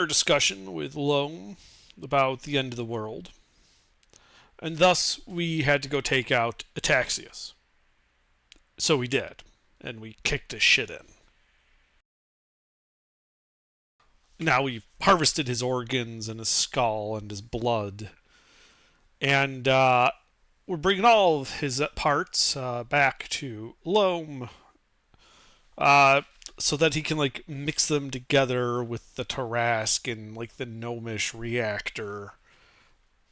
Our discussion with Loam about the end of the world, and thus we had to go take out Ataxius. So we did, and we kicked his shit in. Now we've harvested his organs and his skull and his blood, and we're bringing all of his parts back to Loam, uh, so that he can like mix them together with the Tarask and like the gnomish reactor,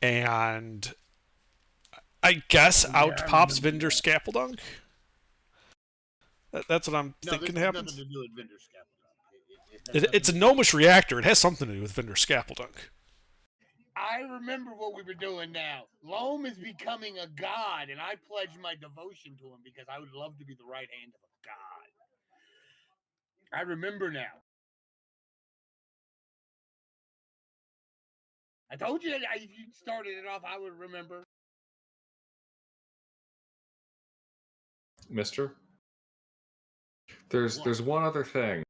and I guess Oh yeah, out I pops remember Vinder that. Scappeldunk. That's what I'm No, thinking this has nothing happens. to do with vendor scaffolding. It has It's nothing a to do with gnomish that. reactor. It has something to do with Vinder Scappeldunk. I remember what we were doing now. Loam is becoming a god, and I pledge my devotion to him because I would love to be the right hand of a god. I remember now. I told you that if you started it off, I would remember. Mister. There's What? one other thing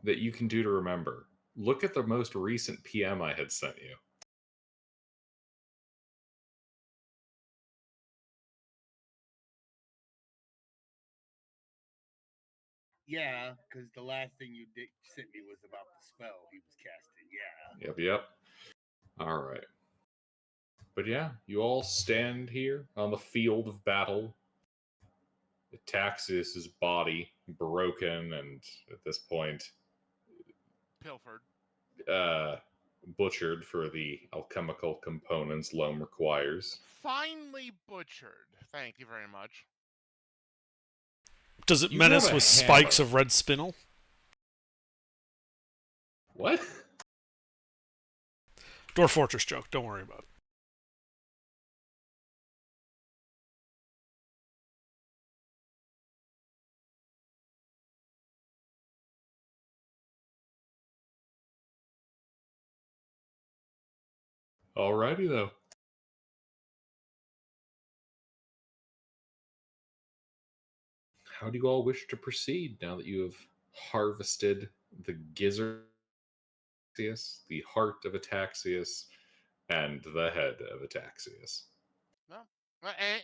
that you can do to remember. Look at the most recent PM I had sent you. Yeah, because the last thing you sent me was about the spell he was casting. Yeah. Yep. All right. But yeah, you all stand here on the field of battle. Taxius's body broken and at this point Pilfered. uh, butchered for the alchemical components Loam requires. Finely butchered. Thank you very much. Does it You grab menace a with hammer. spikes of red spinel? What? Dwarf Fortress joke. Don't worry about it. Alrighty though. How do you all wish to proceed now that you have harvested the gizzard, the heart of Ataxius, and the head of Ataxius? Well,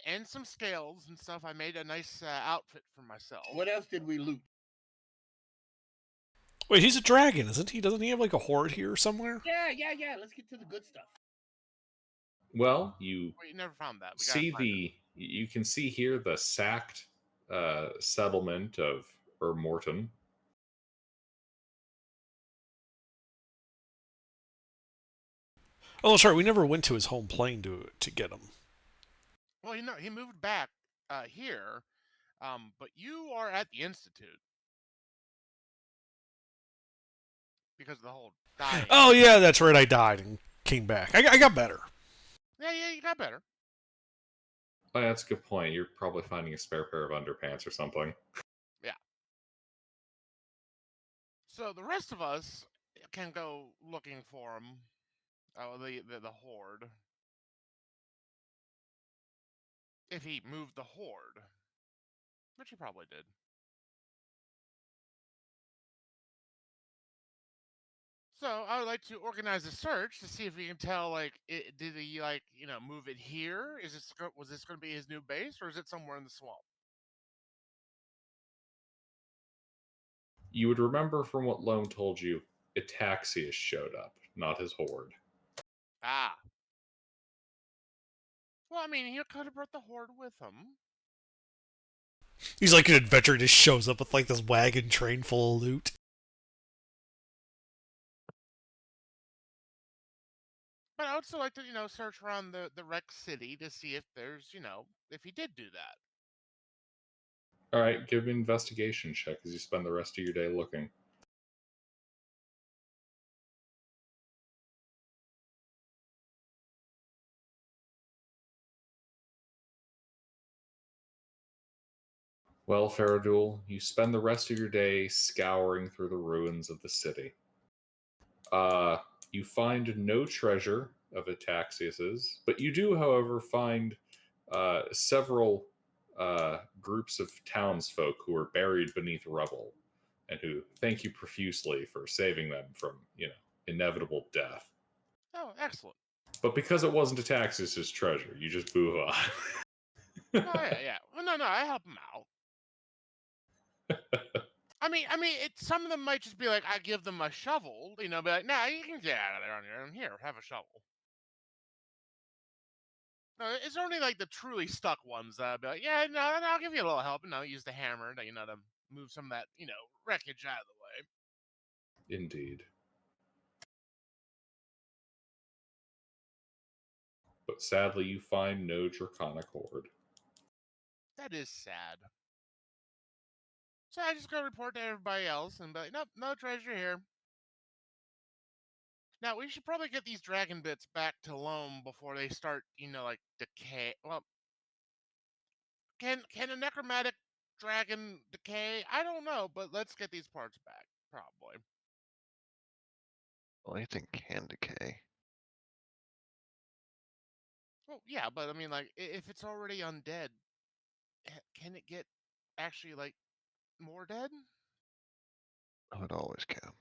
and some scales and stuff. I made a nice outfit for myself. What else did we loot? Wait, he's a dragon, isn't he? Doesn't he have like a horde here somewhere? Yeah. Let's get to the good stuff. Well, you We never found that. We gotta see find it. you can see here the sacked settlement of Morton. Oh, that's right. We never went to his home plane to get him. Well, he moved back here, but you are at the institute because of the whole dying. Oh yeah, that's right. I died and came back. I got better. Yeah, you got better. Oh, that's a good point. You're probably finding a spare pair of underpants or something. Yeah. So the rest of us can go looking for him. Oh, the horde. If he moved the horde, which he probably did. So I would like to organize a search to see if we can tell, like, did he move it here? Was this going to be his new base, or is it somewhere in the swamp? You would remember from what Loam told you, Ataxius showed up, not his horde. Ah, well, I mean, he could have brought the horde with him. He's like an adventurer. Just shows up with like this wagon train full of loot. But I would still like to, search around the wrecked city to see if there's, if he did do that. All right, give me an investigation check as you spend the rest of your day looking. Well, Faradul, you spend the rest of your day scouring through the ruins of the city. Uh, you find no treasure of Ataxius's, but you do, however, find several groups of townsfolk who are buried beneath rubble and who thank you profusely for saving them from, inevitable death. Oh, excellent. But because it wasn't Ataxis' treasure, you just move on. Oh yeah, yeah. Well, no, I help him out. Some of them might just be like, I give them a shovel, be like, nah, you can get out of there on your own. Here, have a shovel. No, it's only like the truly stuck ones that be like, yeah, no, I'll give you a little help, and I'll use the hammer to, to move some of that, wreckage out of the way. Indeed. But sadly, you find no draconic horde. That is sad. So I just go report to everybody else and be like, nope, no treasure here. Now we should probably get these dragon bits back to Loam before they start, like decay. Well, can a necromantic dragon decay? I don't know, but let's get these parts back, probably. Well, anything can decay. Well, yeah, but I mean, like, if it's already undead, can it get actually like more dead? Oh, it always can.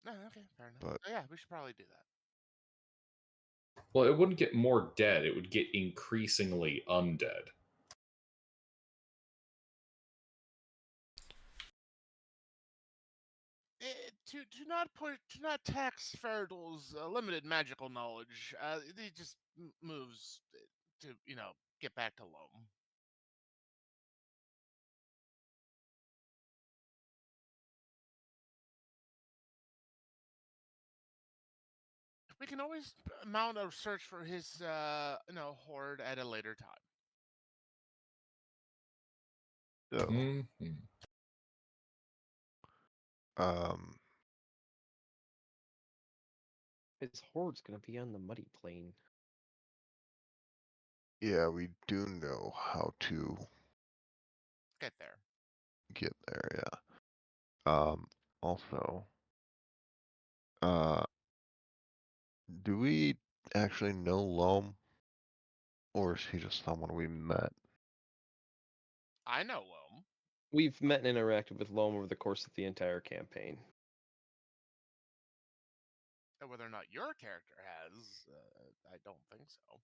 No, okay, fair enough. But So, yeah, we should probably do that. Well, it wouldn't get more dead, it would get increasingly undead. To not tax Faradol's limited magical knowledge, he just moves to get back to Loam. We can always mount a search for his horde at a later time. so, Mm-hmm. um, His horde's gonna be on the muddy plain. yeah, we do know how to Get there. get there. Yeah. Also, do we actually know Loam, or is he just someone we met? I know Loam. We've met and interacted with Loam over the course of the entire campaign. Whether or not your character has, I don't think so.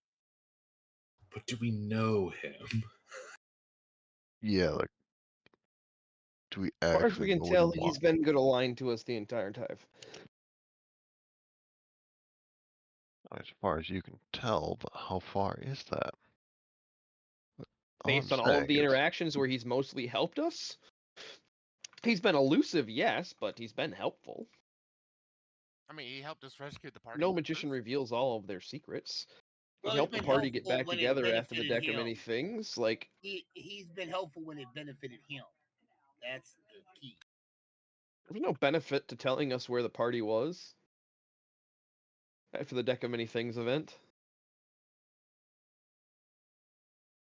But do we know him? Yeah, like, do we As far as we actually can know tell, what he he's wants? been good aligned to us the entire time. As far as you can tell, but how far is that? All I'm Based on all of saying the is, interactions where he's mostly helped us, he's been elusive, yes, but he's been helpful. I mean, he helped us rescue the party. No magician reveals all of their secrets. Well, He he's helped the been party get helpful back when it together after the benefited deck of many him. things. Like, He's been helpful when it benefited him. That's the key. there's no benefit to telling us where the party was after the deck of many things event.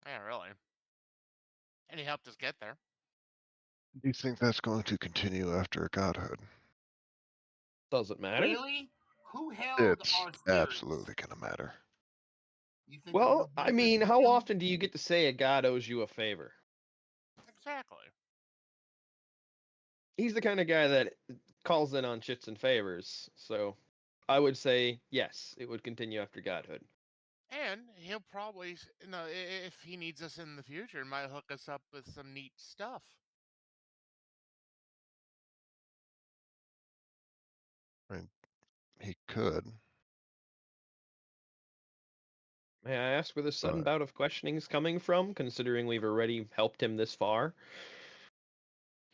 Yeah, really. And he helped us get there. do you think that's going to continue after Godhood? Doesn't matter. Really? Who held It's our spirits? absolutely gonna matter. You think Well, I mean, how often do you get to say a god owes you a favor? Exactly. He's the kind of guy that calls in on shits and favors, so I would say yes, it would continue after godhood. And he'll probably, if he needs us in the future, might hook us up with some neat stuff. I mean, he could. May I ask where this sudden But bout of questioning is coming from, considering we've already helped him this far?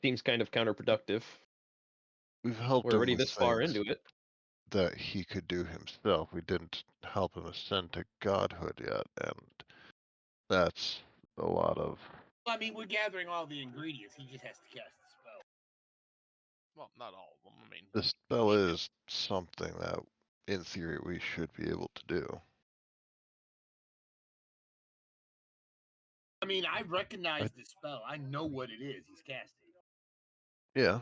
Seems kind of counterproductive. we've helped We're him already with this far things into it. that he could do himself. We didn't help him ascend to godhood yet, and that's a lot of. I mean, we're gathering all the ingredients. He just has to cast the spell. Well, not all of them. I mean, The spell is something that, in theory, we should be able to do. I mean, I recognize the spell. I know what it is. He's casting. Yeah,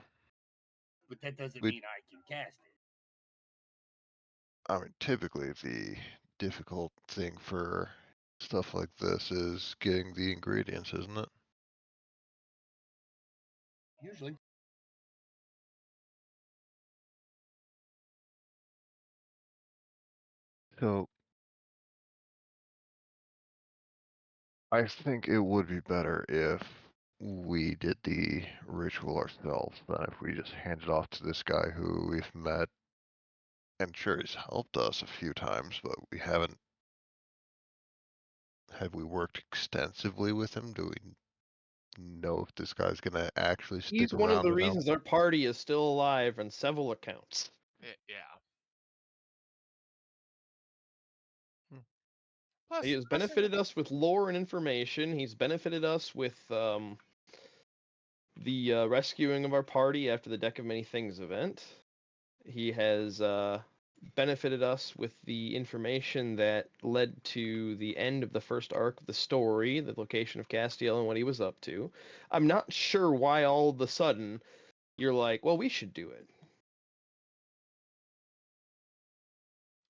But that doesn't We- mean I can cast it. I mean, typically the difficult thing for stuff like this is getting the ingredients, isn't it? Usually. So I think it would be better if we did the ritual ourselves than if we just handed off to this guy who we've met and sure he's helped us a few times, but we haven't. Have we worked extensively with him? Do we know if this guy's gonna actually stick He's one of around the and help? reasons our party is still alive on several accounts. Yeah. Hmm. Plus, He has plus, benefited us with lore and information. He's benefited us with the rescuing of our party after the Deck of Many Things event. He has benefited us with the information that led to the end of the first arc of the story, the location of Castiel and what he was up to. I'm not sure why all of a sudden you're like, well, we should do it.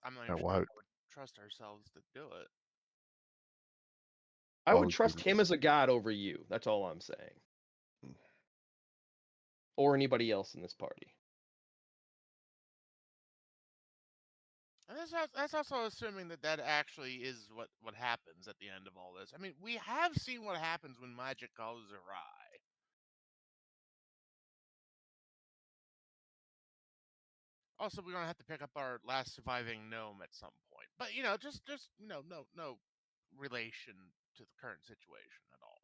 I'm not Now, even sure why? I would trust ourselves to do it. I Why would would trust you? him as a god over you. That's all I'm saying. Or anybody else in this party. And that's also assuming that that actually is what happens at the end of all this. I mean, we have seen what happens when magic goes awry. Also, we're gonna have to pick up our last surviving gnome at some point. But just no relation to the current situation at all.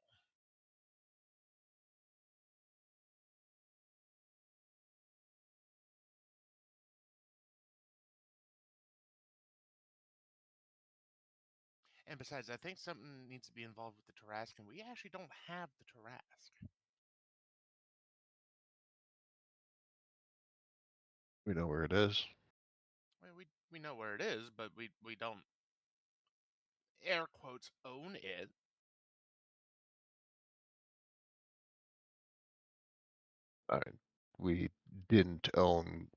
And besides, I think something needs to be involved with the Tarrasque, and we actually don't have the Tarrasque. We know where it is. I mean, we know where it is, but we don't air quotes own it. I mean, we didn't own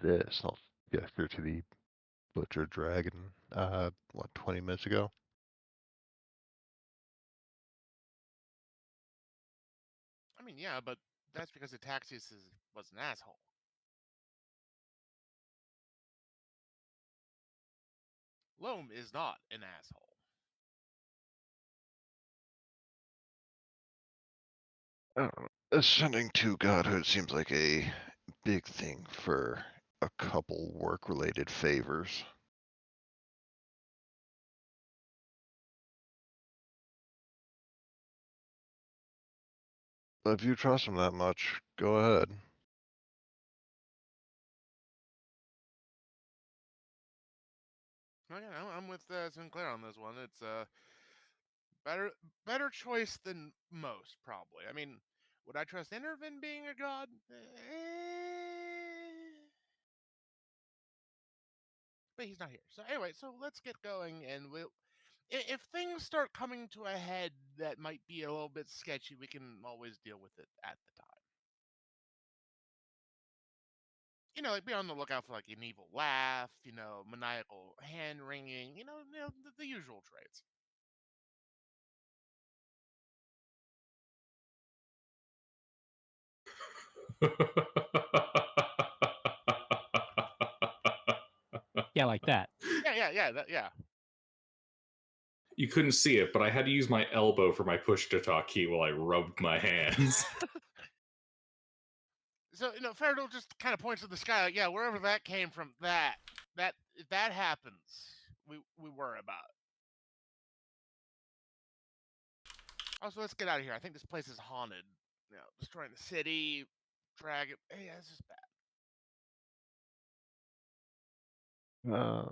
this. I'll gesture to the butcher dragon. What, 20 minutes ago? I mean, yeah, but that's because Ataxius was an asshole. Loam is not an asshole. I don't know. Ascending to godhood seems like a big thing for a couple work-related favors. But if you trust him that much, go ahead. Okay, I'm with Sinclair on this one. It's a better better choice than most, probably. I mean, would I trust Enervin being a god? But he's not here. So anyway, so let's get going, and if things start coming to a head that might be a little bit sketchy, we can always deal with it at the time. Like be on the lookout for like an evil laugh, maniacal hand wringing, the usual traits. Yeah, like that. Yeah. You couldn't see it, but I had to use my elbow for my push to talk key while I rubbed my hands. So Faradol just kind of points to the sky, like, yeah, wherever that came from, that if that happens, we worry about it. Also, let's get out of here. I think this place is haunted. Destroying the city, dragon. Hey, that's just bad. Uh,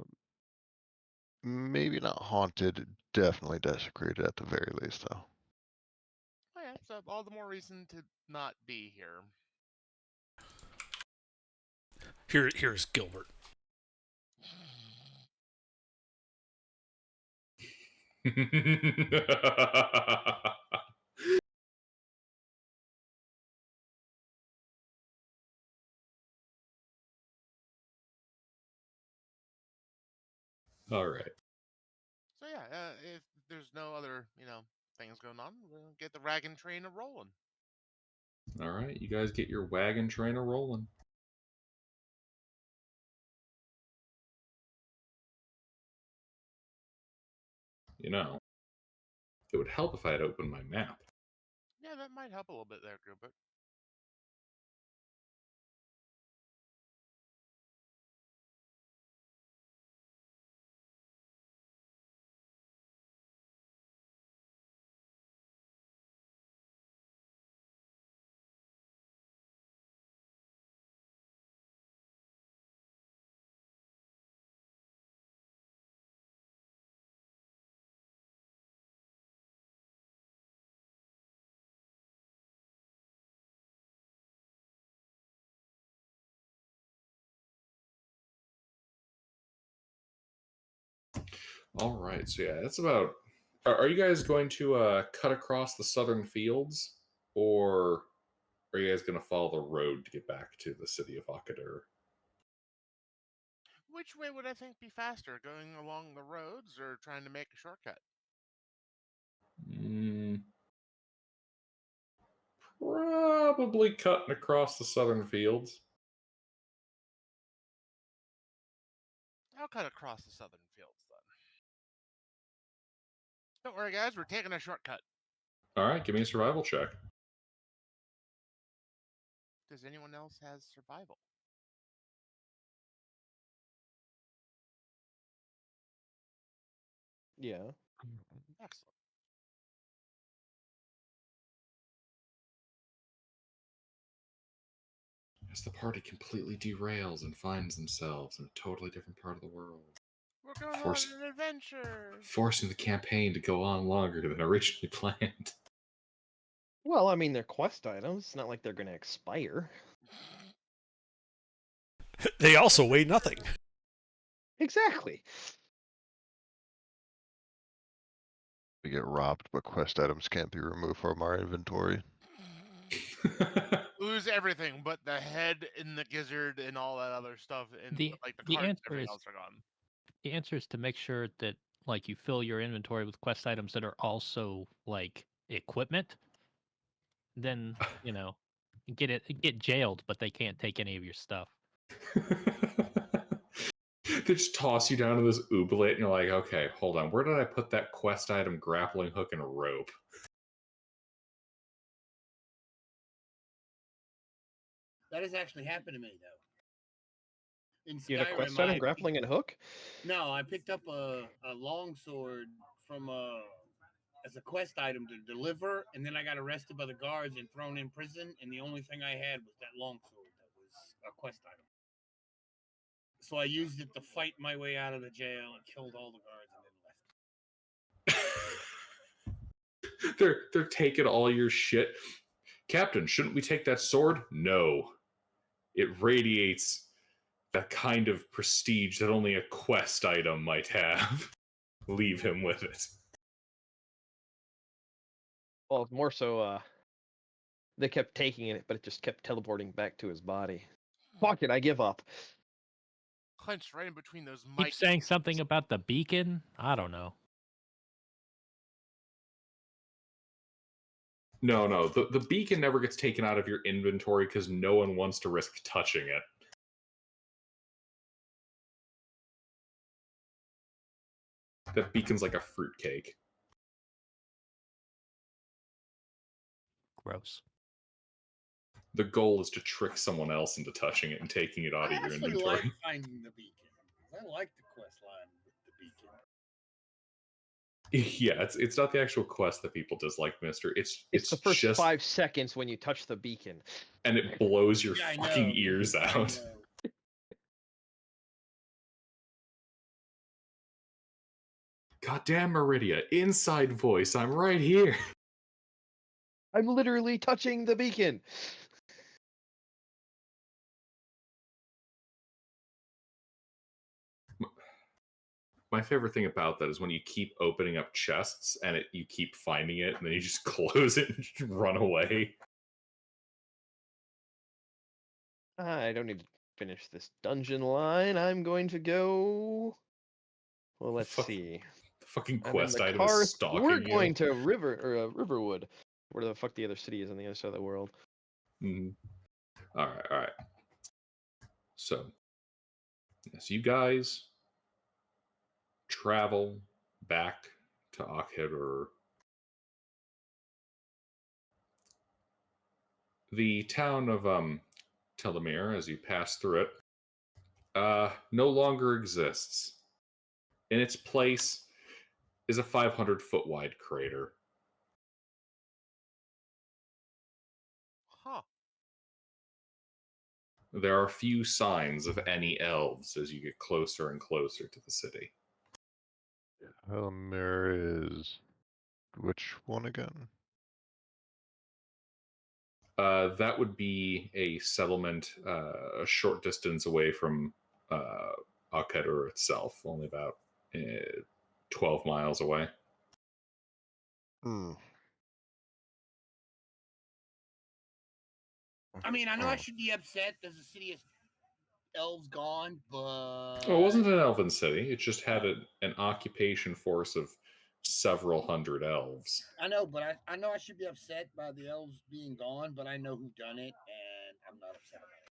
Maybe not haunted, definitely desecrated at the very least, though. Oh yeah, so all the more reason to not be here. Here's Gilbert. All right. So yeah, if there's no other things going on, we'll get the wagon train a rolling. All right. You guys get your wagon trainer rolling. You know, it would help if I had opened my map. Yeah, that might help a little bit there, Gilbert. All right, so yeah, that's about. Are you guys going to cut across the southern fields, or are you guys going to follow the road to get back to the city of Akadur? Which way would I think be faster, going along the roads or trying to make a shortcut? Probably cutting across the southern fields. I'll cut across the southern fields then. Don't worry, guys, we're taking a shortcut. All right, give me a survival check. Does anyone else has survival? Yeah. Excellent. As the party completely derails and finds themselves in a totally different part of the world, We're going Force- on an adventure. forcing the campaign to go on longer than originally planned. Well, I mean, they're quest items. It's not like they're going to expire. They also weigh nothing. Exactly. We get robbed, but quest items can't be removed from our inventory. Lose everything but the head and the gizzard and all that other stuff, and The like the the cards and answer everything is else are gone. the answer is to make sure that like you fill your inventory with quest items that are also like equipment. Then get jailed, but they can't take any of your stuff. They just toss you down to this ooblet, and you're like, okay, hold on. Where did I put that quest item, grappling hook, and a rope? That has actually happened to me though. In You had a quest Skyrim, item, grappling and hook? no, I picked up a longsword from as a quest item to deliver, and then I got arrested by the guards and thrown in prison, and the only thing I had was that longsword that was a quest item. So I used it to fight my way out of the jail and killed all the guards and then left. They're taking all your shit. Captain, shouldn't we take that sword? No. It radiates that kind of prestige that only a quest item might have. Leave him with it. Well, more so, they kept taking it, but it just kept teleporting back to his body. Fuck it, I give up. Clenched right in between those Keep mighty. saying something about the beacon. I don't know. No. The beacon never gets taken out of your inventory because no one wants to risk touching it. That beacon's like a fruitcake. Gross. The goal is to trick someone else into touching it and taking it out I of your actually inventory. like finding the beacon. I like the quest line with the beacon. Yeah, it's not the actual quest that people dislike, Mister. It's the first just 5 seconds when you touch the beacon. and it blows your Yeah, I fucking know. ears I out. know. Goddamn Meridia, inside voice, I'm right here. I'm literally touching the beacon. My favorite thing about that is when you keep opening up chests and you keep finding it, and then you just close it and just run away. I don't need to finish this dungeon line. I'm going to go. Well, let's see. The fucking I'm in quest the item car. is stalking We're you. going to Riverwood, where the fuck the other city is on the other side of the world. Mm. All right. So, yes, you guys travel back to Akhir. The town of Telemere, as you pass through it, no longer exists. In its place is a 500-foot wide crater. Huh. There are few signs of any elves as you get closer and closer to the city. Helmer is which one again? That would be a settlement a short distance away from Akhir itself, only about 12 miles away. Hmm. I mean, I know I Oh. should be upset. There's a city of elves gone, but Well, it wasn't an elven city. It just had an occupation force of several hundred elves. I know, but I know I should be upset by the elves being gone, but I know who done it, and I'm not upset about it.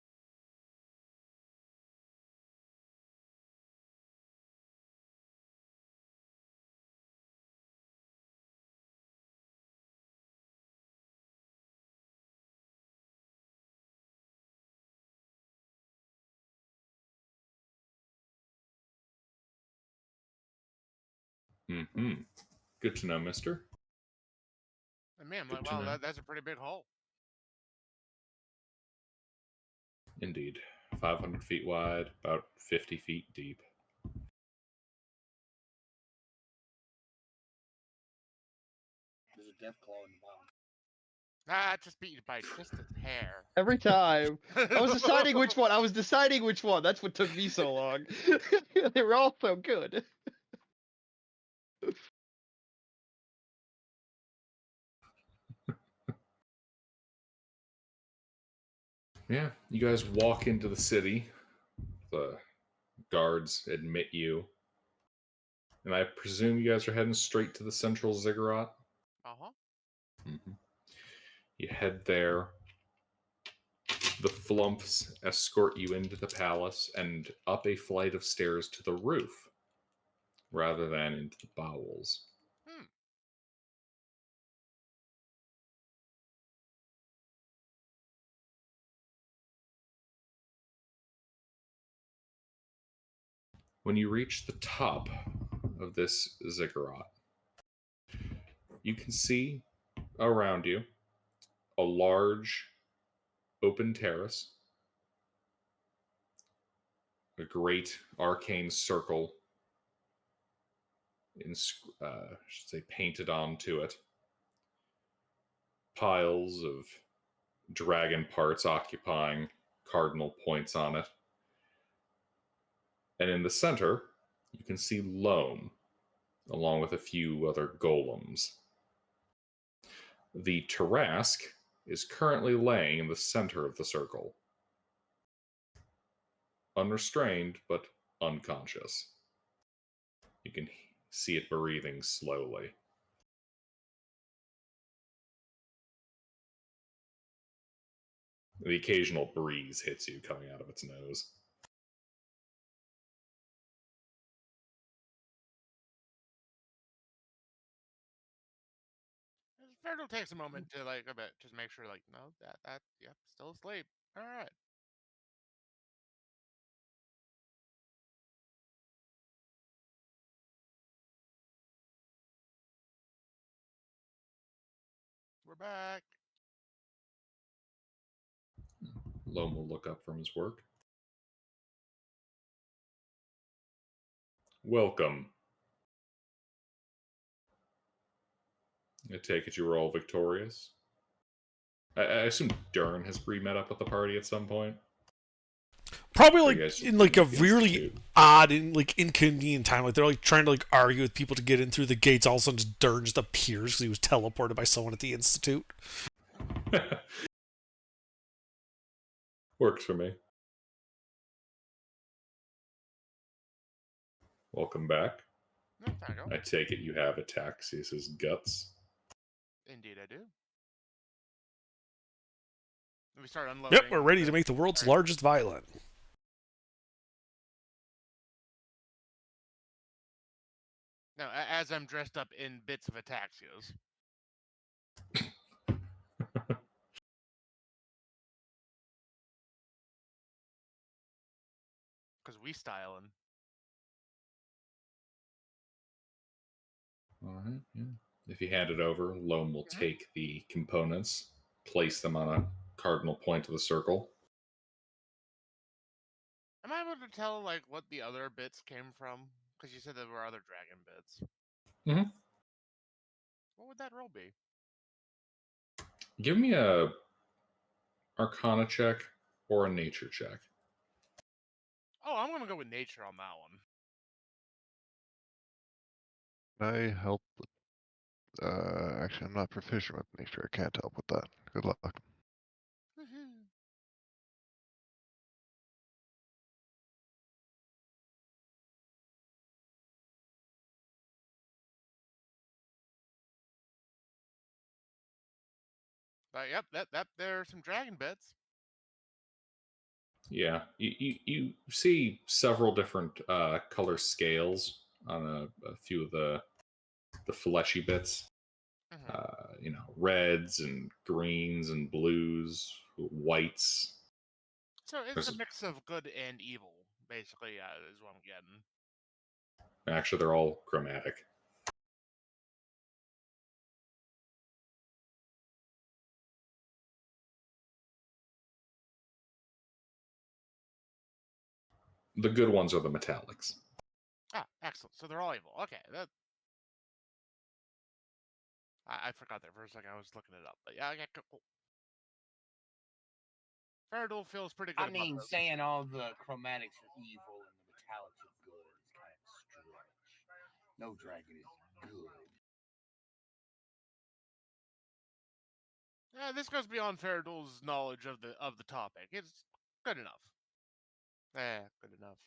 Mm-hmm. Good to know, mister. And man, I'm Good like, to wow, know. that's a pretty big hole. Indeed. 500 feet wide, about 50 feet deep. There's a death claw in the bottom. Ah, just beat you by just a hair. Every time. I was deciding which one. That's what took me so long. They were all so good. Yeah, you guys walk into the city. The guards admit you. And I presume you guys are heading straight to the central ziggurat? Uh-huh. Mm-hmm. You head there. The flumps escort you into the palace and up a flight of stairs to the roof, rather than into the bowels. Hmm. When you reach the top of this ziggurat, you can see around you a large open terrace, a great arcane circle I should say painted onto it, piles of dragon parts occupying cardinal points on it. And in the center, you can see Loam, along with a few other golems. The Tarask is currently laying in the center of the circle, unrestrained but unconscious. You can see it breathing slowly. The occasional breeze hits you coming out of its nose. Fergal takes a moment to like a bit, just make sure like, no, that yep, still asleep. All right. We're back. Loam will look up from his work. Welcome. I take it you were all victorious? I assume Dern has met up with the party at some point. Probably Or you like guys in like a against the really two? odd and like inconvenient time. Like they're like trying to like argue with people to get in through the gates. All of a sudden, just Dern just appears because he was teleported by someone at the institute. Works for me. Welcome back. No, time to go. I take it you have Ataxius's guts. Indeed, I do. We start unloading. Yep, we're ready to make the world's largest violin. No, as I'm dressed up in bits of ataxias. Because we styling. All right. Yeah. If you hand it over, Loam will take the components, place them on a cardinal point of the circle. Am I able to tell like what the other bits came from? Because you said there were other dragon bits. Mhm. What would that roll be? Give me a Arcana check or a Nature check. Oh, I'm gonna go with nature on that one. Can I help with, actually, I'm not proficient with nature. I can't help with that. Good luck. But yep, that there are some dragon bits. Yeah, you see several different color scales on a few of the fleshy bits. Reds and greens and blues, whites. So it's a There's- mix of good and evil, basically. Is what I'm getting. Actually, they're all chromatic. The good ones are the metallics. Ah, excellent. So they're all evil. Okay, that. I forgot there for a second. I was looking it up, but yeah, okay, cool. Faradol feels pretty good. I mean, saying all the chromatics are evil and the metallics are good is kind of strange. No dragon is good. Yeah, this goes beyond Faradol's knowledge of the topic. It's good enough. Good enough.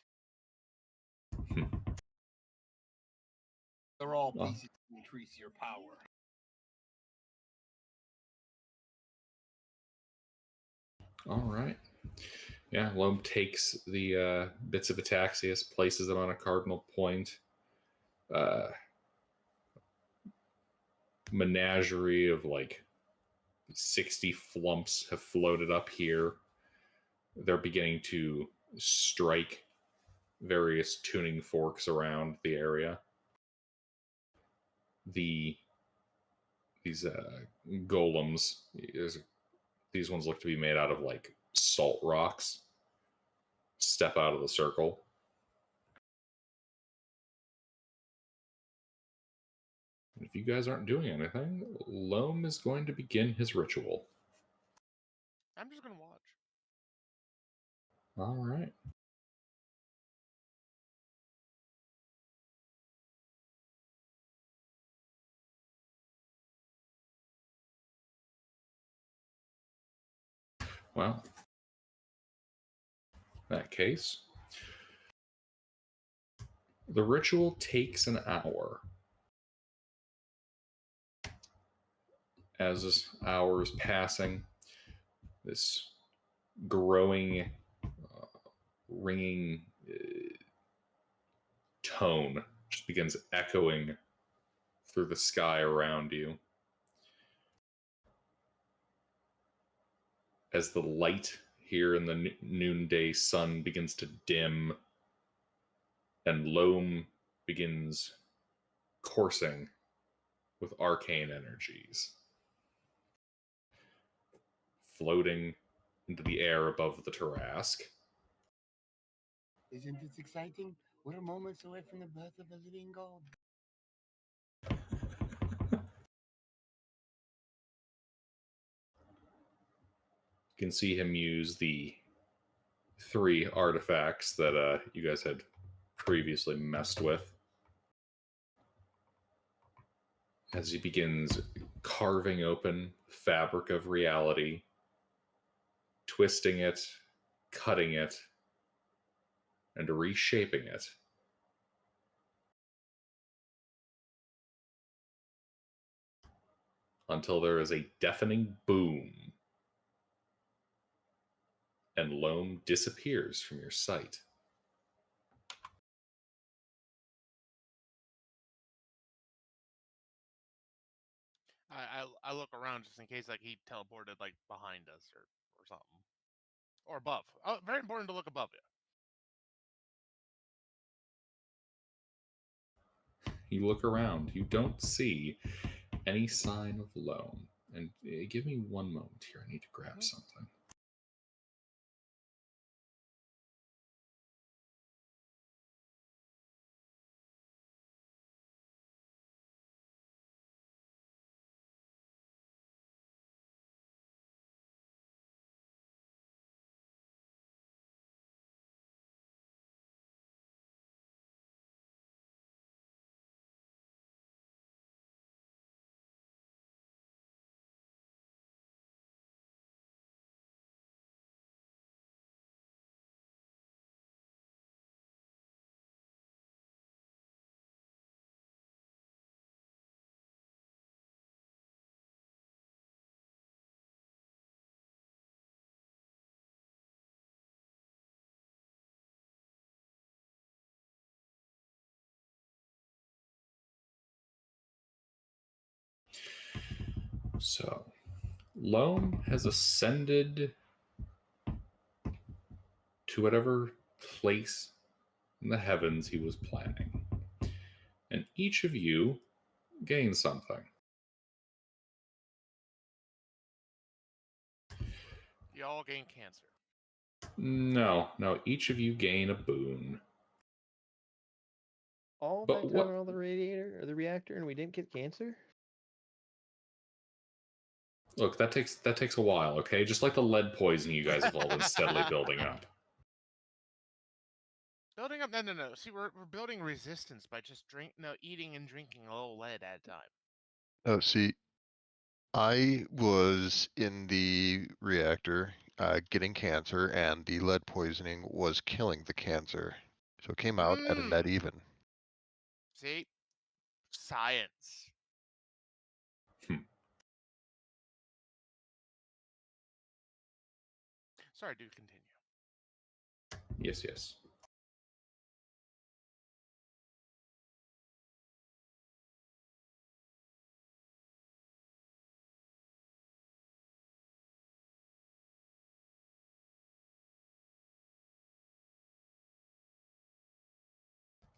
They're all Oh. pieces to increase your power. All right. Yeah, Loam takes the bits of Ataxius, places them on a cardinal point. Menagerie of like 60 flumps have floated up here. They're beginning to strike various tuning forks around the area. These golems, these ones look to be made out of like salt rocks. Step out of the circle. If you guys aren't doing anything, Loam is going to begin his ritual. I'm just gonna watch. All right. Well, in that case, the ritual takes an hour. As this hour is passing, this growing, ringing tone just begins echoing through the sky around you. As the light here in the noonday sun begins to dim and Loam begins coursing with arcane energies, floating into the air above the Tarrasque. Isn't this exciting? We're moments away from the birth of a living god. You can see him use the 3 artifacts that you guys had previously messed with as he begins carving open fabric of reality, twisting it, cutting it, and reshaping it until there is a deafening boom and Loam disappears from your sight. I look around just in case like he teleported like behind us or something. Or above. Oh, very important to look above you. You look around. You don't see any sign of Loam. And give me one moment here. I need to grab something. So, Loam has ascended to whatever place in the heavens he was planning. And each of you gain something. You all gain cancer. No, each of you gain a boon. All But that time what? around the radiator or the reactor, and we didn't get cancer. Look, that takes a while, okay? Just like the lead poison you guys have all been steadily building up. Building up? No. See, we're building resistance by just eating and drinking a little lead at a time. Oh, see, I was in the reactor getting cancer, and the lead poisoning was killing the cancer. So it came out at a net even. See? Science. Sorry, do continue. Yes.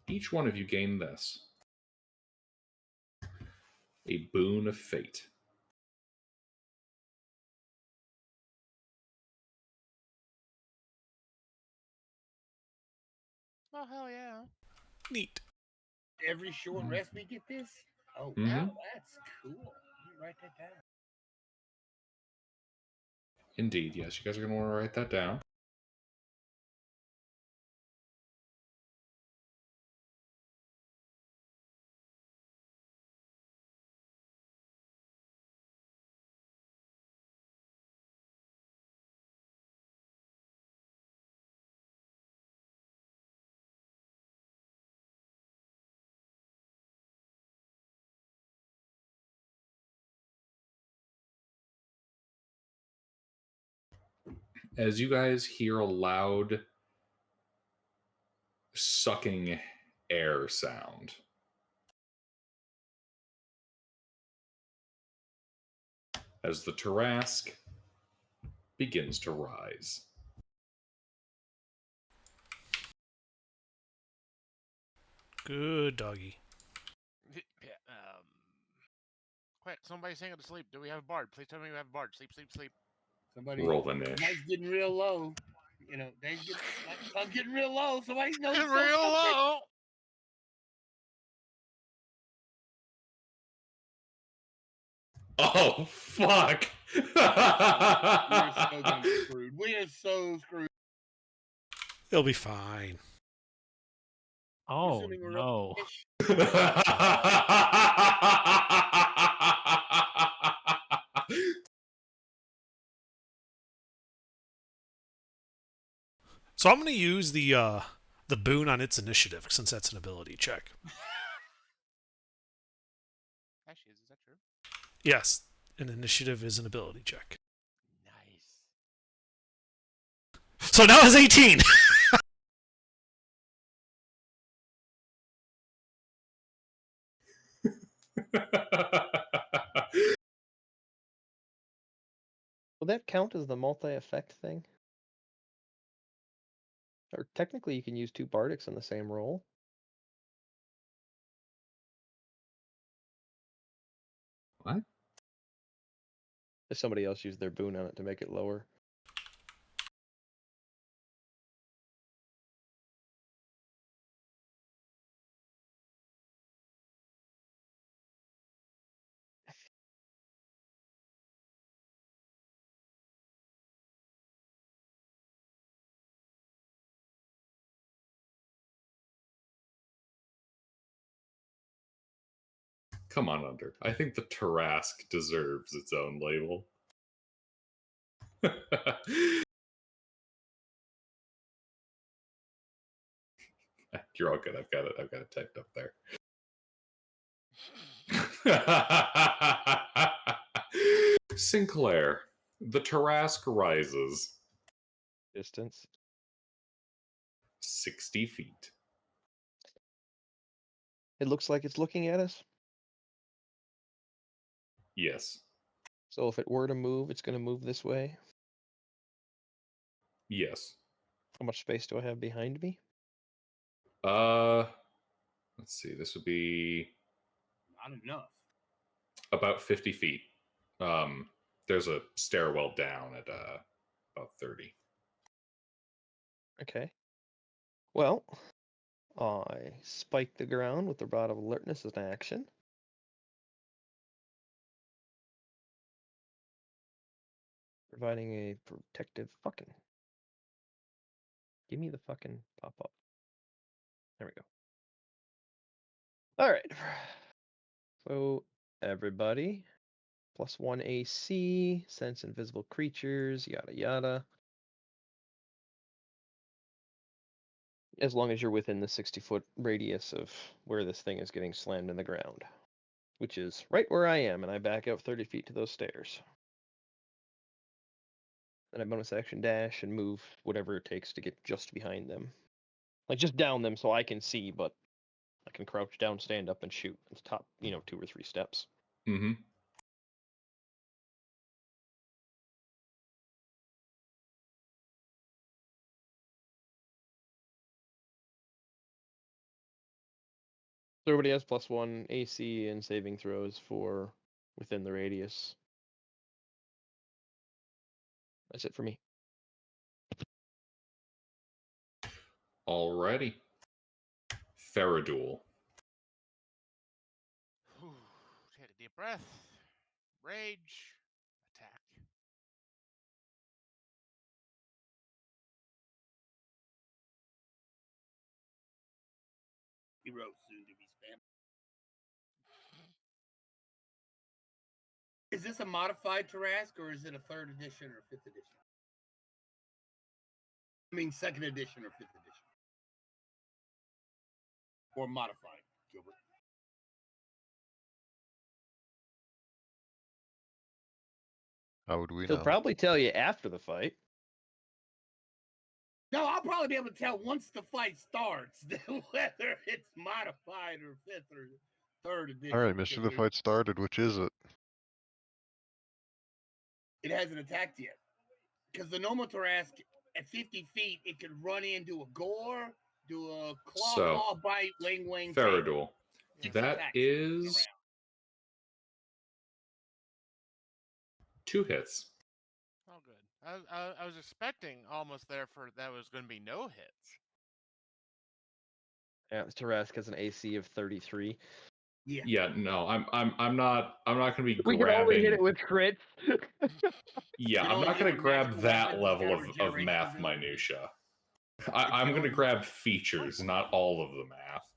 Each one of you gain this. A boon of fate. Oh, hell yeah. Neat. Every short rest we get this? Oh, Mhm. wow, that's cool. Let me write that down. Indeed, yes. You guys are going to want to write that down. As you guys hear a loud sucking air sound, as the Tarask begins to rise. Good doggy. Quick, somebody sing it to sleep. Do we have a bard? Please tell me we have a bard. Sleep. Somebody, Roll the niche. night's getting real low. You know, sun's getting real low. Somebody knows Real something. low. Oh, fuck! We're so gonna be screwed. We are so screwed. It'll be fine. Oh Assuming we're no. So I'm going to use the boon on its initiative since that's an ability check. Actually, is that true? Yes, an initiative is an ability check. Nice. So now it's 18. Will that count as the multi-effect thing? Or technically, you can use 2 bardics on the same roll. What? If somebody else used their boon on it to make it lower. Come on, Under. I think the Tarask deserves its own label. You're all good. I've got it typed up there. Sinclair, the Tarask rises Distance. 60 feet. It looks like it's looking at us. Yes. So if it were to move, it's going to move this way. Yes. How much space do I have behind me? Let's see. This would be Not enough. about 50 feet. There's a stairwell down at about 30. Okay. Well, I spike the ground with the Rod of Alertness as an action. Providing a protective fucking. Give me the fucking pop-up. There we go. Alright. So, everybody. +1 AC, sense invisible creatures, yada yada. As long as you're within the 60-foot radius of where this thing is getting slammed in the ground. Which is right where I am, and I back out 30 feet to those stairs. Then I bonus action dash and move whatever it takes to get just behind them. Like, just down them so I can see, but I can crouch down, stand up, and shoot. It's top, 2 or 3 steps. Mm-hmm. So everybody has +1 AC and saving throws for within the radius. That's it for me. Alrighty. Faradul. Take a deep breath. Rage. Attack. He wrote soon to be spam. Is this a modified Tarask or is it a 3rd edition or 5th edition? I mean 2nd edition or 5th edition. Or modified, Gilbert. How would we He'll know? probably tell you after the fight. No, I'll probably be able to tell once the fight starts whether it's modified or 5th or 3rd edition. Alright, Mister, the fight started. Which is it? It hasn't attacked yet. Because the normal Tarask at 50 feet, it could run in, do a gore, do a claw bite, wing, Faradul. Six That attacks is 2 hits. Oh, good. I was expecting almost there for that was going to be no hits. Yeah, Tarask has an AC of 33. Yeah, no, I'm not gonna be We grabbing. can only hit it with crits. Yeah, You I'm only not hit gonna with grab magical that weapons, level got of regeneration math ability. minutia. I'm gonna grab features, not all of the math.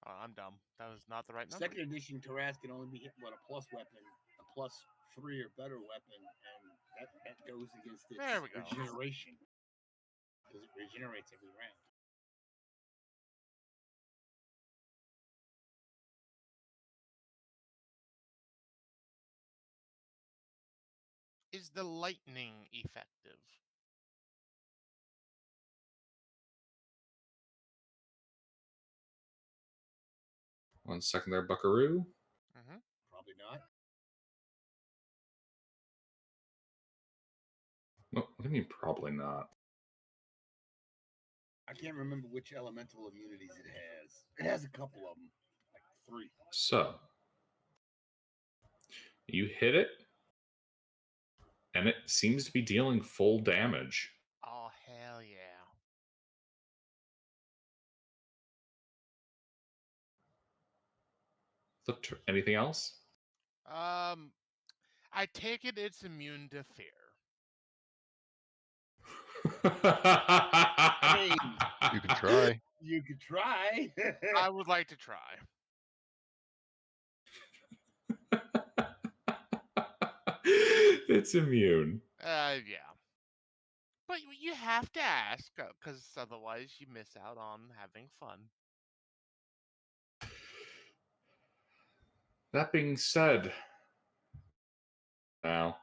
Oh, I'm dumb. That was not the right number. 2nd edition Tarask can only be hit with a plus weapon, a +3 or better weapon, and that goes against its There we go. regeneration. Because it regenerates every round. Is the lightning effective? 1 second there, Buckaroo. Mm-hmm. Probably not. What do you mean, probably not? I can't remember which elemental immunities it has. It has a couple of them, like 3. So, you hit it, and it seems to be dealing full damage. Oh, hell yeah. Anything else? I take it it's immune to fear. Hey, You can try. you could try. I would like to try. It's immune. Yeah. But you have to ask, because otherwise you miss out on having fun. That being said, now.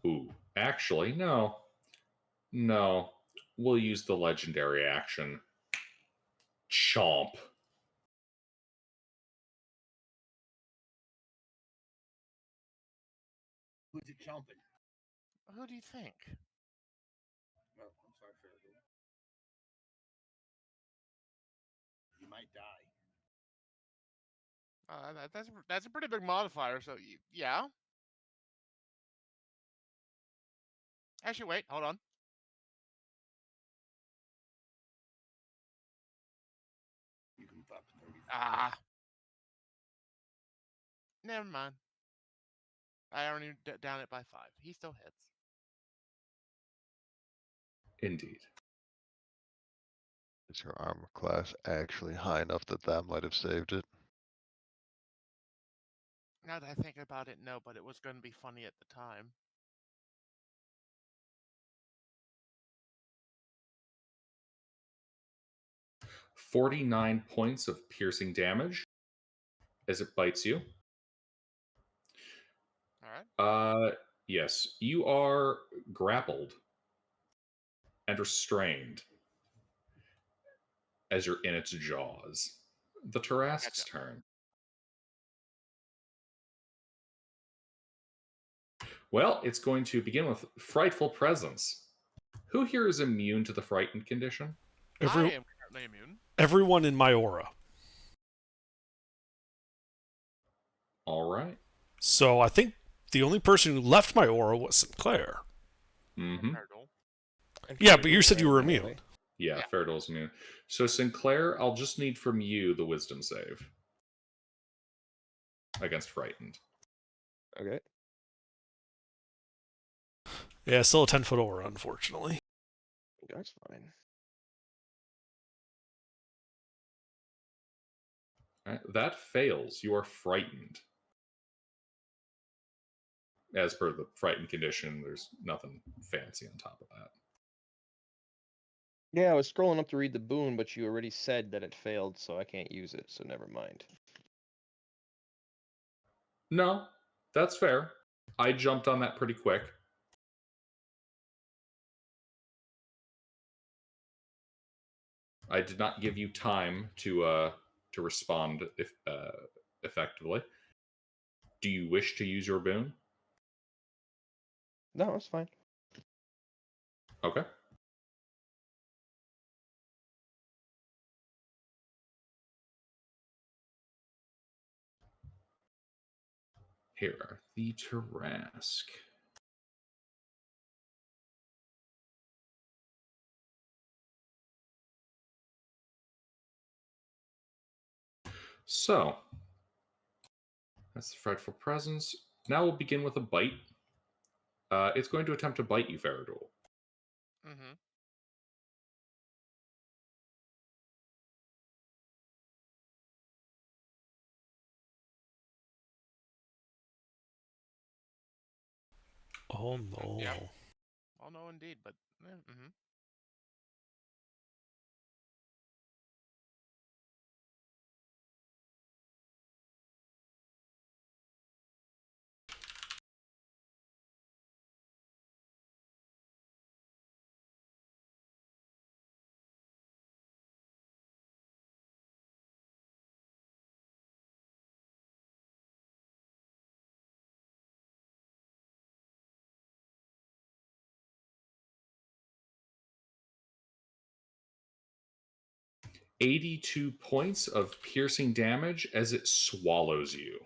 Ooh, actually, no. No. We'll use the legendary action. Chomp. Who's it chomping? Who do you think? Oh, I'm sorry, Farragut. You might die. That's a pretty big modifier. So yeah. Actually, wait, hold on. You can fuck 30. Ah, never mind. I already down it by 5. He still hits. Indeed. Is your armor class actually high enough that that might have saved it? Now that I think about it, no, but it was going to be funny at the time. $49 points of piercing damage as it bites you. All right. Yes, you are grappled and restrained as you're in its jaws. The Tarrasque's Gotcha. turn. Well, it's going to begin with Frightful Presence. Who here is immune to the frightened condition? I am currently immune. Everyone in my aura. All right. So I think the only person who left my aura was Sinclair. Mm-hmm. Turtle. And Yeah, but you Farragut said you ran were away. immune. Yeah, Yeah. Faradol's immune. So Sinclair, I'll just need from you the wisdom save against frightened. Okay. Yeah, still a 10-foot aura, unfortunately. That's fine. All right, that fails. You are frightened. As per the frightened condition, there's nothing fancy on top of that. Yeah, I was scrolling up to read the boon, but you already said that it failed, so I can't use it, so never mind. No, that's fair. I jumped on that pretty quick. I did not give you time to respond effectively. Do you wish to use your boon? No, it's fine. Okay. Here are the Tarrasque. So, that's the Frightful Presence. Now we'll begin with a bite. It's going to attempt to bite you, Faradol. Mm-hmm. Oh no. Yeah. Oh no, indeed. But mm-hmm. 82 points of piercing damage as it swallows you.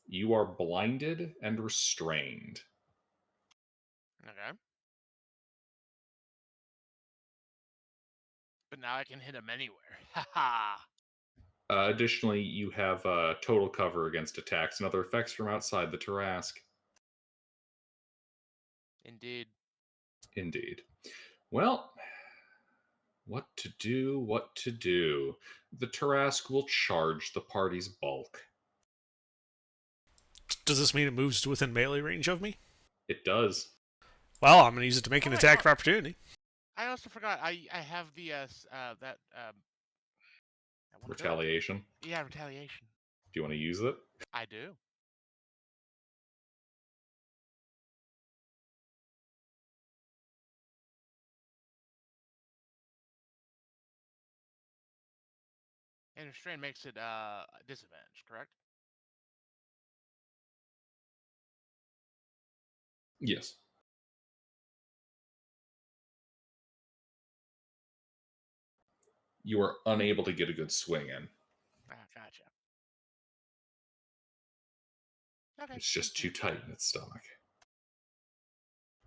You are blinded and restrained. Okay. But now I can hit him anywhere. Ha ha. Additionally, you have total cover against attacks and other effects from outside the Tarask. Indeed. Indeed. Well, what to do, what to do. The Tarask will charge the party's bulk. Does this mean it moves to within melee range of me? It does. Well, I'm going to use it to make an Oh, wait, attack oh. of opportunity. I also forgot. I have the that one ability. Retaliation. Yeah, retaliation. Do you want to use it? I do. And restrain makes it disadvantage, correct? Yes. You are unable to get a good swing in. Ah, gotcha. Okay. It's just too tight in its stomach.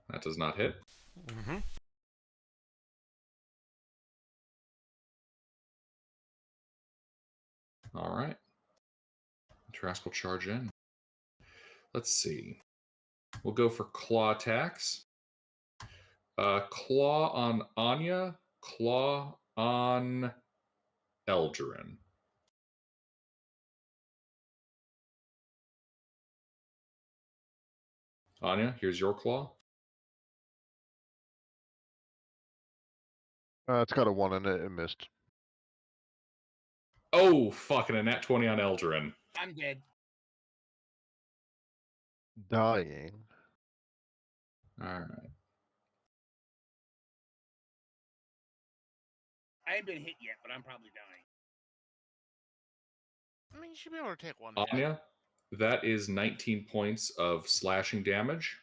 That does not hit. Mm-hmm. All right. Trask will charge in. Let's see. We'll go for claw attacks. Claw on Anya. Claw on Eldrin. Anya, here's your claw. It's got a 1 in it. It missed. Oh, fucking a nat 20 on Eldrin. I'm dead. Dying. All right. I ain't been hit yet, but I'm probably dying. I mean, you should be able to take one hit. Anya, that is 19 points of slashing damage.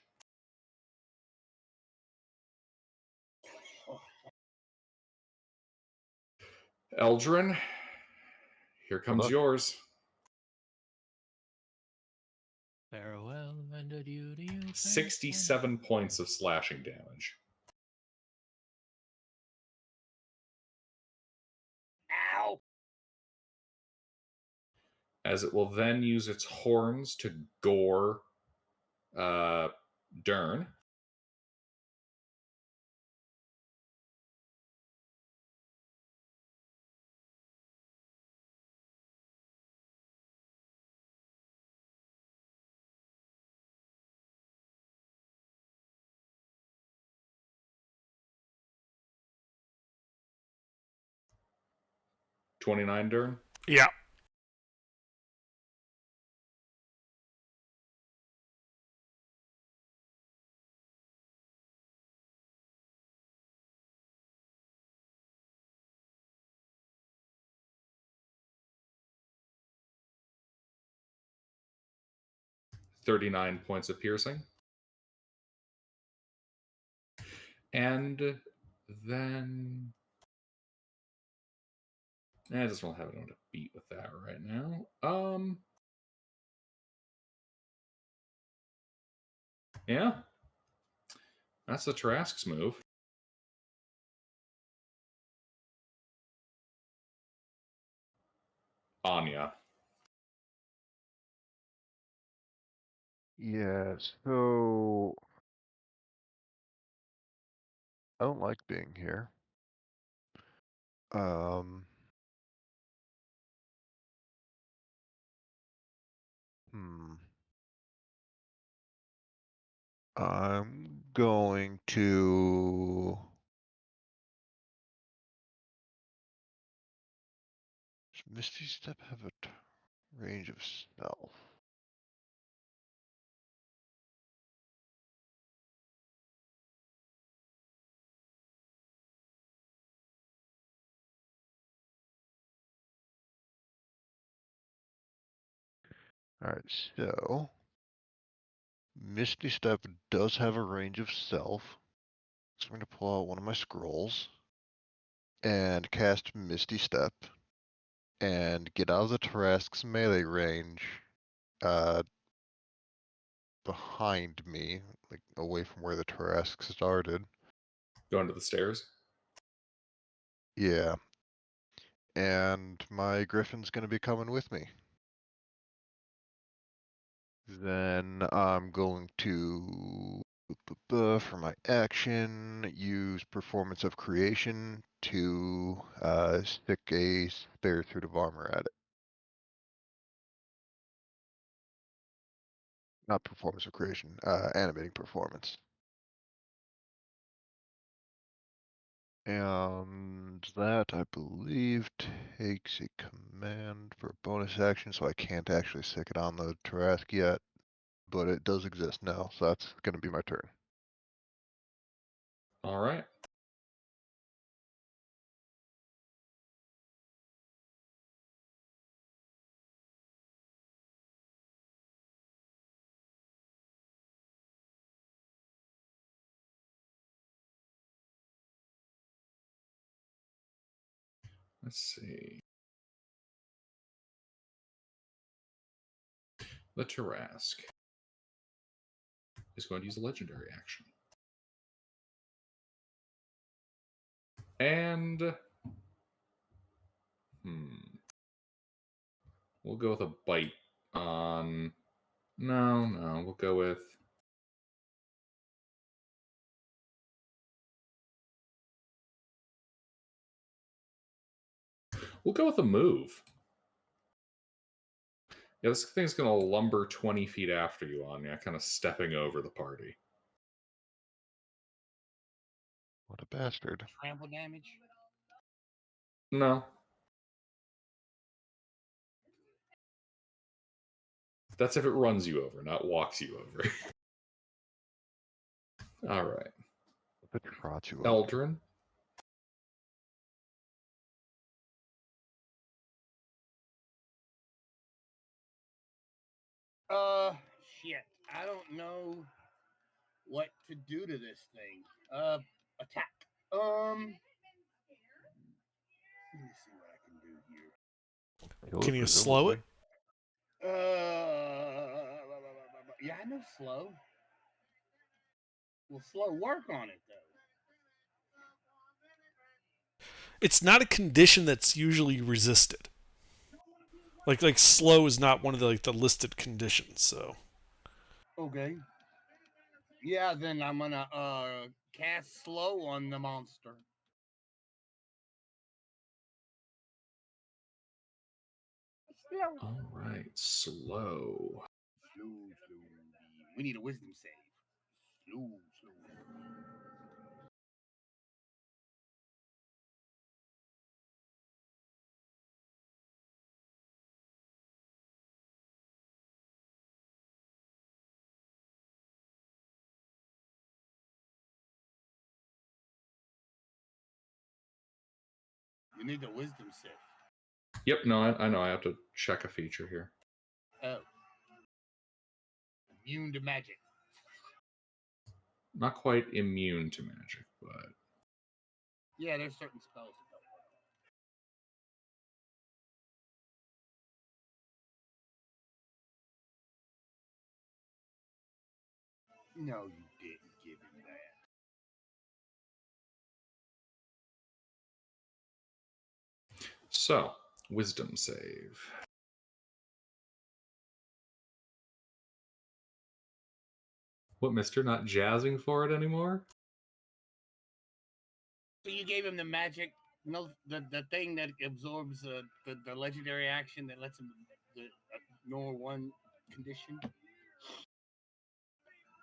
Eldrin, here comes Hold on. yours. Farewell and adieu to you. 67 points of slashing damage. Ow! As it will then use its horns to gore Dern. $29, Dern. Yeah. $39 points of piercing. And then I just won't have anyone to beat with that right now. Yeah. That's the Tarask's move. Anya. Yeah, so I don't like being here. Hmm. I'm going to. Does Misty Step have a range of stealth? Alright, so Misty Step does have a range of stealth. So I'm going to pull out one of my scrolls. and cast Misty Step and get out of the Tarrasque's melee range behind me, like away from where the Tarrasque started. Going to the stairs. Yeah. And my Griffin's gonna be coming with me. Then I'm going to, for my action, use Performance of Creation to stick a spare suit of armor at it. Not Performance of Creation, Animating Performance. And that, I believe, takes a command for a bonus action, so I can't actually stick it on the Tarrasque yet, but it does exist now, so that's going to be my turn. All right. Let's see. The Tarrasque is going to use a legendary action. And we'll go with a bite on. No, we'll go with. We'll go with a move. Yeah, this thing's going to lumber 20 feet after you on you, kind of stepping over the party. What a bastard. Trample damage. No. That's if it runs you over, not walks you over. All right. If it trots you over. Eldrin. Shit. I don't know what to do to this thing. Attack. Let me see what I can do here. Kill Can it, you slow it? Yeah, I know slow. Will slow work on it though? It's not a condition that's usually resisted. Like slow is not one of the listed conditions. So Okay. Yeah, then I'm gonna cast slow on the monster. All right, slow. Slow. We need a wisdom save. Slow. You need the wisdom save. Yep, no, I know. I have to check a feature here. Oh. Immune to magic. Not quite immune to magic, but Yeah, there's certain spells that don't work. No, you didn't give him that. so wisdom save. What, mister? Not jazzing for it anymore? So you gave him the magic, the thing that absorbs the legendary action that lets him ignore one condition,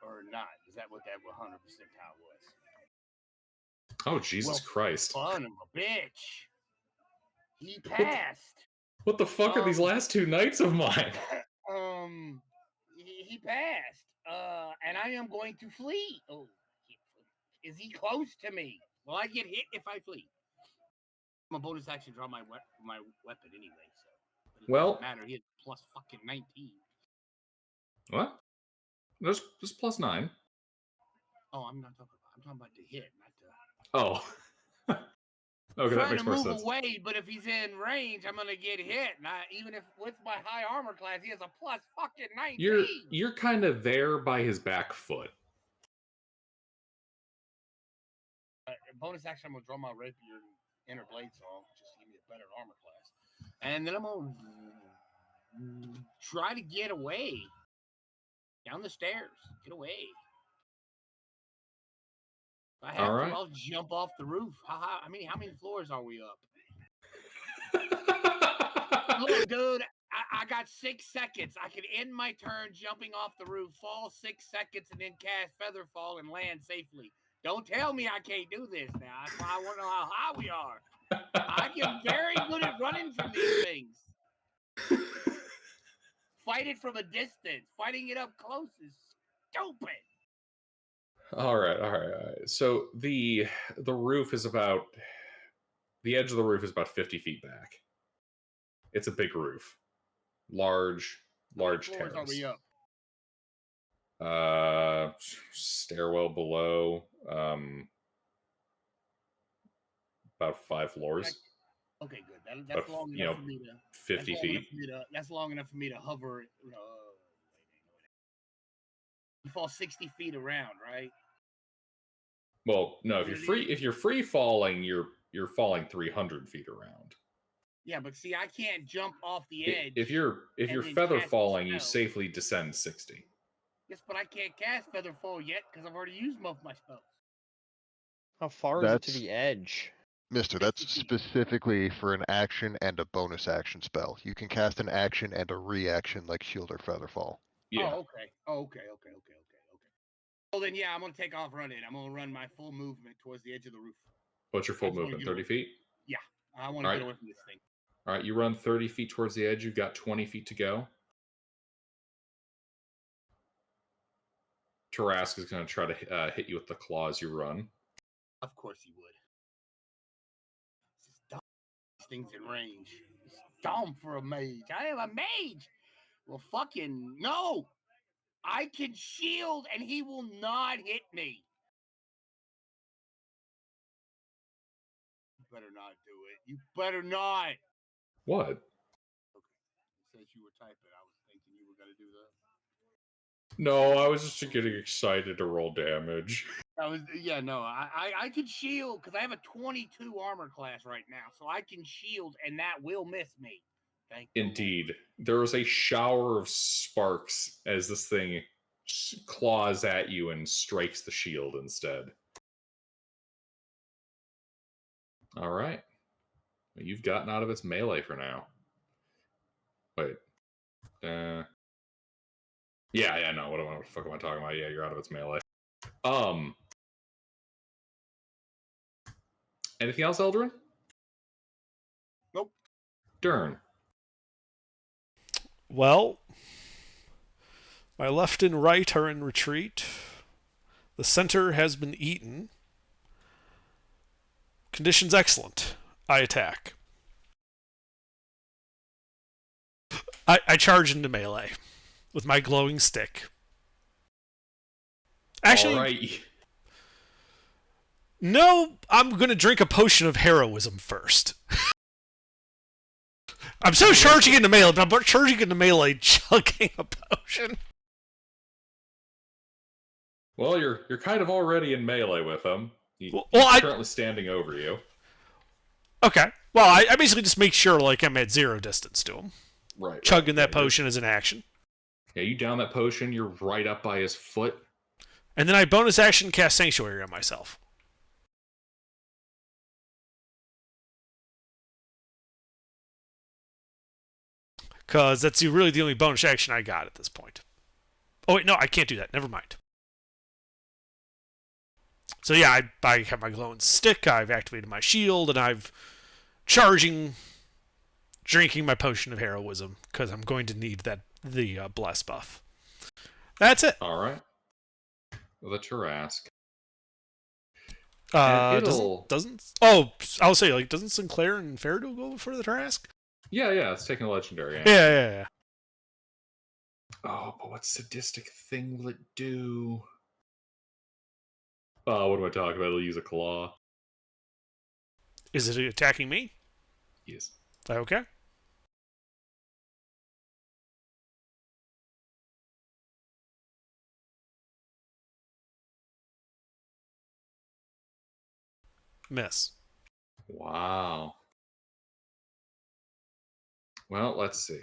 or not? Is that what that 100% how it was? Oh, Jesus Christ. Son of a bitch. He passed. What the fuck are these last two nights of mine? He passed. And I am going to flee. Oh, is he close to me? Will I get hit if I flee? I'm a bonus action draw my weapon anyway, so but it Well, doesn't matter. He had plus fucking 19. What? There's +9. Oh, I'm not talking about. I'm talking about the hit, not the. Oh. Okay, that trying makes to more move sense. away, but if he's in range, I'm gonna get hit. And even if with my high armor class, he has a plus fucking 19. You're kind of there by his back foot. Bonus action, I'm gonna draw my rapier and inner blade song just to give me a better armor class, and then I'm gonna try to get away down the stairs. Get away. If I have All to, right. I'll jump off the roof. How many floors are we up? Look, dude, I got 6 seconds. I can end my turn jumping off the roof, fall 6 seconds, and then cast Featherfall and land safely. Don't tell me I can't do this now. That's why I want to know how high we are. I am very good at running from these things. Fight it from a distance. Fighting it up close is stupid. All right. So the roof is about the edge of the roof is about 50 feet back. It's a big roof, large How many floors are terrace. we up? Stairwell below, about 5 floors. Okay, good. That's long you enough know, for me to. 50 feet. That's long enough for me to hover. You fall 60 feet around, right? Well, no, if you're free falling, you're falling 300 feet around. Yeah, but see, I can't jump off the edge. If you're then feather cast falling, you spell. safely descend 60. Yes, but I can't cast Featherfall yet because I've already used most of my spells. How far is it to the edge? Mister, 60 that's feet. specifically for an action and a bonus action spell. You can cast an action and a reaction like Shield or Featherfall. Yeah. Oh, okay. Well, then, yeah, I'm going to take off running. I'm going to run my full movement towards the edge of the roof. What's your full movement? 30 feet? Yeah, I want to get away from this thing. All right, you run 30 feet towards the edge. You've got 20 feet to go. Tarask is going to try to hit you with the claw as you run. Of course he would. This is dumb. This thing's in range. It's dumb for a mage. I am a mage. Well, fucking no. I can shield and he will not hit me. You better not do it. You better not. What? Okay. Since you were typing, I was thinking you were going to do that. No, I was just getting excited to roll damage. I can shield because I have a 22 armor class right now, so I can shield and that will miss me. Thank you. Indeed. There is a shower of sparks as this thing claws at you and strikes the shield instead. All right. You've gotten out of its melee for now. Wait. Yeah, no. What the fuck am I talking about? Yeah, you're out of its melee. Anything else, Eldrin? Nope. Dern. Well, my left and right are in retreat. The center has been eaten. Conditions excellent. I attack. I charge into melee with my glowing stick. Actually, all right. No, I'm going to drink a potion of heroism first. I'm so charging into melee, but I'm charging into melee chugging a potion. Well, you're kind of already in melee with him. He's currently standing over you. Okay. Well, I basically just make sure like I'm at 0 distance to him. Right. Chugging that potion as an action. Yeah, you down that potion, you're right up by his foot. And then I bonus action cast Sanctuary on myself. Because that's really the only bonus action I got at this point. Oh, wait, no, I can't do that. Never mind. So yeah, I have my glowing stick, I've activated my shield, and I've drinking my potion of heroism, because I'm going to need the bless buff. That's it. All right. The Tarask. I'll say, like, doesn't Sinclair and Faradul go before the Tarask? Yeah, it's taking a legendary. Yeah. Oh, but what sadistic thing will it do? Oh, what am I talking about? It'll use a claw. Is it attacking me? Yes. Okay. Miss. Wow. Well, let's see.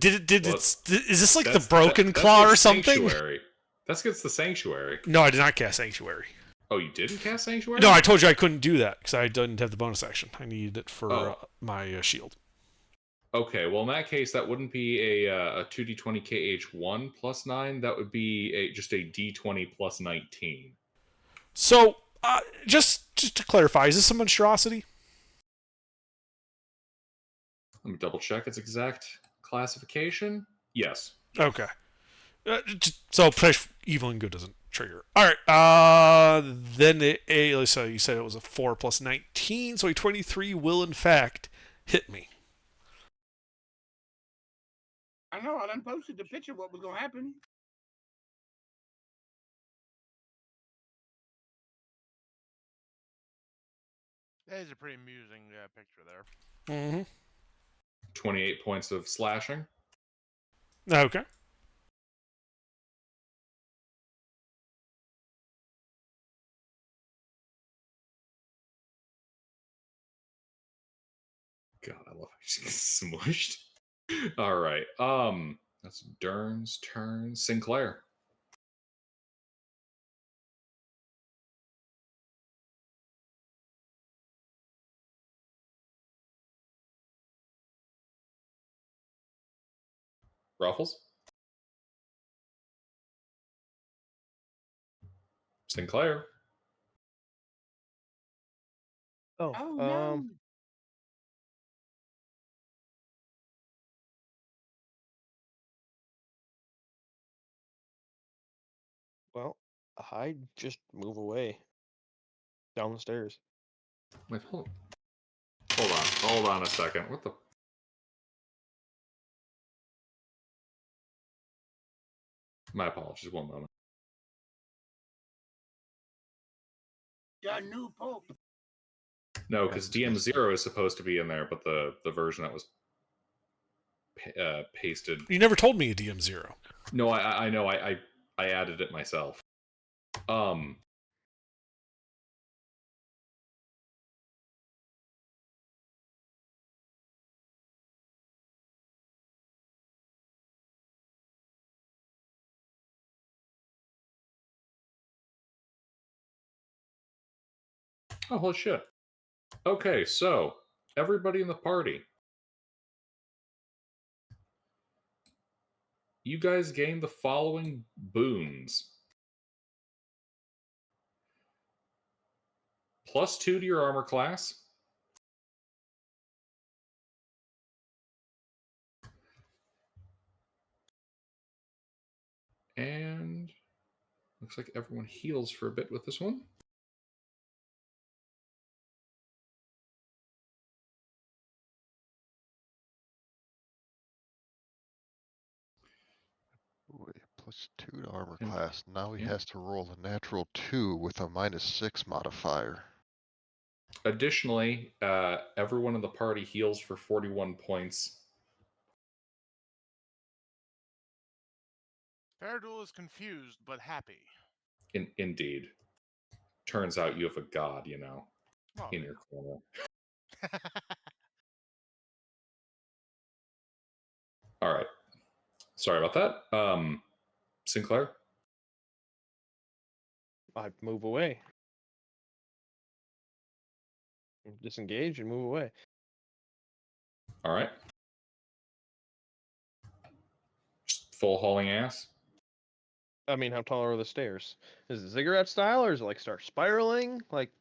Well, Is this like the that's broken that's claw or against something? Sanctuary. That's against the Sanctuary. No, I did not cast Sanctuary. Oh, you didn't cast Sanctuary? No, I told you I couldn't do that because I didn't have the bonus action. I needed it for Oh. my shield. Okay, well in that case, that wouldn't be a 2d20 KH1 plus 9. That would be just a D20 plus 19. So, just to clarify, is this a monstrosity? Let me double check its exact classification. Yes. Okay. So, evil and good doesn't trigger. All right. Then so you said it was a 4 plus 19, so a 23 will in fact hit me. I know. I done posted the picture of what was gonna happen. That is a pretty amusing picture there. Mm-hmm. 28 points of slashing. Okay. God, I love how she gets smushed. All right. That's Dern's turn. Sinclair. Ruffles. Sinclair. Oh, Oh no! well, I just move away down the stairs. Wait, hold on a second. What the? My apologies. One moment. Got a new pope. No, because DM0 is supposed to be in there, but the version that was pasted. You never told me a DM0. No, I know. I added it myself. Um. Oh, holy shit. Okay, so everybody in the party, you guys gain the following boons: +2 to your armor class, and looks like everyone heals for a bit with this one. Wait, +2 to armor And- class. Now he yeah. has to roll a natural 2 with a -6 modifier. Additionally, everyone in the party heals for 41 points. Faradul is confused but happy. Indeed. Turns out you have a god, Well, in your corner. All right. Sorry about that. Sinclair? I move away. Disengage and move away. All right. Just full hauling ass. I mean, how tall are the stairs? Is it ziggurat style or is it like start spiraling? Like,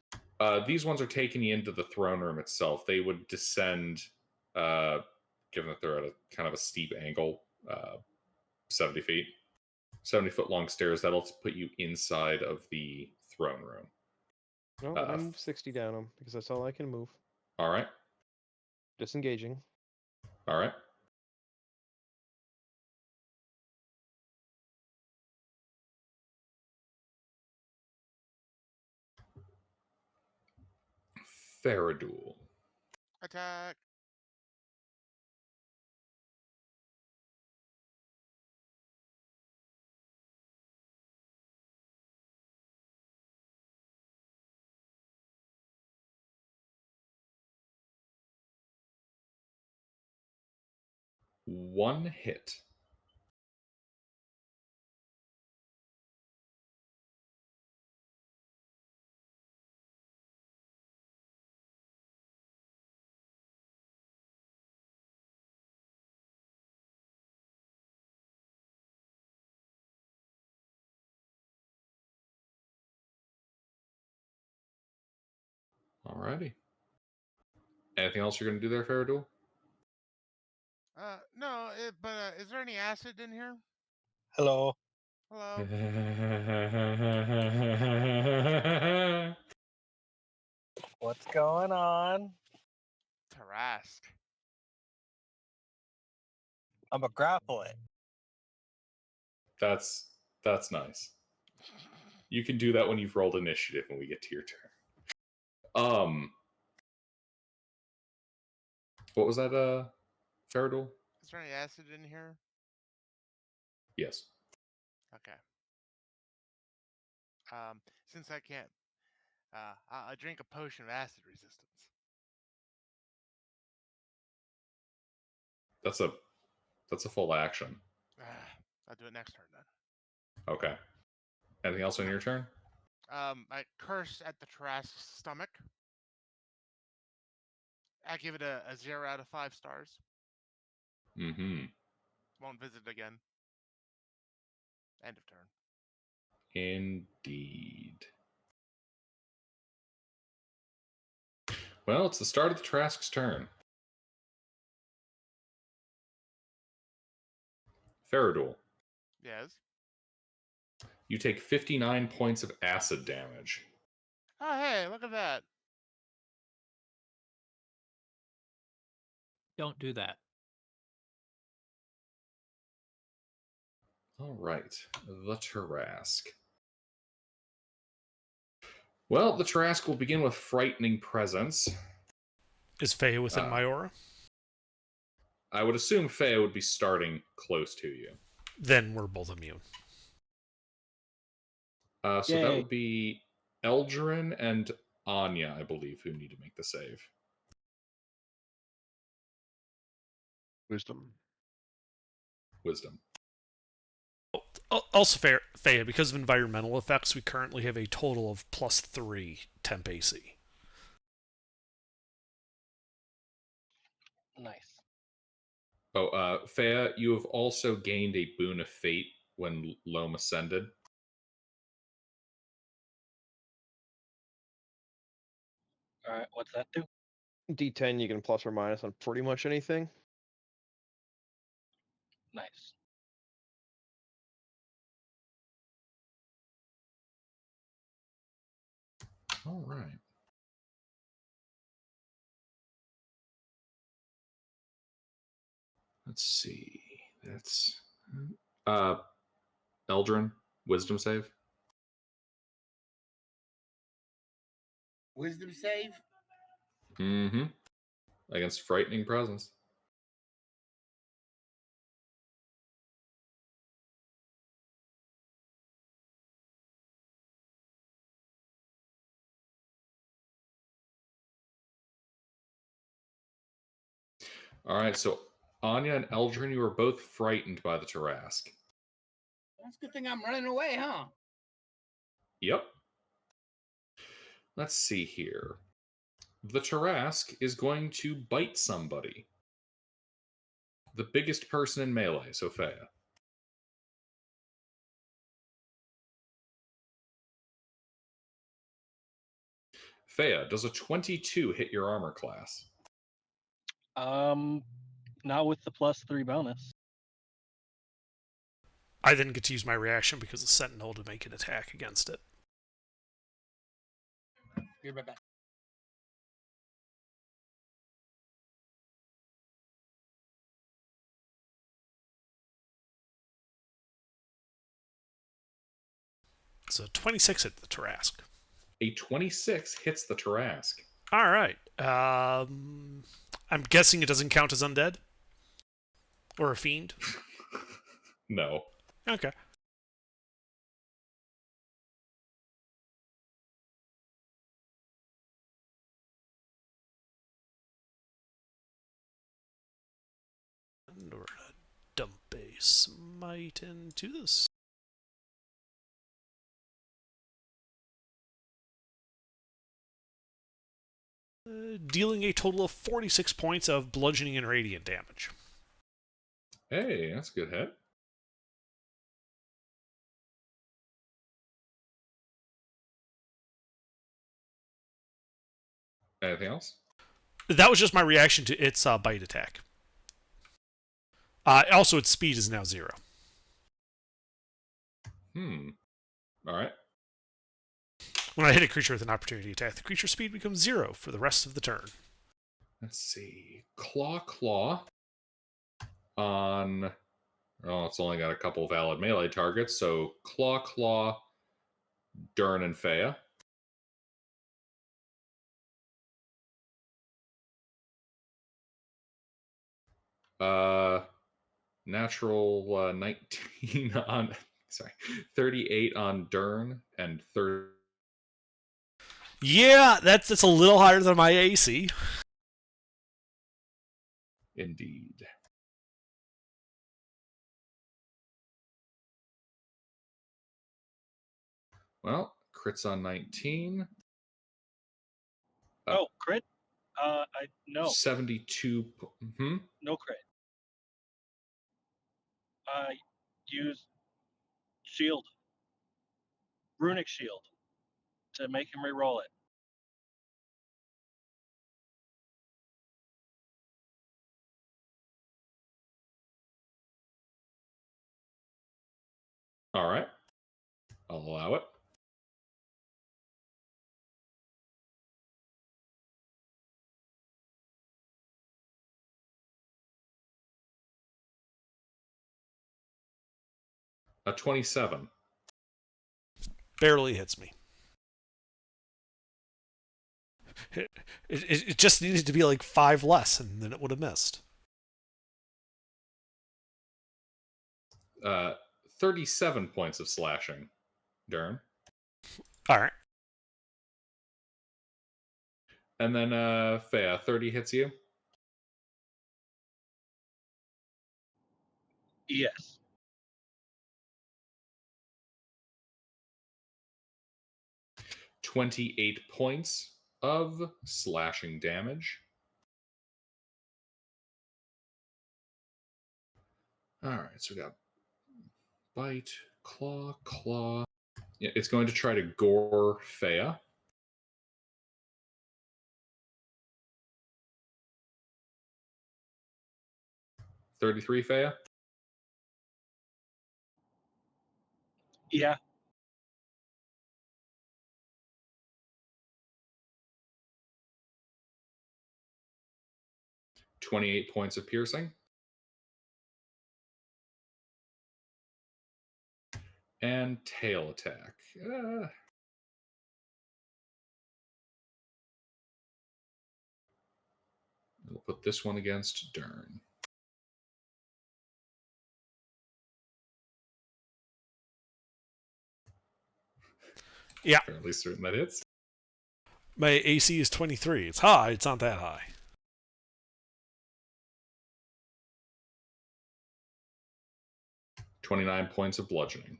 These ones are taking you into the throne room itself. They would descend, given that they're at a kind of a steep angle, 70 feet. 70-foot long stairs. That'll put you inside of the throne room. no, then I move 60 down them because that's all I can move. All right. Disengaging. All right. Faradul. Attack. One hit. Alrighty. Anything else you're going to do there, Faradul? No, but is there any acid in here? Hello. Hello. What's going on? Tarask. I'm a grapple it. That's nice. You can do that when you've rolled initiative when we get to your turn. What was that, Faradul? Is there any acid in here? Yes. Okay. Since I can't, I'll drink a potion of acid resistance. That's a full action. I'll do it next turn then. Okay. Anything else on your turn? I curse at the Tarask's stomach. I give it a 0 out of 5 stars. Mm-hmm. Won't visit again. End of turn. Indeed. Well, it's the start of the Trask's turn. Faradul, Yes. you take 59 points of acid damage. Oh, hey, look at that. Don't do that. All right, the Tarask. Well, the Tarask will begin with Frightening Presence. Is Faye within my aura? I would assume Fea would be starting close to you. Then we're both immune. So that would be Eldrin and Anya, I believe, who need to make the save. Wisdom. Also, Faye, because of environmental effects, we currently have a total of +3 temp AC. Nice. Oh, Fea, you have also gained a Boon of Fate when Loam ascended. All right, what's that do? D10, you can plus or minus on pretty much anything. Nice. All right. Let's see. That's Eldrin, Wisdom save. Wisdom save? Mm-hmm. Against Frightening Presence. All right, so Anya and Eldrin, you are both frightened by the Tarask. That's a good thing I'm running away, huh? Yep. Let's see here. The Tarask is going to bite somebody. The biggest person in melee, so Fea. Fea, does a 22 hit your armor class? Not with the +3 bonus. I then get to use my reaction because of Sentinel to make an attack against it. Be right back. So 26 hit the Tarask. A 26 hits the Tarask. All right. I'm guessing it doesn't count as undead or a fiend. No. Okay. And we're gonna dump a smite into this. Dealing a total of 46 points of bludgeoning and radiant damage. Hey, that's a good hit. Anything else? That was just my reaction to its bite attack. Also, its speed is now 0. All right. When I hit a creature with an opportunity attack, the creature's speed becomes 0 for the rest of the turn. Let's see. Claw on. Oh, it's only got a couple valid melee targets. So Claw, Dern, and Fea. Natural 19 on. Sorry, 38 on Dern and 30. Yeah, that's a little higher than my AC. Indeed. Well, crits on 19. Oh, crit? No, 72. no crit. Use shield, runic shield, to make him re-roll it. All right. I'll allow it. A 27. Barely hits me. It just needed to be like 5 less, and then it would have missed. 37 points of slashing, Dern. All right. And then Fea, 30 hits you. Yes. 28 points of slashing damage. All right, so we got bite, claw. Yeah, it's going to try to gore Fea. $33, Fea. Yeah. $28 points of piercing. And tail attack. We'll put this one against Dern. Yeah. Fairly certain that hits. My AC is 23. It's high. It's not that high. $29 points of bludgeoning.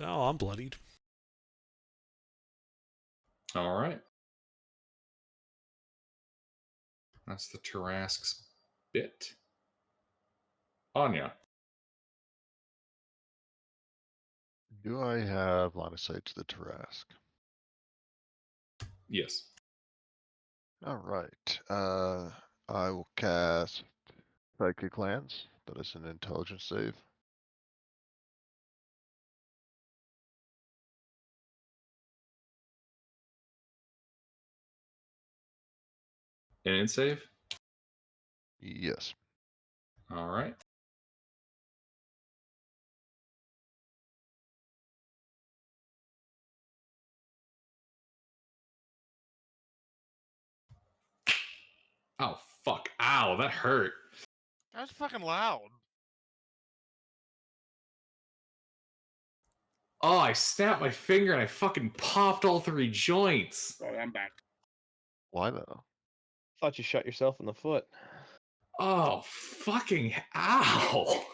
Oh, I'm bloodied. All right. That's the Tarask's bit. Anya. Do I have line of sight to the Tarask? Yes. All right. I will cast Psychic Lance. That is an intelligence save. An in save? Yes. All right. Oh, fuck. Ow, that hurt. That was fucking loud. Oh, I snapped my finger and I fucking popped all 3 joints. Oh, I'm back. Why though? Thought you shot yourself in the foot. Oh, fucking ow.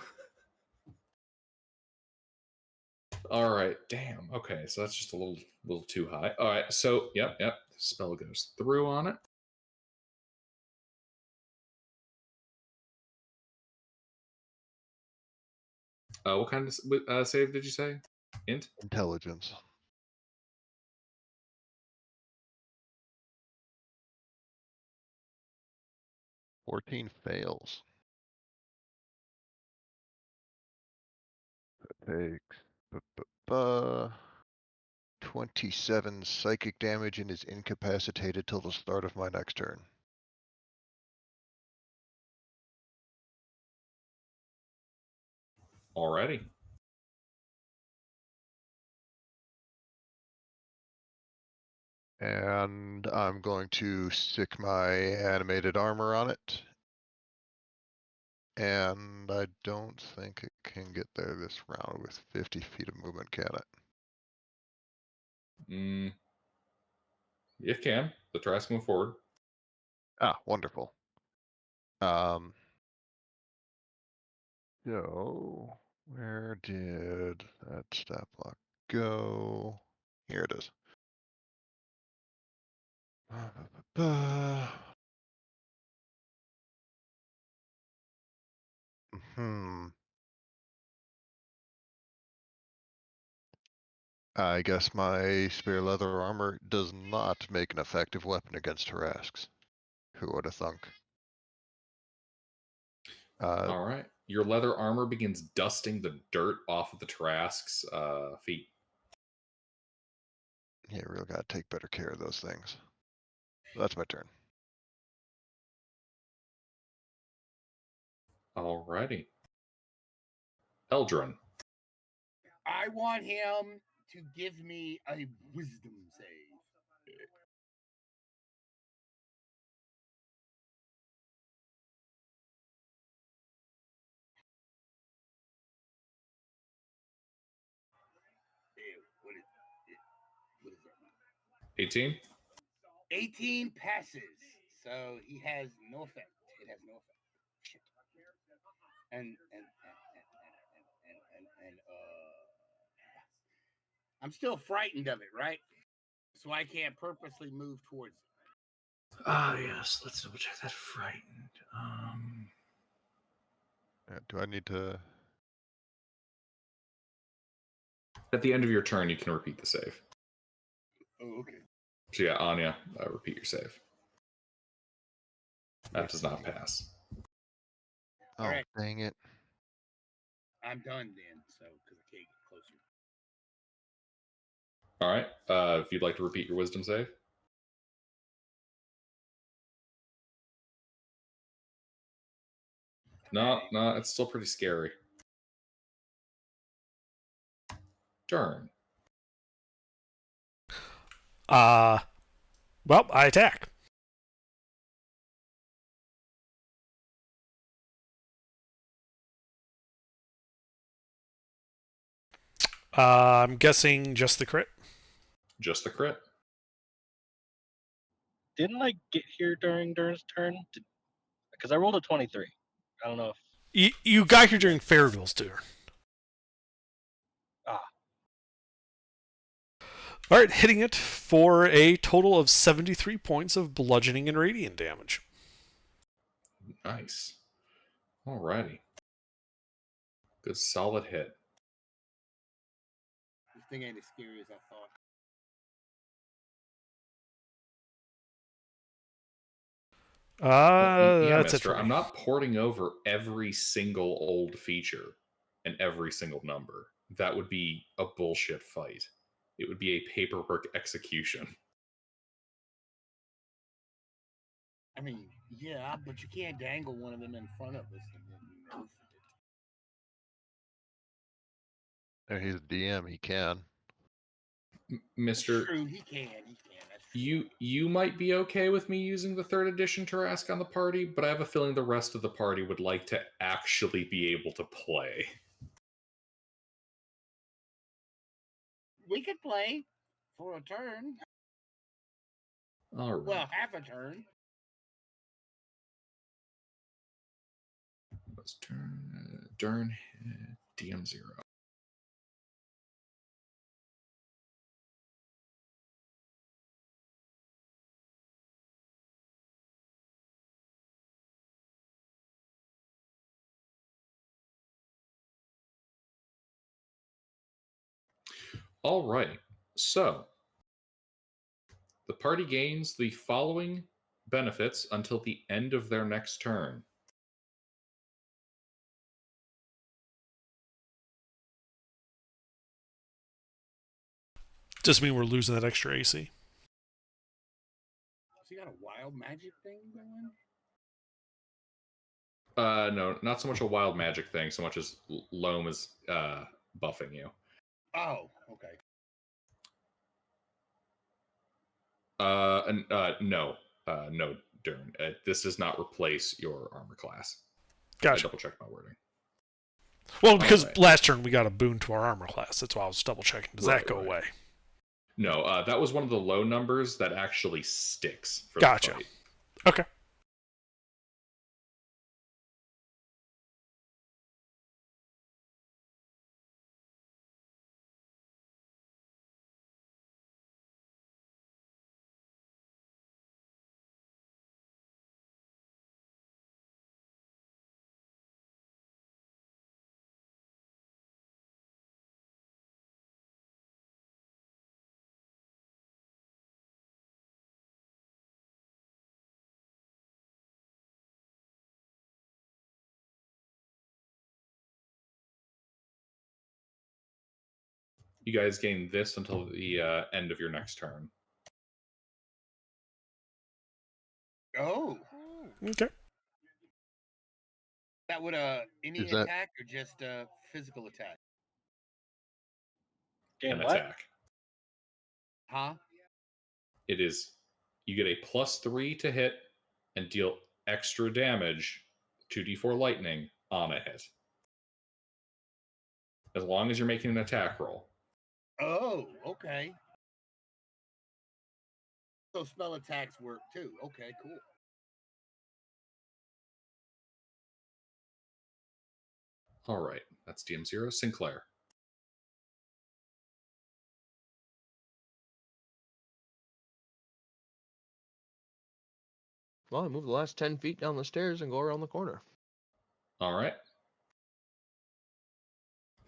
All right, damn. Okay, so that's just a little too high. All right, so yep. Spell goes through on it. What kind of save did you say? Int? Intelligence. "14 fails. That takes 27 psychic damage and is incapacitated till the start of my next turn. Alrighty. And I'm going to stick my animated armor on it. And I don't think it can get there this round with 50 feet of movement, can it? It can. The track's moving forward. Ah, wonderful. So where did that stat block go? Here it is. I guess my spare leather armor does not make an effective weapon against Tarasques. Who would have thunk? All right. Your leather armor begins dusting the dirt off of the Tarasque's feet. Yeah, really gotta take better care of those things. That's my turn. Alrighty. Eldrin. I want him to give me a wisdom save. What is that? 18. 18 passes, so he has no effect. It has no effect. Shit. And I'm still frightened of it, right? So I can't purposely move towards it. Ah, yes. Let's double check that. Frightened. Do I need to? At the end of your turn, you can repeat the save. Oh, okay. So yeah, Anya, repeat your save. That does not pass. Oh, Alright. dang it. I'm done then, so because I can't get closer. All right. If you'd like to repeat your wisdom save. No, it's still pretty scary. Turn. Well, I attack. I'm guessing just the crit. Just the crit. Didn't I get here during Dern's turn? Because I rolled a 23. I don't know if... You got here during Fairville's turn. Ah. All right, hitting it for a total of 73 points of bludgeoning and radiant damage. Nice. Alrighty. Good solid hit. This thing ain't as scary as I thought. Yeah, That's mister. it for I'm me. not porting over every single old feature and every single number. That would be a bullshit fight. It would be a paperwork execution. I mean, yeah, but you can't dangle one of them in front of us and then nerf it. He's DM, he can. Mister, True, he can. That's You might be okay with me using the third edition Tarask on the party, but I have a feeling the rest of the party would like to actually be able to play. We could play for a turn. All right. Well, half a turn. Let's turn Dern DM0. All right. So the party gains the following benefits until the end of their next turn. Just mean we're losing that extra AC. So you got a wild magic thing going? No, not so much a wild magic thing, so much as Loam is buffing you. Oh, okay. No, no, Dern. This does not replace your armor class. I Gotcha. double check my wording. Well, because Alright. last turn we got a boon to our armor class. That's why I was double checking. Does that go Right. away? No, that was one of the low numbers that actually sticks for Gotcha. the fight. Okay. You guys gain this until the end of your next turn. Oh, Okay. that would any Is that- attack or just physical attack? Gain An what? attack. Huh? It is. You get a +3 to hit and deal extra damage, 2d4 lightning, on a hit. As long as you're making an attack roll. Oh, okay. So spell attacks work too. Okay, cool. All right, that's DM0. Sinclair. Well, I move the last 10 feet down the stairs and go around the corner. All right.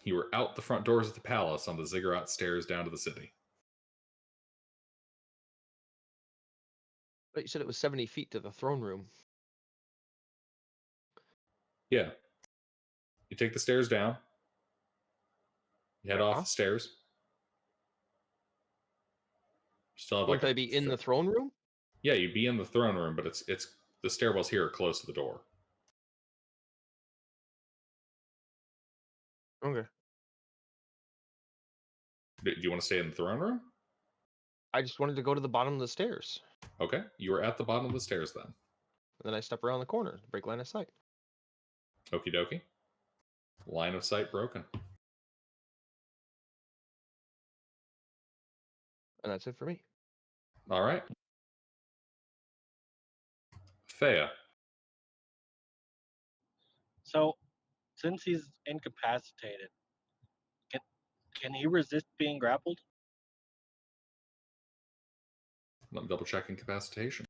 You were out the front doors of the palace on the ziggurat stairs down to the city. But you said it was 70 feet to the throne room. Yeah. You take the stairs down. You head off Uh-huh. the stairs. You still have Wouldn't like I be in the throne room? Yeah, you'd be in the throne room, but it's the stairwells here are close to the door. Okay. Do you want to stay in the throne room? I just wanted to go to the bottom of the stairs. Okay, you are at the bottom of the stairs then. And then I step around the corner, break line of sight. Okie dokie. Line of sight broken. And that's it for me. All right. Thea. So, since he's incapacitated, can he resist being grappled? Let me double check incapacitation.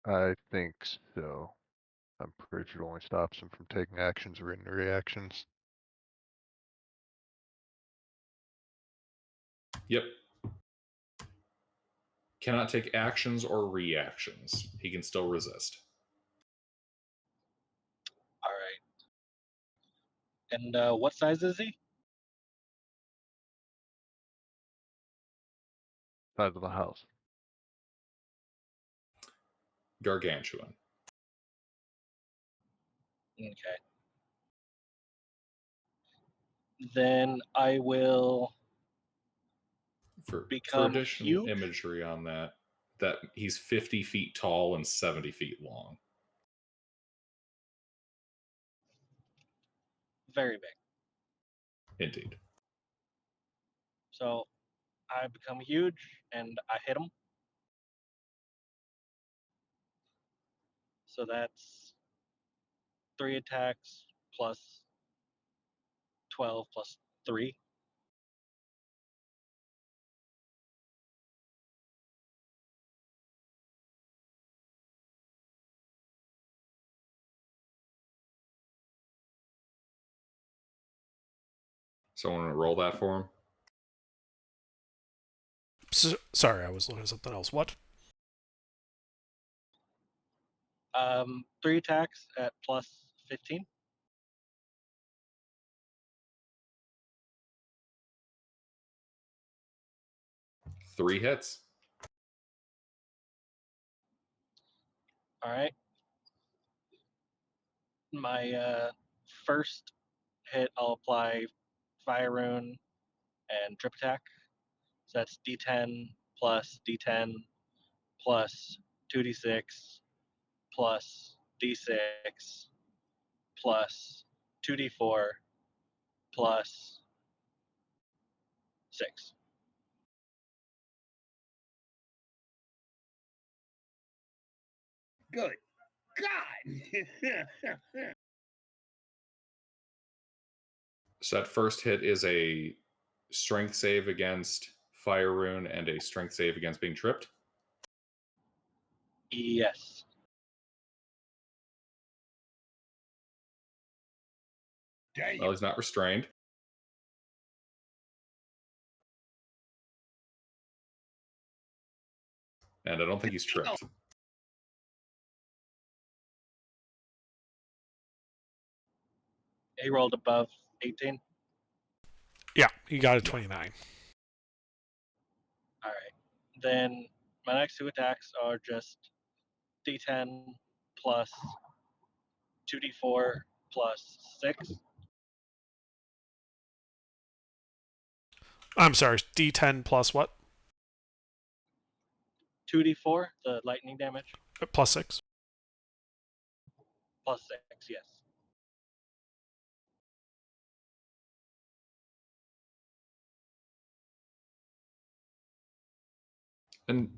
I think so. I'm pretty sure it only stops him from taking actions or any reactions. Yep. Cannot take actions or reactions. He can still resist. All right. And what size is he? Size of the house. Gargantuan. Okay. Then I will. For become additional huge? imagery on that he's 50 feet tall and 70 feet long. Very big. Indeed. So I become huge and I hit him. So that's 3 attacks plus 12 plus 3. Someone roll that for him. Sorry, I was looking at something else. What? 3 attacks at plus 15. Three hits. All right. My first hit, I'll apply Fire Rune and Drip Attack. So that's D10 plus D10 plus 2d6 plus d6 plus 2d4 plus 6. Good God. So that first hit is a strength save against Fire Rune and a strength save against being tripped. Yes. Damn. Well, he's not restrained. And I don't think he's tripped. He rolled above 18. Yeah, he got a 29. All right. Then my next 2 attacks are just d10 plus 2d4 plus 6. I'm sorry, D10 plus what? 2d4, the lightning damage, Plus 6. plus 6, yes. And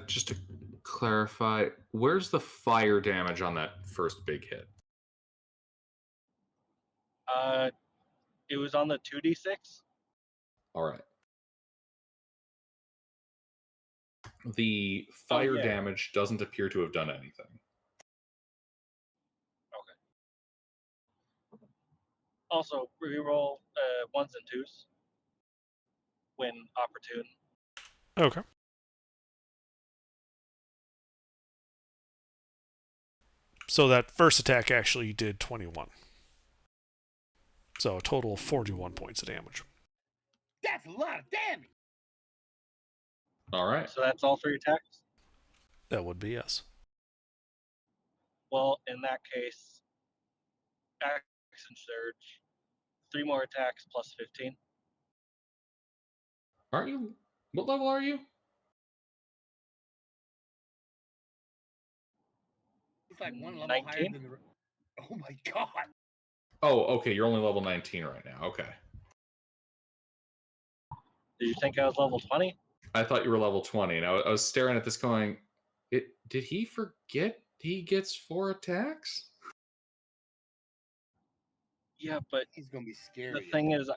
just to clarify, where's the fire damage on that first big hit? It was on the 2d6. All right. The fire yeah. damage doesn't appear to have done anything. Also, reroll 1s and 2s when opportune. Okay. So that first attack actually did 21. So a total of 41 points of damage. That's a lot of damage. All right. So that's all 3 attacks? That would be yes. Well, in that case, action surge, 3 more attacks plus 15. Aren't you? What level are you? It's like one level 19? higher than the. Oh my God. Oh, okay. You're only level 19 right now. Okay. Did you think I was level 20? I thought you were level 20, and I was staring at this going, did he forget he gets 4 attacks? Yeah, but He's gonna be scary. the thing is,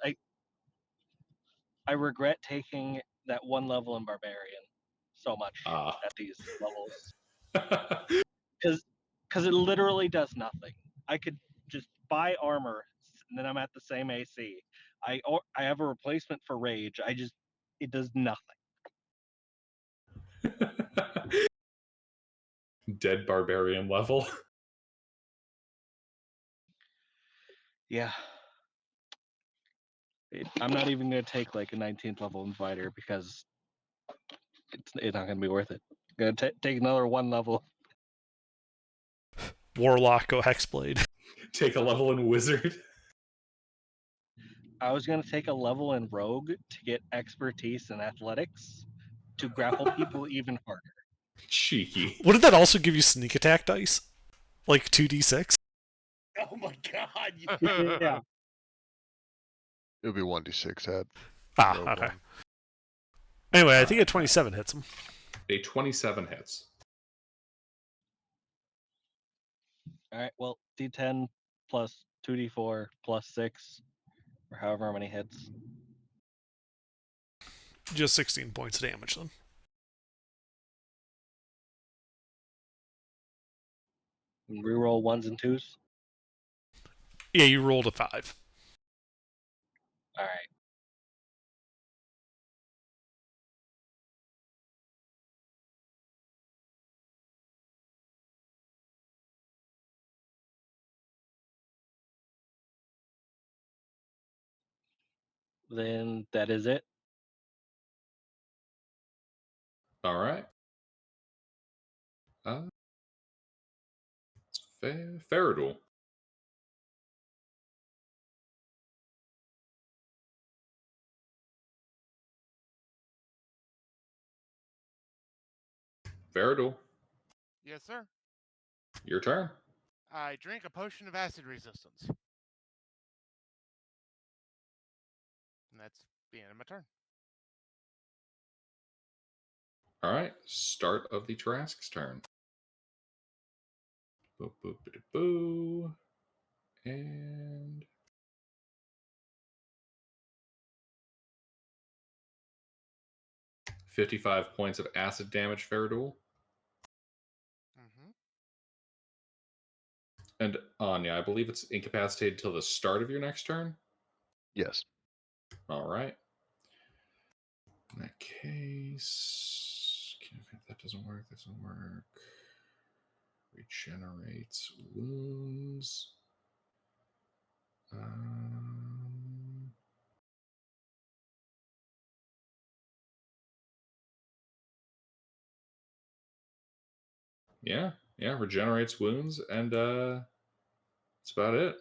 I regret taking that 1 level in Barbarian so much at these levels. Because it literally does nothing. I could just buy armor, and then I'm at the same AC. I have a replacement for rage. It does nothing. Dead barbarian level. Yeah. I'm not even going to take like a 19th level Inviter because it's not going to be worth it. I'm going to take another 1 level. Warlock, go Hexblade. Take a level in Wizard. I was gonna take a level in Rogue to get expertise in athletics to grapple people even harder. Cheeky. Wouldn't that also give you sneak attack dice? Like 2d6? Oh my god! Yeah. It'll be 1d6 head. Ah, Rogue okay. one. Anyway, I think a 27 hits him. A 27 hits. All right. Well, D10 plus 2d4 plus 6, or however many hits. Just 16 points of damage then. Reroll ones and twos. Yeah, you rolled a 5. All right. Then that is it. All right. Faradul. Faradul, Yes, sir. your turn. I drink a potion of acid resistance. And that's the end of my turn. All right. Start of the Tarrasque's turn. Boo, boo, boo, boo. And 55 points of acid damage, Faradul. Mm-hmm. And Anya, I believe it's incapacitated till the start of your next turn. Yes. All right. In that case, that doesn't work. That doesn't work. Regenerates wounds. Yeah, regenerates wounds, and that's about it.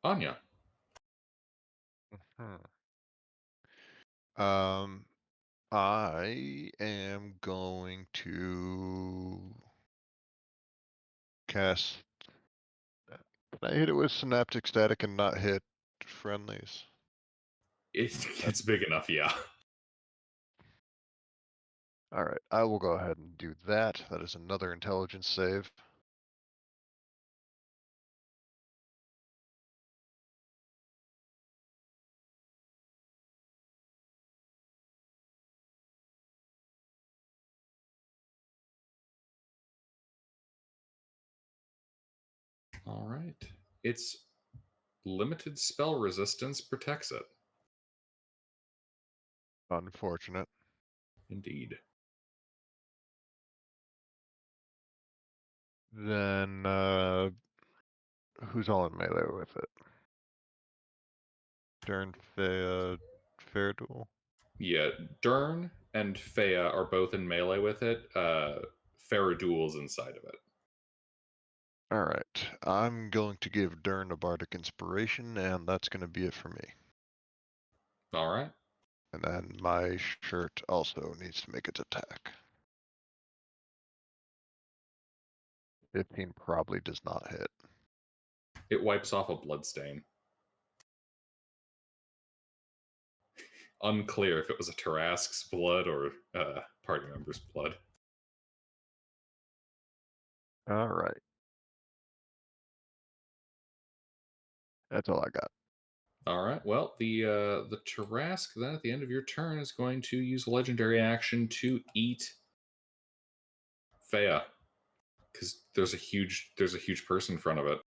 Anya. I am going to cast. Can I hit it with synaptic static and not hit friendlies? It's big enough, yeah. All right, I will go ahead and do that. That is another intelligence save. All right. Its limited spell resistance protects it. Unfortunate. Indeed. Then, who's all in melee with it? Dern, Fea, Faradul? Yeah, Dern and Fea are both in melee with it. Faradul's inside of it. All right, I'm going to give Dern a bardic inspiration, and that's going to be it for me. All right. And then my shirt also needs to make its attack. 15 probably does not hit. It wipes off a bloodstain. Unclear if it was a Tarrasque's blood or party member's blood. All right. That's all I got. All right. Well, the Tarrasque then at the end of your turn is going to use a legendary action to eat Fea, because there's a huge person in front of it,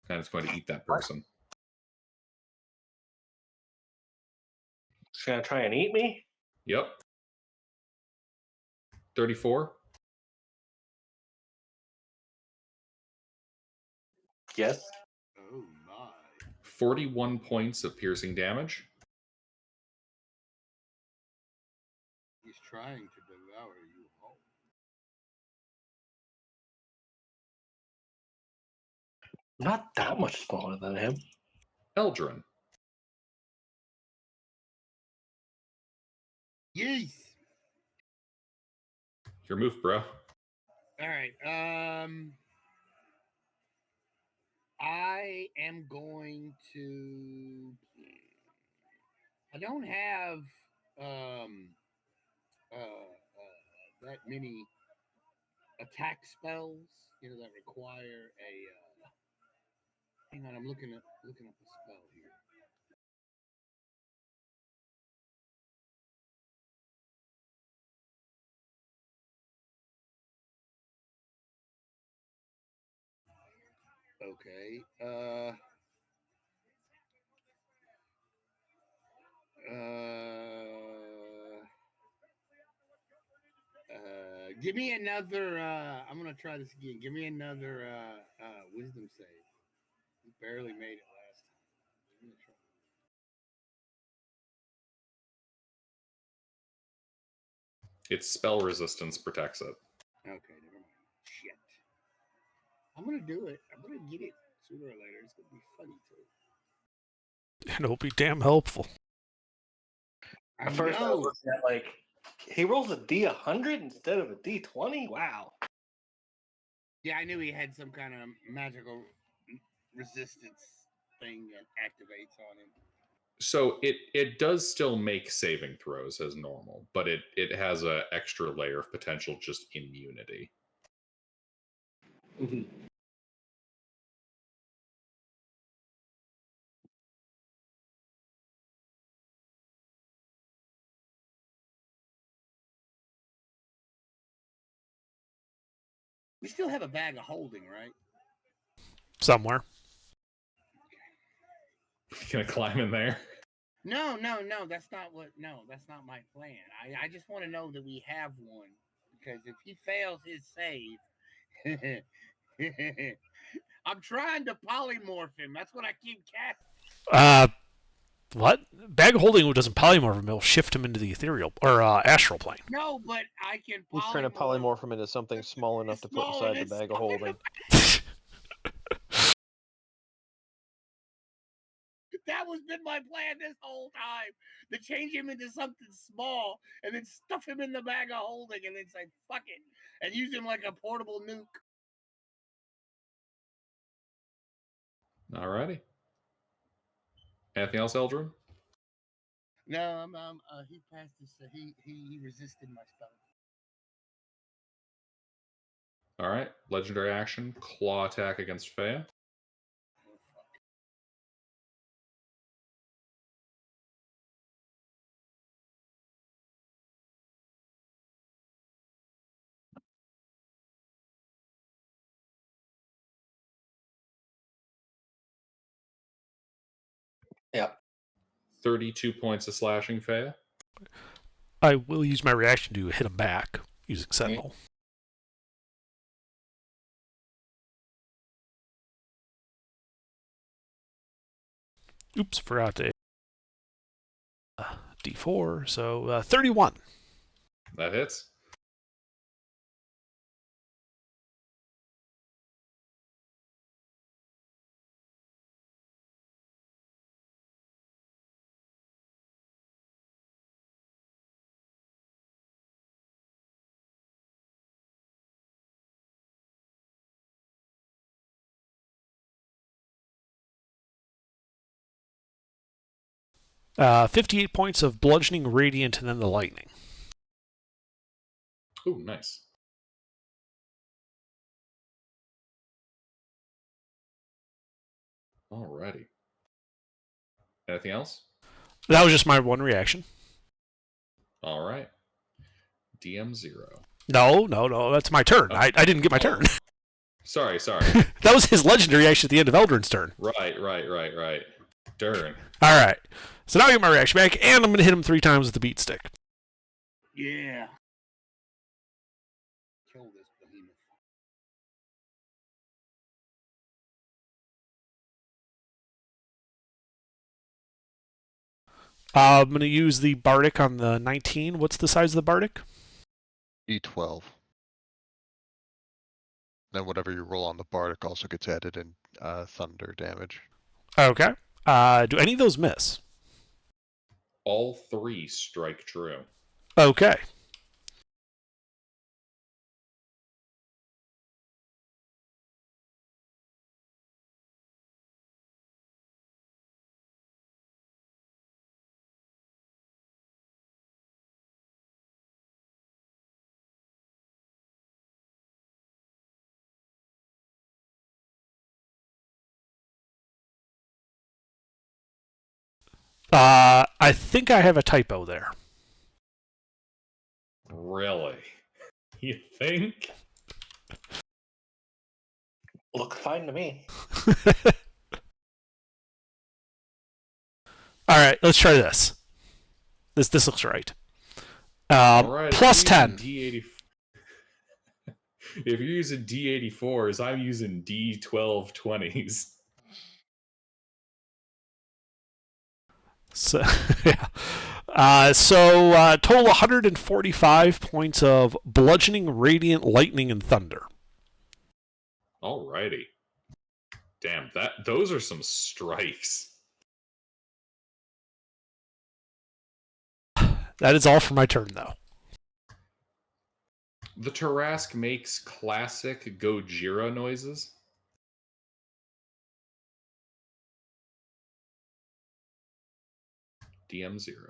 and it's going to eat that person. It's gonna try and eat me? Yep. 34. Yes. Oh my! 41 points of piercing damage. He's trying to devour you whole. Not that much smaller than him. Eldrin. Yes. Your move, bro. All right. I am going to. I don't have that many attack spells, that require a. Hang on, I'm looking up a spell here. Okay. Give me another. I'm gonna try this again. Give me another wisdom save. You barely made it last time. Give me a try. Its spell resistance protects it. Okay, never mind. Shit. I'm gonna do it. I'm gonna get it sooner or later. It's gonna be funny too. And it'll be damn helpful. I At first, I was know. looking at like he rolls a D100 instead of a D20. Wow. Yeah, I knew he had some kind of magical resistance thing that activates on him. So it does still make saving throws as normal, but it has a extra layer of potential just immunity. Mhm. We still have a bag of holding, right? Somewhere. You gonna climb in there? No. That's not what. No, that's not my plan. I just want to know that we have one because if he fails his save, I'm trying to polymorph him. That's what I keep casting. What? Bag of holding doesn't polymorph him, it'll shift him into the ethereal or astral plane. No, but I can. He's trying to polymorph him into something small enough to put inside the bag of holding. That was been my plan this whole time. To change him into something small and then stuff him in the bag of holding and then say fuck it and use him like a portable nuke. Alrighty. Anything else, Eldrin? No, he passed his. He resisted my spell. All right. Legendary action: claw attack against Fea. Oh, fuck. Yep. 32 points of slashing, Fea. I will use my reaction to hit him back using Sentinel. Oops, forgot to D4, so 31. That hits. Uh, 58 points of bludgeoning, radiant, and then the lightning. Ooh, nice. Alrighty. Anything else? That was just my one reaction. All right. DM 0. No, that's my turn. Oh. I didn't get my turn. Sorry. That was his legendary action at the end of Eldrin's turn. Right. Darn. All right. So now I get my reaction back, and I'm going to hit him 3 times with the beat stick. Yeah. Kill this behemoth. I'm going to use the Bardic on the 19. What's the size of the Bardic? D12. Then whatever you roll on the Bardic also gets added in thunder damage. Okay. Do any of those miss? All 3 strike true. Okay. I think I have a typo there. Really? You think? Look fine to me. All right, let's try this. This looks right. All right. Plus 10. If you're using D84s, I'm using D1220s. So, yeah. Total 145 points of bludgeoning, radiant, lightning, and thunder. Alrighty. Damn, those are some strikes. That is all for my turn, though. The Tarask makes classic Gojira noises. DM0.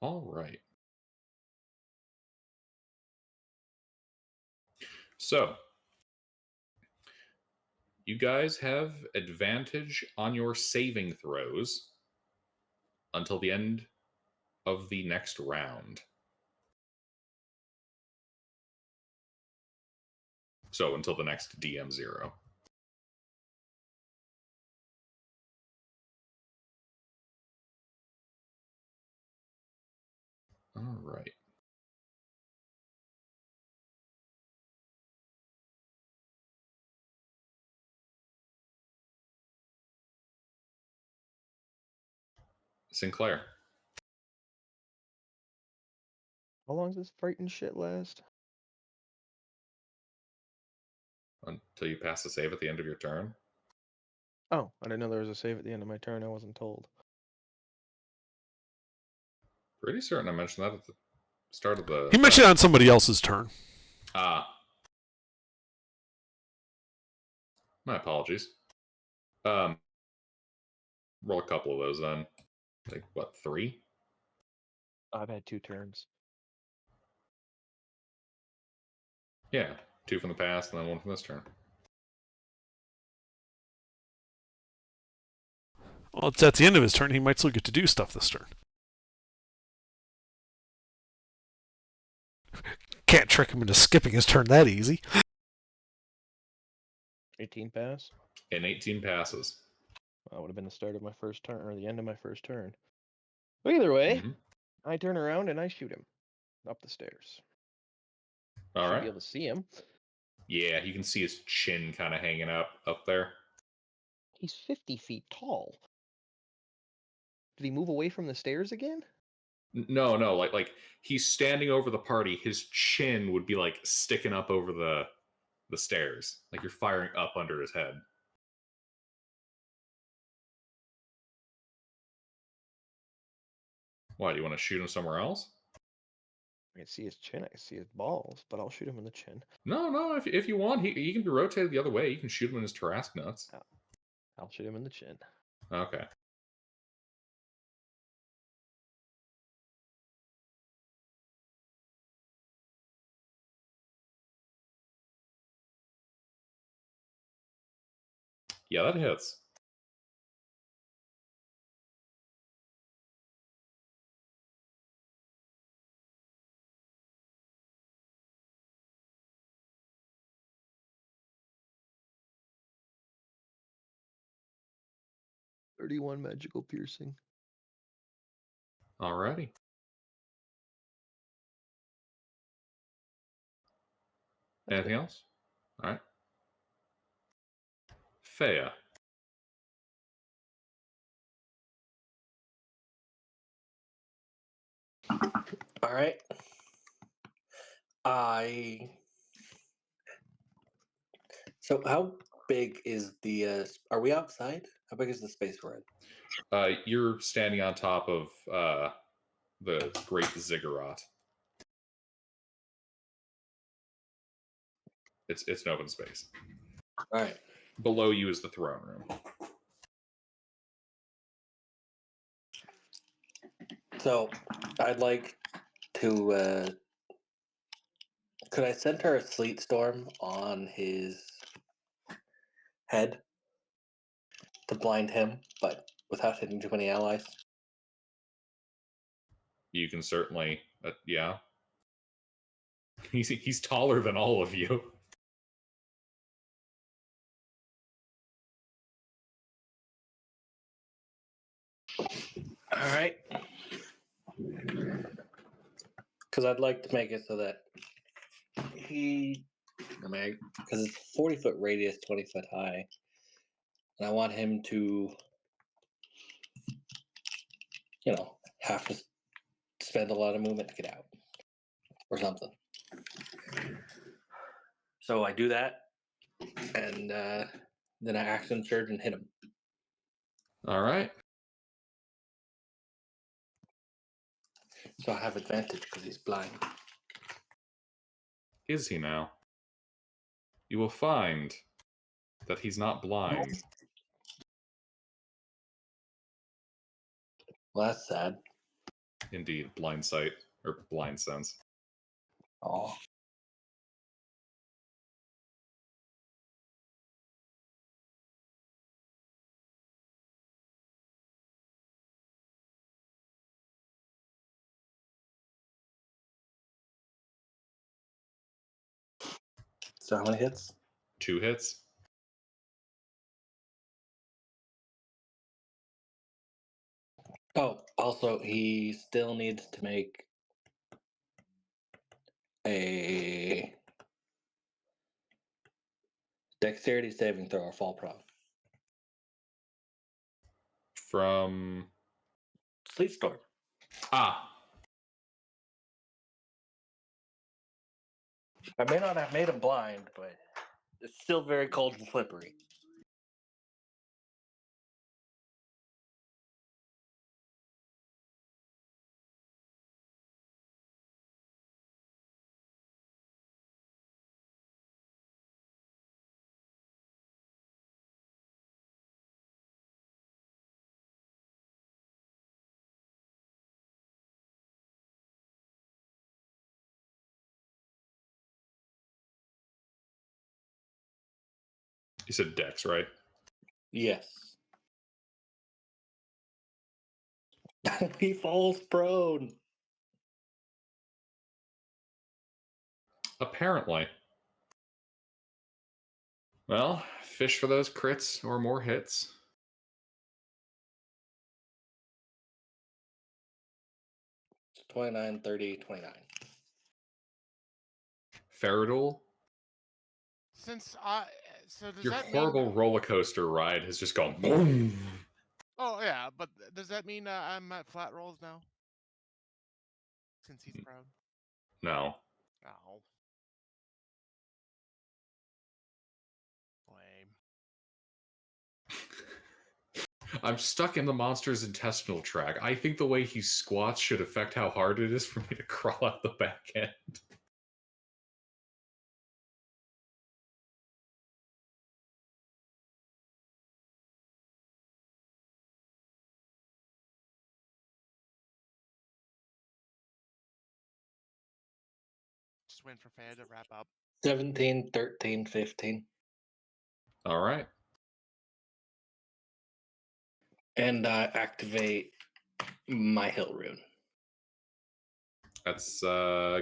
All right. So, you guys have advantage on your saving throws until the end of the next round. So, until the next DM0. All right. Sinclair. How long does this frightened shit last? Until you pass the save at the end of your turn. Oh, I didn't know there was a save at the end of my turn. I wasn't told. Pretty certain I mentioned that at the start of the He mentioned it on somebody else's turn. My apologies. Roll a couple of those then. Like, what, 3? I've had 2 turns. Yeah, 2 from the past and then 1 from this turn. Well, it's at the end of his turn. He might still get to do stuff this turn. Can't trick him into skipping his turn that easy. 18 pass? And 18 passes. That would have been the start of my first turn, or the end of my first turn. But either way, I turn around and I shoot him up the stairs. All Should right. be able to see him. Yeah, you can see his chin kind of hanging up there. He's 50 feet tall. Did he move away from the stairs again? No, like he's standing over the party. His chin would be like sticking up over the stairs, like you're firing up under his head. Why, do you want to shoot him somewhere else? I can see his chin, I can see his balls, but I'll shoot him in the chin. No, if you want, he can be rotated the other way. You can shoot him in his Tarask nuts. I'll shoot him in the chin. Okay. Yeah, that hits. .31 magical piercing. Alrighty. Anything else? All right. Fea. All right. I. So how big is the? Are we outside? How big is the space we're in? You're standing on top of the Great Ziggurat. It's an open space. All right. Below you is the throne room. So I'd like to. Could I send her a sleet storm on his head to blind him, but without hitting too many allies? You can certainly, yeah. He's taller than all of you. All right. Because I'd like to make it so that because it's 40-foot radius, 20-foot high, and I want him to, have to spend a lot of movement to get out or something. So I do that, and then I action surge and hit him. All right. So I have advantage because he's blind. Is he now? You will find that he's not blind. Well, that's sad. Indeed, blind sight or blind sense. Oh. So how many hits? 2 hits. Oh, also, he still needs to make a dexterity saving throw or fall prone. From Sleep storm. Ah, I may not have made him blind, but it's still very cold and slippery. you said Dex, right? Yes. He falls prone. Apparently. Well, fish for those crits or more hits. It's 29, 30, 29. Faradul, Since I so does your that horrible mean? roller coaster ride has just gone boom. Oh yeah, but does that mean I'm at flat rolls now? Since he's proud. No. Oh. Lame. I'm stuck in the monster's intestinal tract. I think the way he squats should affect how hard it is for me to crawl out the back end. Just waiting for Fad to wrap up. 17, 13, 15. All right. And activate my hill rune. That's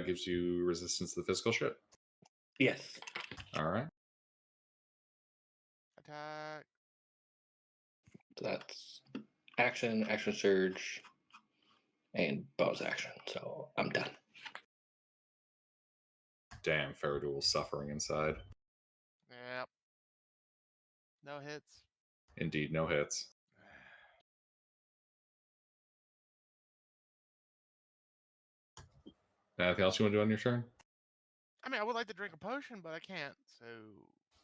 gives you resistance to the physical shit. Yes. All right. Attack. So that's action, action surge, and bonus action. So I'm done. Damn, Faradul's suffering inside. Yep. No hits. Indeed, no hits. Anything else you want to do on your turn? I mean, I would like to drink a potion, but I can't, so...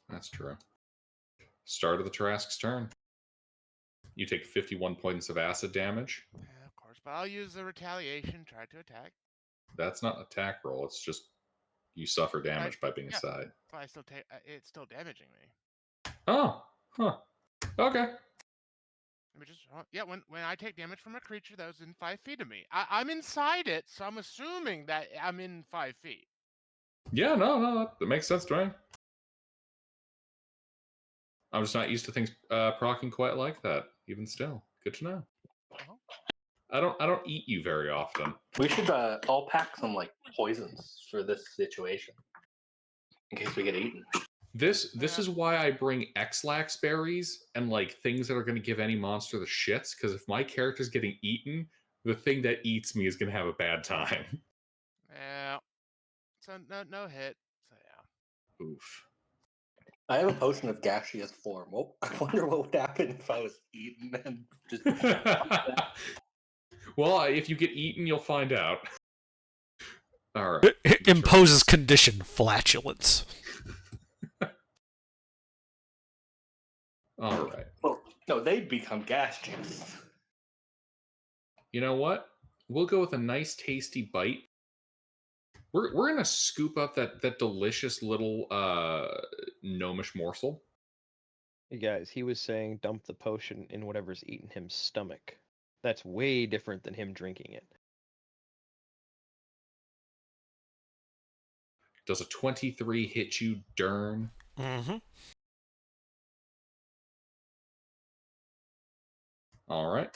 That's true. Start of the Tarrasque's turn. You take 51 points of acid damage. Yeah, of course, but I'll use the retaliation, try to attack. That's not an attack roll. It's just you suffer damage by being Yeah. aside. But I still take... it's still damaging me. Oh, huh. Okay. Let me just... yeah, when I take damage from a creature that was in 5 feet of me. I'm inside it, so I'm assuming that I'm in 5 feet. Yeah, no, that makes sense to me. I'm just not used to things proccing quite like that. Even still, good to know. Uh-huh. I don't eat you very often. We should all pack some like poisons for this situation in case we get eaten. This is why I bring X-Lax berries and like things that are going to give any monster the shits. Because if my character's getting eaten, the thing that eats me is going to have a bad time. Yeah. So no hit. So yeah. Oof. I have a potion of gaseous form. Well, I wonder what would happen if I was eaten and just. Well, if you get eaten, you'll find out. All right. It imposes condition flatulence. All right. Well, no, they'd become gaseous. You know what? We'll go with a nice, tasty bite. We're gonna scoop up that delicious little gnomish morsel. Hey guys, he was saying dump the potion in whatever's eating him's stomach. That's way different than him drinking it. Does a 23 hit you, Dern? Mm-hmm. All right.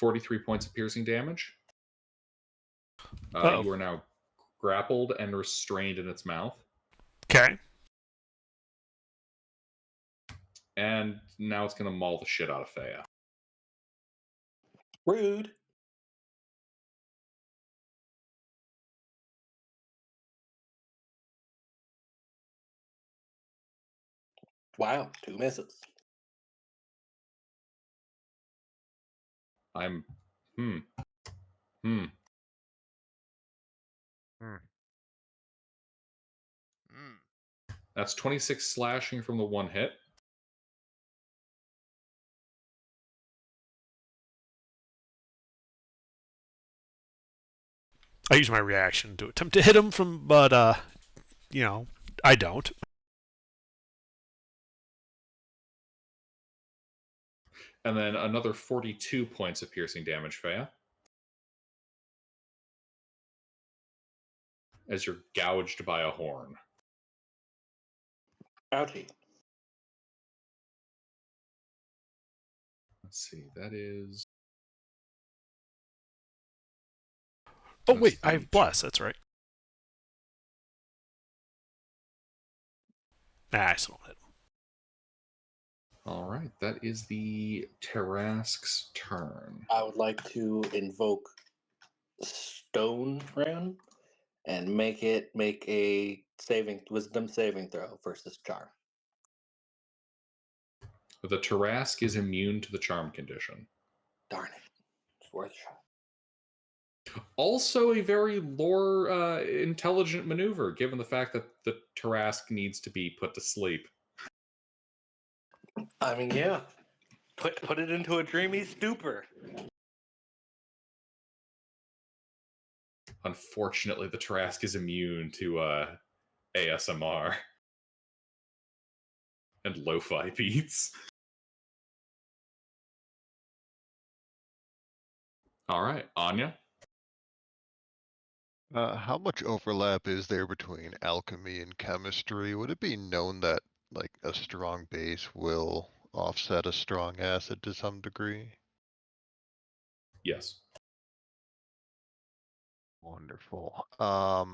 $43 points of piercing damage. You are now grappled and restrained in its mouth. Okay. And now it's going to maul the shit out of Thea. Rude. Wow, 2 misses. I'm... That's 26 slashing from the one hit. I use my reaction to attempt to hit him but I don't. And then another 42 points of piercing damage, Thea. As you're gouged by a horn. Ouchie. Let's see, that is... Oh, wait, I have Bless, that's right. Nah, I still don't hit him. All right, that is the Tarrasque's turn. I would like to invoke Stone Ran and make a wisdom saving throw versus charm. The Tarrasque is immune to the charm condition. Darn it. It's worth a shot. Also a very lore intelligent maneuver, given the fact that the Tarrasque needs to be put to sleep. I mean, yeah. Put it into a dreamy stupor. Unfortunately, the Tarrasque is immune to ASMR and lo-fi beats. All right, Anya. How much overlap is there between alchemy and chemistry? Would it be known that like a strong base will offset a strong acid to some degree? Yes. Wonderful. How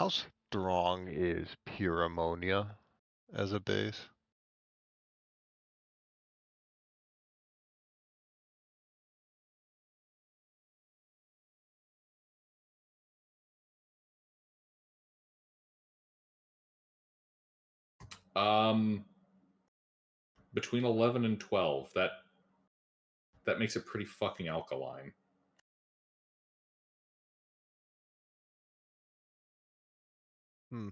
strong is pure ammonia as a base? Between 11 and 12. That makes it pretty fucking alkaline. Hmm.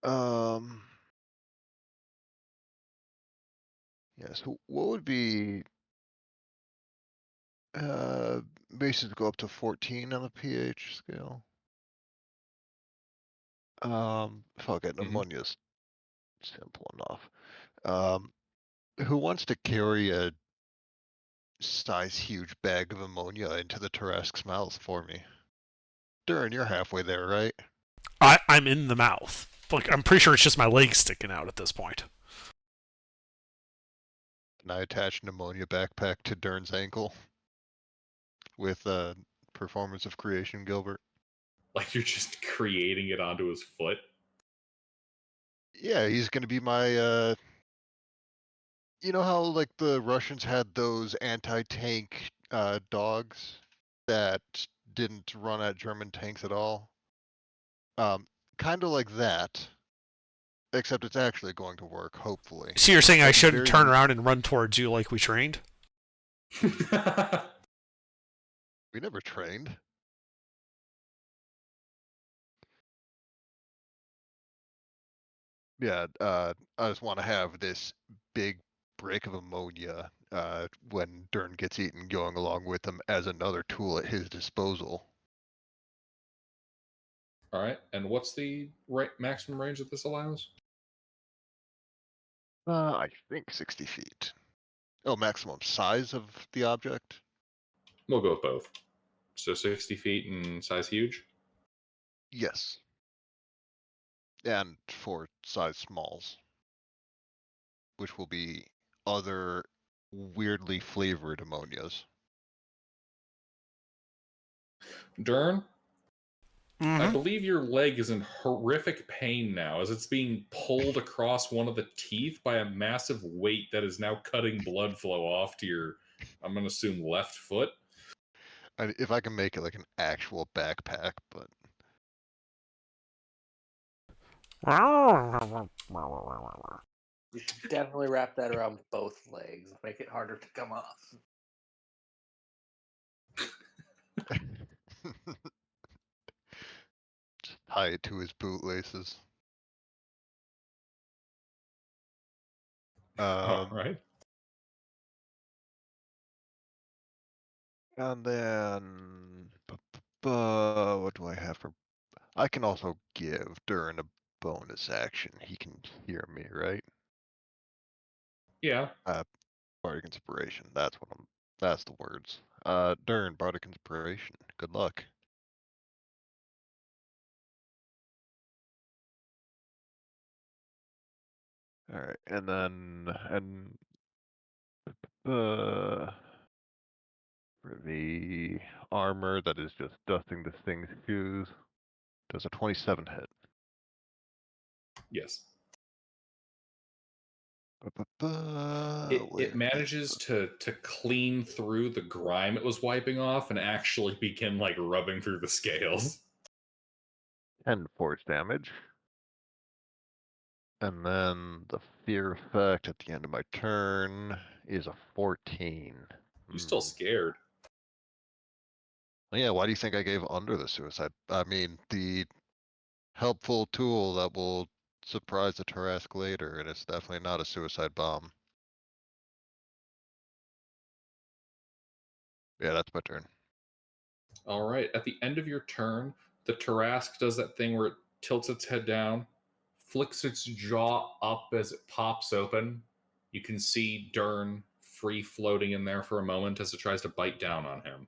Um. Yeah. So what would be bases go up to 14 on the pH scale? Fuck it, Mhm. pneumonia's simple enough. Who wants to carry a size huge bag of ammonia into the Tarrasque's mouth for me? Durin, you're halfway there, right? I'm in the mouth. Like, I'm pretty sure it's just my legs sticking out at this point. And I attach pneumonia backpack to Dern's ankle with performance of creation, Gilbert. Like you're just creating it onto his foot. Yeah, he's gonna be my you know how like the Russians had those anti-tank dogs that didn't run at German tanks at all? Um, kind of like that, except it's actually going to work, hopefully. So you're saying I That'd be shouldn't very turn around and run towards you like we trained? We never trained. Yeah, I just want to have this big break of ammonia when Dern gets eaten going along with him as another tool at his disposal. All right, and what's the maximum range that this allows? I think 60 feet. Oh, maximum size of the object? We'll go with both. So 60 feet and size huge? Yes. And for size smalls, which will be other weirdly flavored ammonias. Dern, I Mm-hmm. believe your leg is in horrific pain now as it's being pulled across one of the teeth by a massive weight that is now cutting blood flow off to your, I'm going to assume, left foot. If I can make it like an actual backpack, but You should definitely wrap that around both legs. Make it harder to come off. just tie it to his bootlaces. All right. And then, what do I have for? I can also give during a bonus action. He can hear me, right? Yeah. Bardic Inspiration. That's what I'm. That's the words. During Bardic Inspiration. Good luck. All right, and then for the armor that is just dusting this thing's shoes, does a 27 hit? Yes. It Where is manages to clean through the grime it was wiping off and actually begin like rubbing through the scales. 10 force damage? And then the fear effect at the end of my turn is a 14. You're still scared. Yeah, why do you think I gave under the suicide? I mean, the helpful tool that will surprise the Tarrasque later, and it's definitely not a suicide bomb. Yeah, that's my turn. All right. At the end of your turn, the Tarrasque does that thing where it tilts its head down, flicks its jaw up as it pops open. You can see Dern free floating in there for a moment as it tries to bite down on him.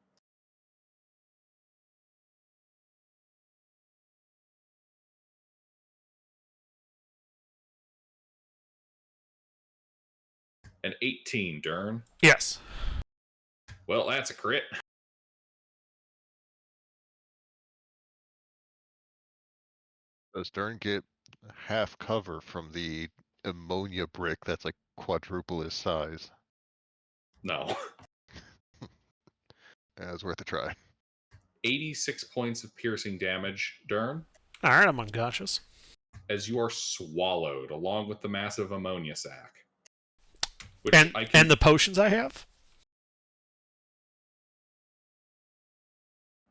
An 18, Dern. Yes. Well, that's a crit. Does Stern get half cover from the ammonia brick that's like quadruple his size? No. Yeah, it's worth a try. 86 points of piercing damage, Dern. All right, I'm unconscious. as you are swallowed along with the massive ammonia sac. Which And I can. and the potions I have?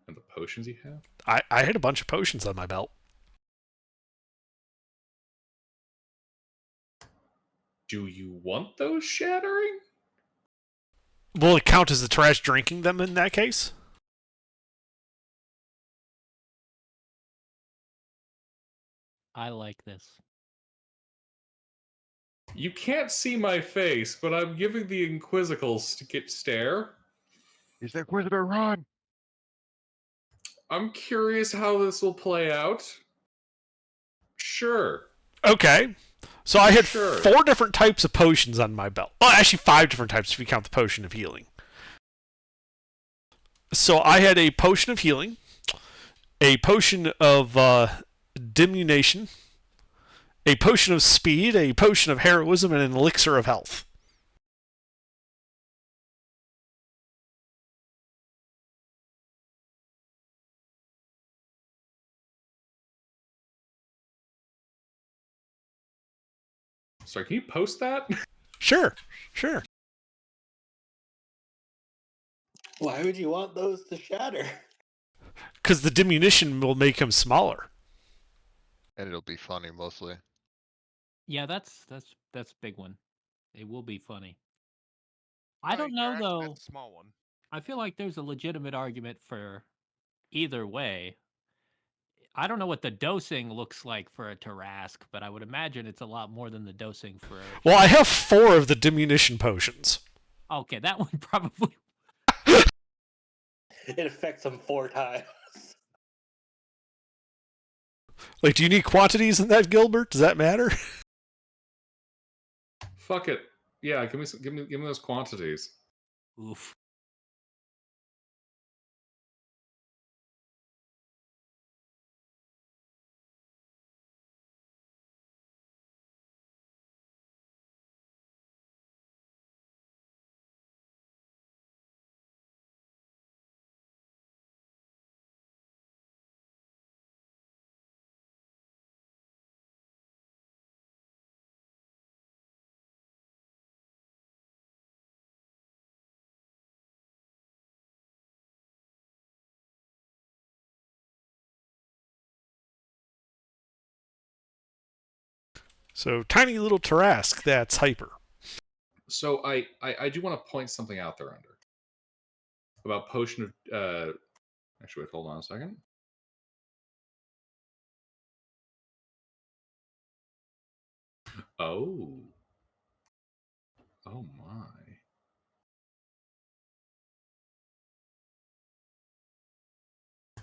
And the potions you have? I had a bunch of potions on my belt. Do you want those shattering? Will it count as the trash drinking them in that case? I like this. You can't see my face, but I'm giving the Inquisical stare. He's the Inquisitor, run! I'm curious how this will play out. Sure. Okay. So I had Sure. 4 different types of potions on my belt. Well, actually 5 different types if you count the potion of healing. So I had a potion of healing, a potion of diminution, a potion of speed, a potion of heroism, and an elixir of health. Sorry, can you post that? Sure. Why would you want those to shatter? Because the diminution will make him smaller. And it'll be funny mostly. Yeah, that's a big one. It will be funny. I Oh, don't you're know actually though. at the small one. I feel like there's a legitimate argument for either way. I don't know what the dosing looks like for a Tarask, but I would imagine it's a lot more than the dosing for a. Well, I have 4 of the diminution potions. Okay, that one probably. It affects him 4 times. Like, do you need quantities in that, Gilbert? Does that matter? Fuck it. Yeah, give me those quantities. Oof. So, tiny little Tarask that's hyper. So I do want to point something out there under about potion of actually wait, hold on a second. Oh my.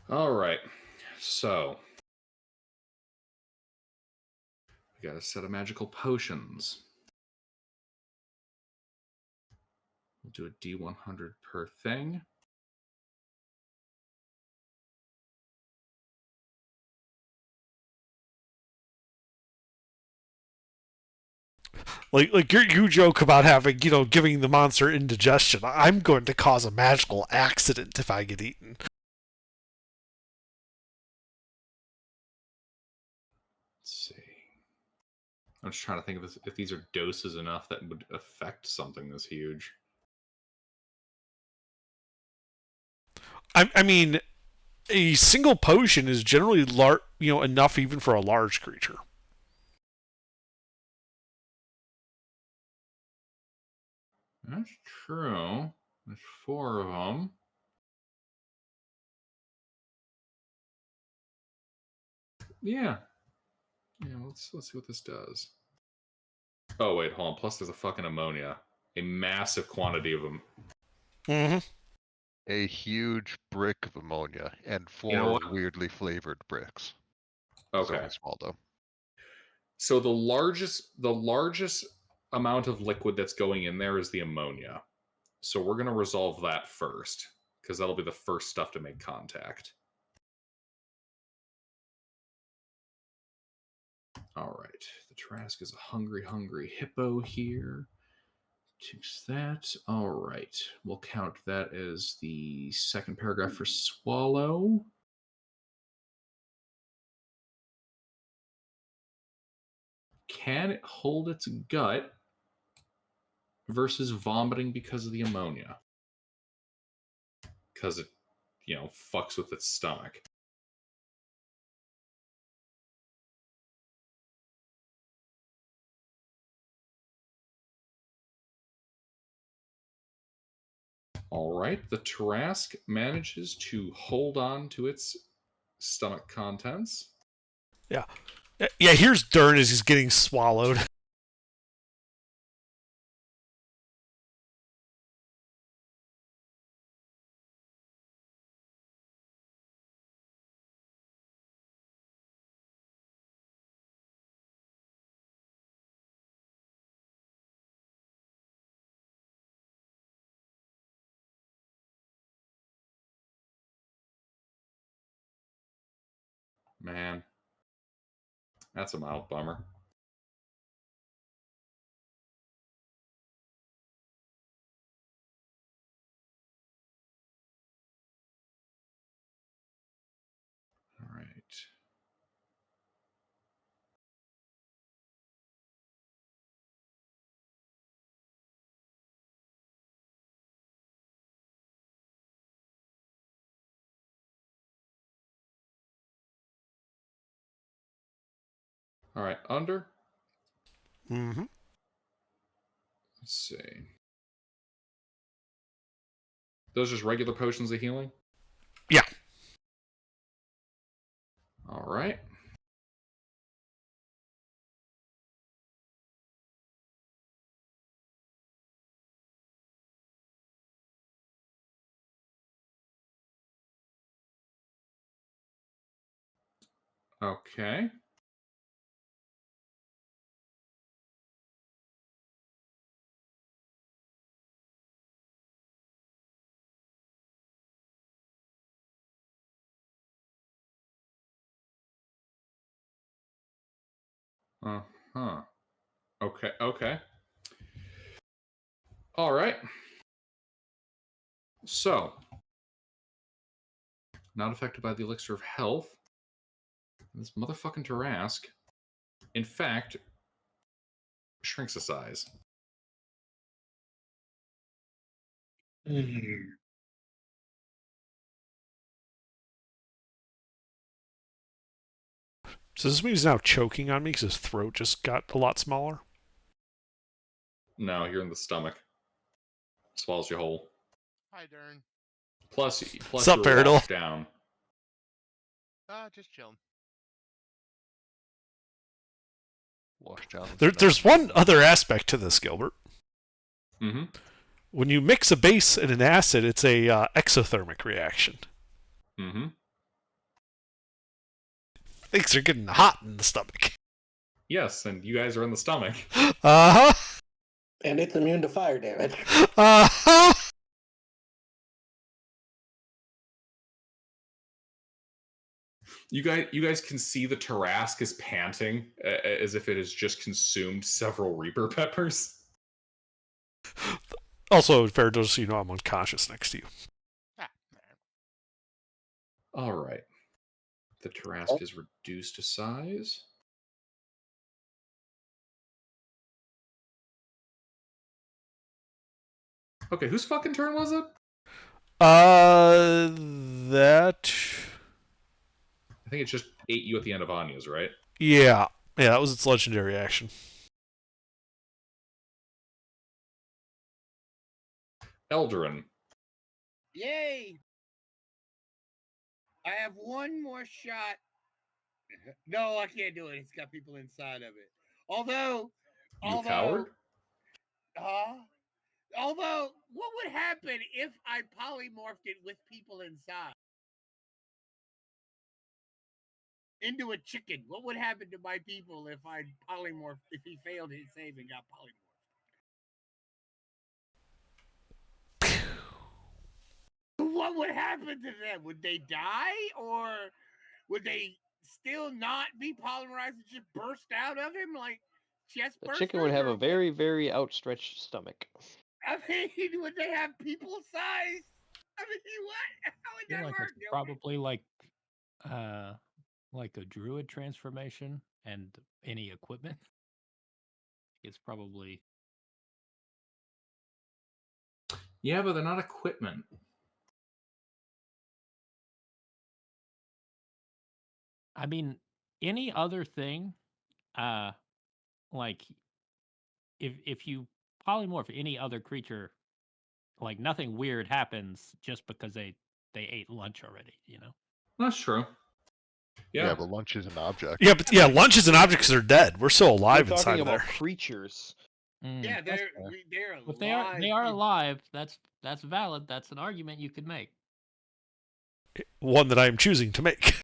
All right, so we got a set of magical potions. We'll do a D100 per thing. Like you joke about having, giving the monster indigestion. I'm going to cause a magical accident if I get eaten. Let's see. I'm just trying to think if these are doses enough that would affect something this huge. I mean, a single potion is generally enough even for a large creature. That's true. There's 4 of them. Yeah. Let's see what this does. Oh wait, hold on. Plus, there's a fucking ammonia, a massive quantity of them. Mm-hmm. A huge brick of ammonia and 4 You know what? weirdly flavored bricks. It's Okay. only small though. So the largest amount of liquid that's going in there is the ammonia. So we're gonna resolve that first, because that'll be the first stuff to make contact. All right. The Trask is a hungry hippo here. Choose that. All right. We'll count that as the second paragraph for Swallow. Can it hold its gut versus vomiting because of the ammonia? Because it, fucks with its stomach. All right, the Tarask manages to hold on to its stomach contents. Yeah. Yeah, here's Dern as he's getting swallowed. Man, that's a mild bummer. All right. All right, under. Mm-hmm. Let's see. Those are just regular potions of healing? Yeah. All right. Okay. Uh-huh. Okay. All right. So, not affected by the elixir of health. This motherfucking Tarask, in fact, shrinks a size. So this means he's now choking on me because his throat just got a lot smaller? No, you're in the stomach. Swallows you whole. Hi, Dern. Plus What's up, you're Eridel? washed down. Just chilling. Wash down. There's one other aspect to this, Gilbert. Mm-hmm. When you mix a base and an acid, it's a exothermic reaction. Mm-hmm. Things are getting hot in the stomach. Yes, and you guys are in the stomach. Uh-huh. And it's immune to fire damage. Uh-huh. You guys can see the Tarask is panting as if it has just consumed several Reaper peppers. Also, fair just so you know I'm unconscious next to you. Ah, All right. The Tarask is reduced to size. Okay, whose fucking turn was it? That... I think it just ate you at the end of Anya's, right? Yeah. Yeah, that was its legendary action. Eldarin. Yay! I have one more shot. No, I can't do it. It's got people inside of it. Although, Coward? Although, what would happen if I polymorphed it with people inside? Into a chicken. What would happen to my people if I polymorphed, if he failed his save and got polymorphed? What would happen to them? Would they die? Or would they still not be polymerized and just burst out of him like chest The bursters? chicken would have or a very, very outstretched stomach. I mean, would they have people size? I mean, what? How would I feel that like work? it's probably like a druid transformation and any equipment. It's probably. Yeah, but they're not equipment. I mean, any other thing, like if you polymorph any other creature, like nothing weird happens just because they ate lunch already. That's true. Yeah, Yeah. but lunch is an object. Yeah, but lunch is an object because they're dead. We're still We're alive talking inside of about there. creatures. Yeah, That's fair. they're alive. But they are alive. That's valid. That's an argument you could make. One that I am choosing to make.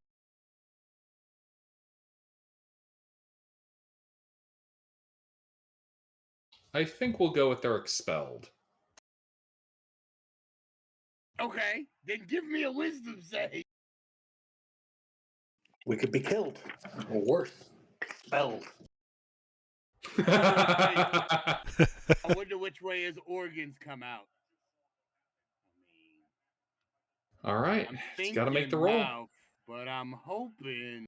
I think we'll go with they're expelled. Okay, then give me a wisdom save. We could be killed, or worse, expelled. I wonder which way his organs come out. All right. I'm It's got to make the thinking roll. mouth, but I'm hoping.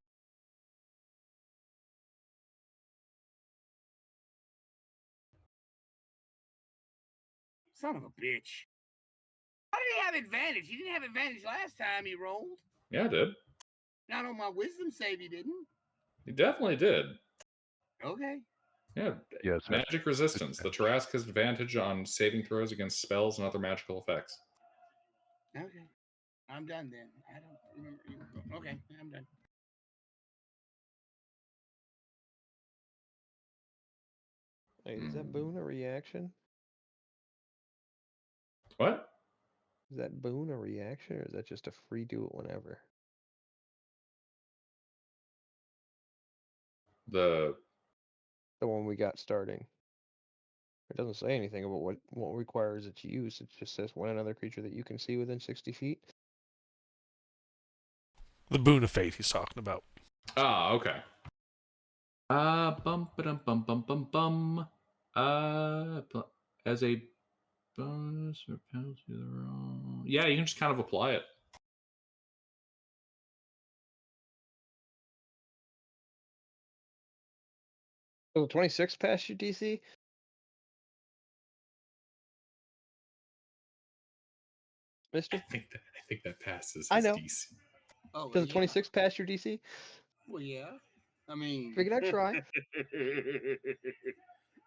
Son of a bitch. How did he have advantage? He didn't have advantage last time he rolled. Yeah, it did. Not on my wisdom save, he didn't. He definitely did. Okay. Yeah. Yes, Magic resistance. The Tarrasque has advantage on saving throws against spells and other magical effects. Okay. I'm done then. I don't remember. Okay, I'm done. Wait, is that boon a reaction? What? Is that boon a reaction, or is that just a free do it whenever? The one we got starting. It doesn't say anything about what requires it to use. It just says when another creature that you can see within 60 feet. The boon of fate he's talking about. okay. Bum ba bum bum bum bum. As a bonus or penalty to the roll. Yeah, you can just kind of apply it. So 26 past your DC? Mister? I think that passes I his know. DC. Oh, Does 26 pass your DC? Well, yeah. I mean, Figured I'd try.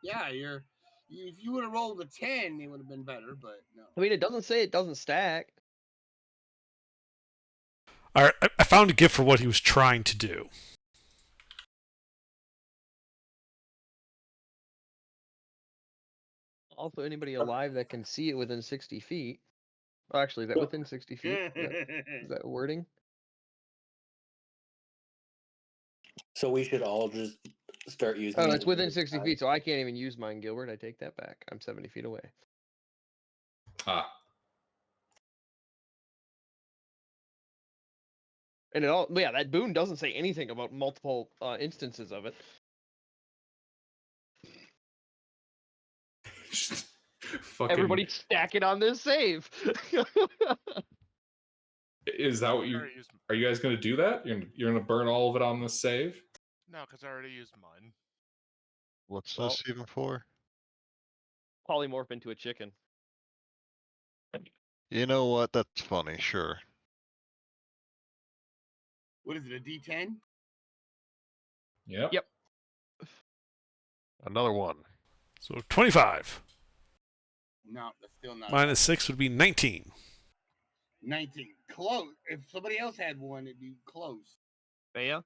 Yeah, if you would have rolled a 10, it would have been better, but no. I mean, it doesn't say it doesn't stack. All right, I found a gift for what he was trying to do. Also, anybody alive that can see it within 60 feet. Well, actually, is that within 60 feet? Is that wording? So we should all just start using. Oh, these it's within at 60 time. feet, so I can't even use mine, Gilbert. I take that back. I'm 70 feet away. Ah. And yeah, that boon doesn't say anything about multiple instances of it. Fucking. Everybody stack it on this save. Is that what you? Are you guys going to do that? You're going to burn all of it on this save? No, because I already used mine. What's Well- this even for? Polymorph into a chicken. You know what? That's funny, sure. What is it, a D10? Yep. Yep. Another one. So 25. No, that's still not. Minus 6 would be 19. 19. Close. If somebody else had one, it'd be close. Bea?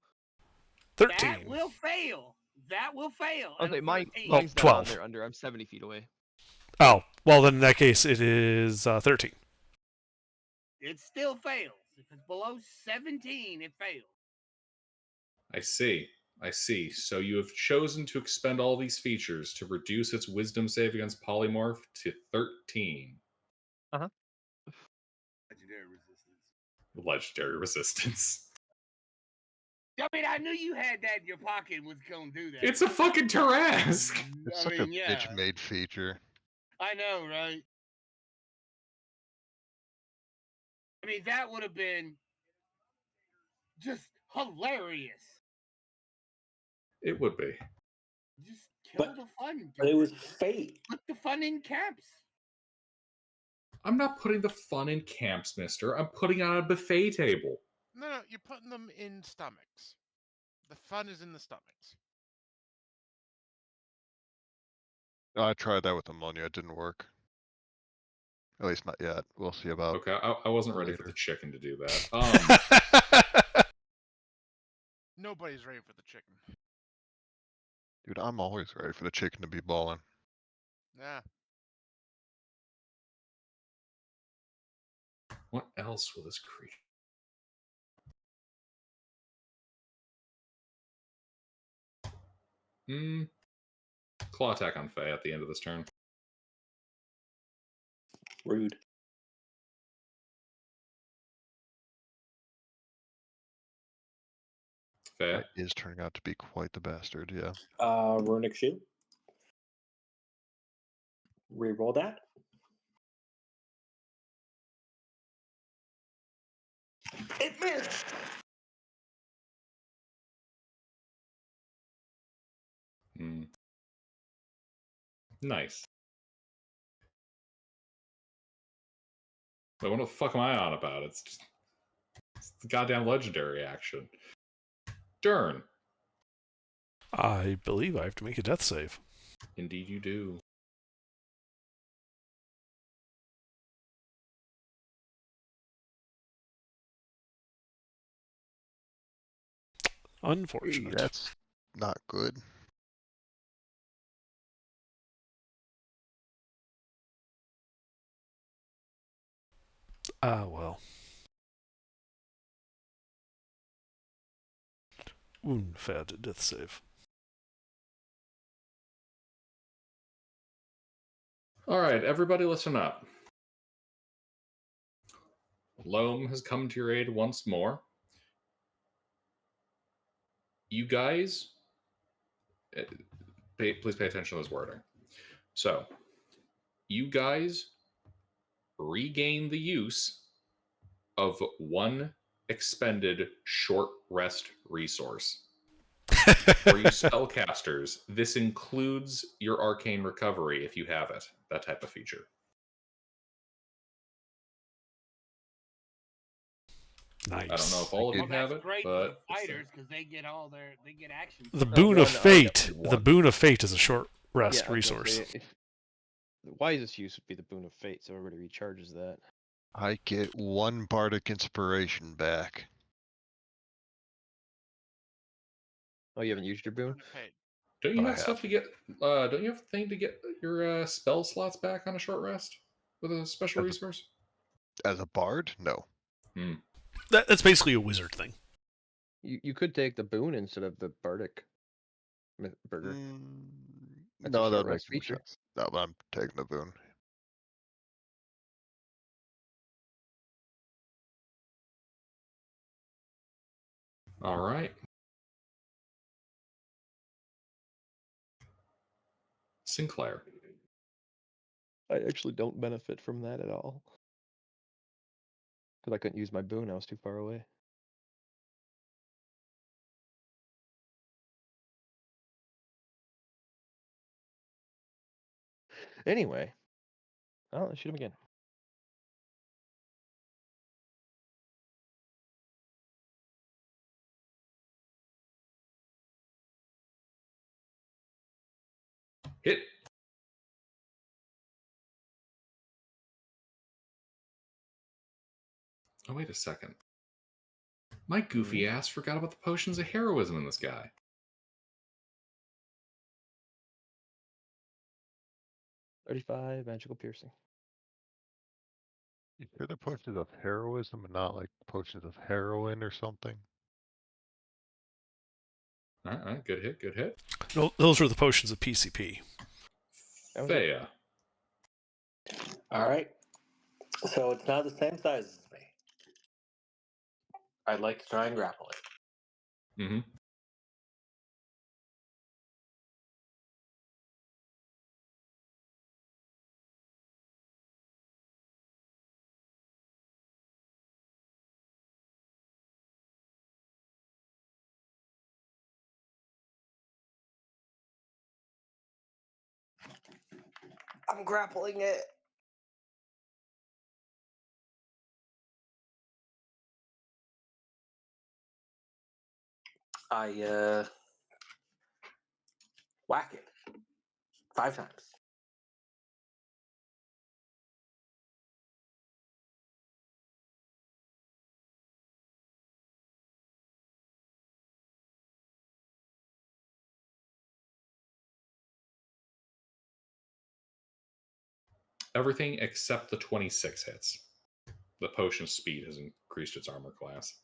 13. That will fail. That will fail. Okay, mine's 12. not on there under. I'm 70 feet away. Oh, well, then in that case, it is 13. It still fails. If it's below 17, it fails. I see. So you have chosen to expend all these features to reduce its wisdom save against polymorph to 13. Uh-huh. Legendary resistance. Legendary resistance. I mean, I knew you had that in your pocket and was going to do that. It's a fucking Tarrasque. It's I such mean, a yeah. bitch-made feature. I know, right? I mean, that would have been just hilarious. It would be. Just kill But- the fun. But it was fate. Put the fun in camps. I'm not putting the fun in camps, mister. I'm putting it on a buffet table. No, you're putting them in stomachs. The fun is in the stomachs. I tried that with ammonia. It didn't work. At least not yet. We'll see about. Okay, I wasn't ready for later. the chicken to do that. Nobody's ready for the chicken. Dude, I'm always ready for the chicken to be balling. Yeah. What else will this creature? Claw attack on Faye at the end of this turn. Rude. Faye. That is turning out to be quite the bastard, yeah. Runic Shield. Reroll that. It missed! Nice. But what the fuck am I on about? It's the goddamn legendary action. Dern. I believe I have to make a death save. Indeed you do. Unfortunate. That's not good. Ah, well. Wound failed death save. Alright, everybody listen up. Loam has come to your aid once more. You guys, please pay attention to this wording. So, you guys regain the use of one expended short rest resource. For you spellcasters, this includes your arcane recovery if you have it, that type of feature. Nice. I don't know if all of you Well, have that's it, great for but the fighters because they get action. The No, boon of one, I got fate. The one. boon of fate is a short rest Yeah, I was gonna resource. say, the wisest use would be the boon of fate, so everybody recharges that. I get one bardic inspiration back. Oh, you haven't used your boon? Fate. don't you But I have stuff have. to get? Don't you have a thing to get your spell slots back on a short rest with a special As a- resource? As a bard? No. That's basically a wizard thing. You could take the boon instead of the bardic burger. That's a No, that short makes rest more feature. sense. No, but I'm taking the boon. All right. Sinclair. I actually don't benefit from that at all. Because I couldn't use my boon, I was too far away. Anyway, let's shoot him again. Hit. Oh, wait a second. My goofy ass forgot about the potions of heroism in this guy. 35 magical piercing. You sure they're potions of heroism and not like potions of heroin or something? All right, good hit, good hit. No, those were the potions of PCP. That was it. Thea. All right. So it's now the same size as me. I'd like to try and grapple it. Mm-hmm. I'm grappling it. I whack it 5 times. Everything except the 26 hits. The potion speed has increased its armor class.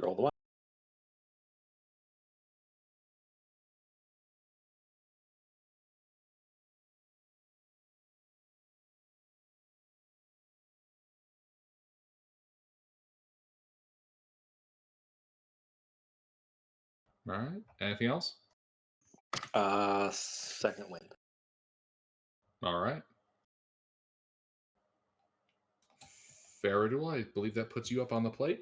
Roll the one. All right. Anything else? Second wind. All right. Faradul, I believe that puts you up on the plate.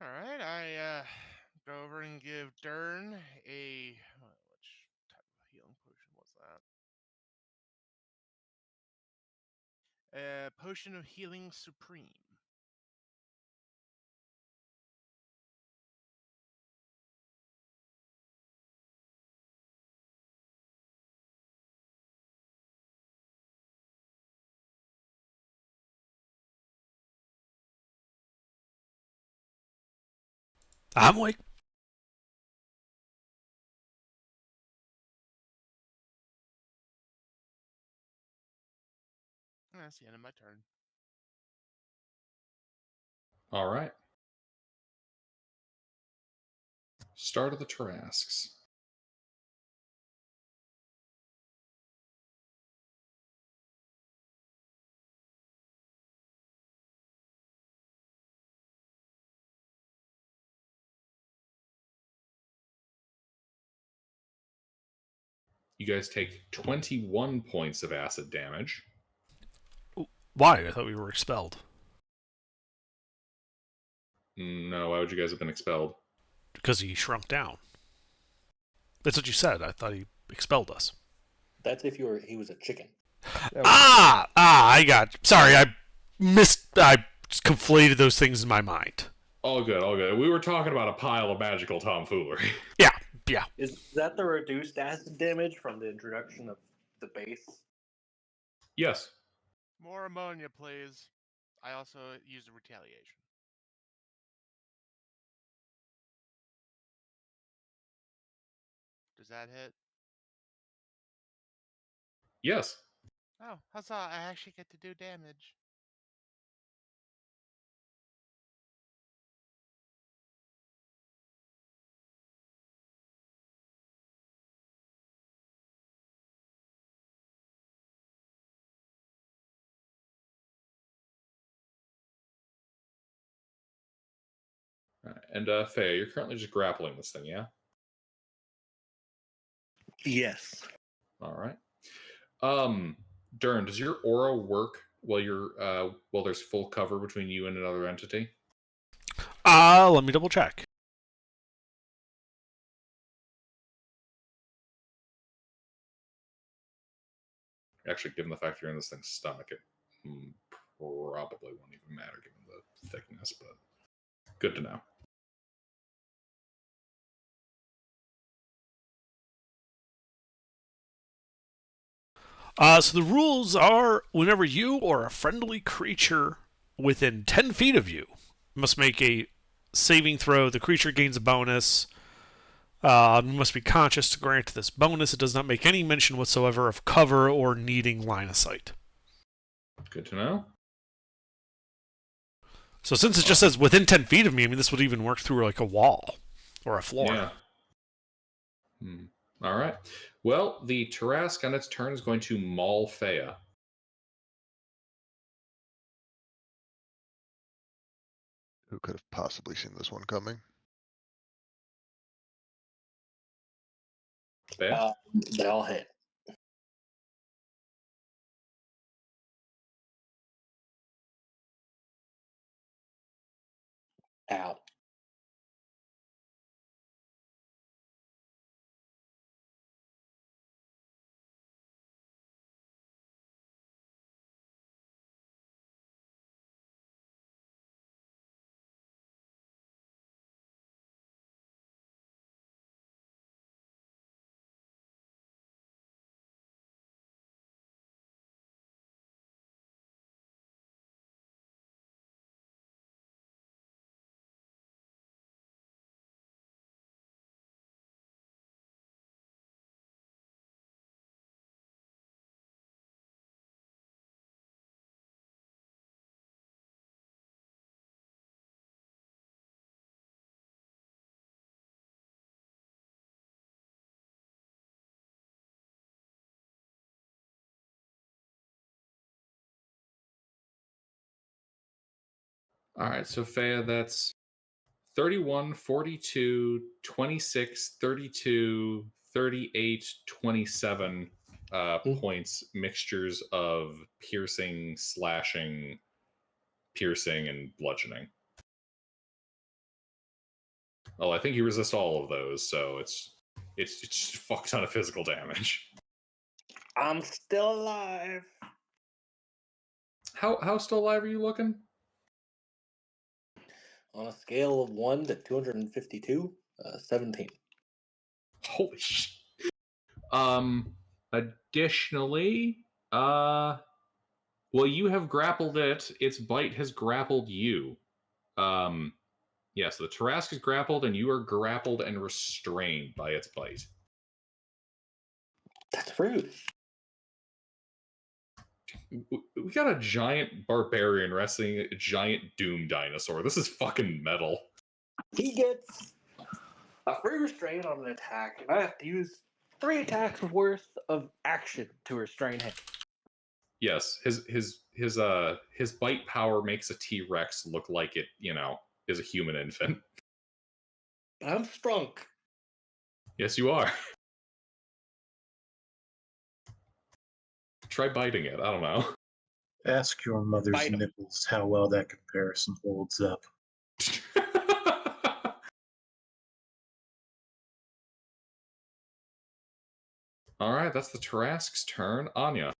All right, I go over and give Dern a which type of healing potion was that? A potion of healing supreme. I'm awake. And that's the end of my turn. All right. Start of the Tarrasques. You guys take 21 points of acid damage. Why? I thought we were expelled. No, why would you guys have been expelled? Because he shrunk down. That's what you said. I thought he expelled us. That's if he was a chicken. I got. Sorry, I just conflated those things in my mind. All good, all good. We were talking about a pile of magical tomfoolery. Yeah. Is that the reduced acid damage from the introduction of the base? Yes. More ammonia, please. I also used a retaliation. Does that hit? Yes. Oh, huzzah, I actually get to do damage. And Faye, you're currently just grappling this thing, yeah? Yes. All right. Dern, does your aura work while there's full cover between you and another entity? Let me double check. Actually, given the fact you're in this thing's stomach, it probably won't even matter given the thickness, but good to know. So the rules are whenever you or a friendly creature within 10 feet of you must make a saving throw, the creature gains a bonus. You must be conscious to grant this bonus. It does not make any mention whatsoever of cover or needing line of sight. Good to know. So since it just says within 10 feet of me, I mean, this would even work through like a wall or a floor. Yeah. All right. Well, the Tarask on its turn is going to maul Fea. Who could have possibly seen this one coming? Fea? They all hit. Ow. All right, so Fea, that's 31, 42, 26, 32, 38, 27 points, mixtures of piercing, slashing, piercing, and bludgeoning. Well, I think you resist all of those, so it's just a fuck ton of physical damage. I'm still alive. How still alive are you looking? On a scale of 1 to 252, 17. Holy shit. Additionally, well, you have grappled it. Its bite has grappled you. Yeah, so the Tarask is grappled, and you are grappled and restrained by its bite. That's rude. We got a giant barbarian wrestling a giant doom dinosaur. This is fucking metal. He gets a free restraint on an attack, and I have to use 3 attacks worth of action to restrain him. Yes, his bite power makes a T-Rex look like it, is a human infant. But I'm strong. Yes, you are. Try biting it. I don't know. Ask your mother's Bite 'em. nipples how well that comparison holds up. All right, that's the Tarask's turn. Anya.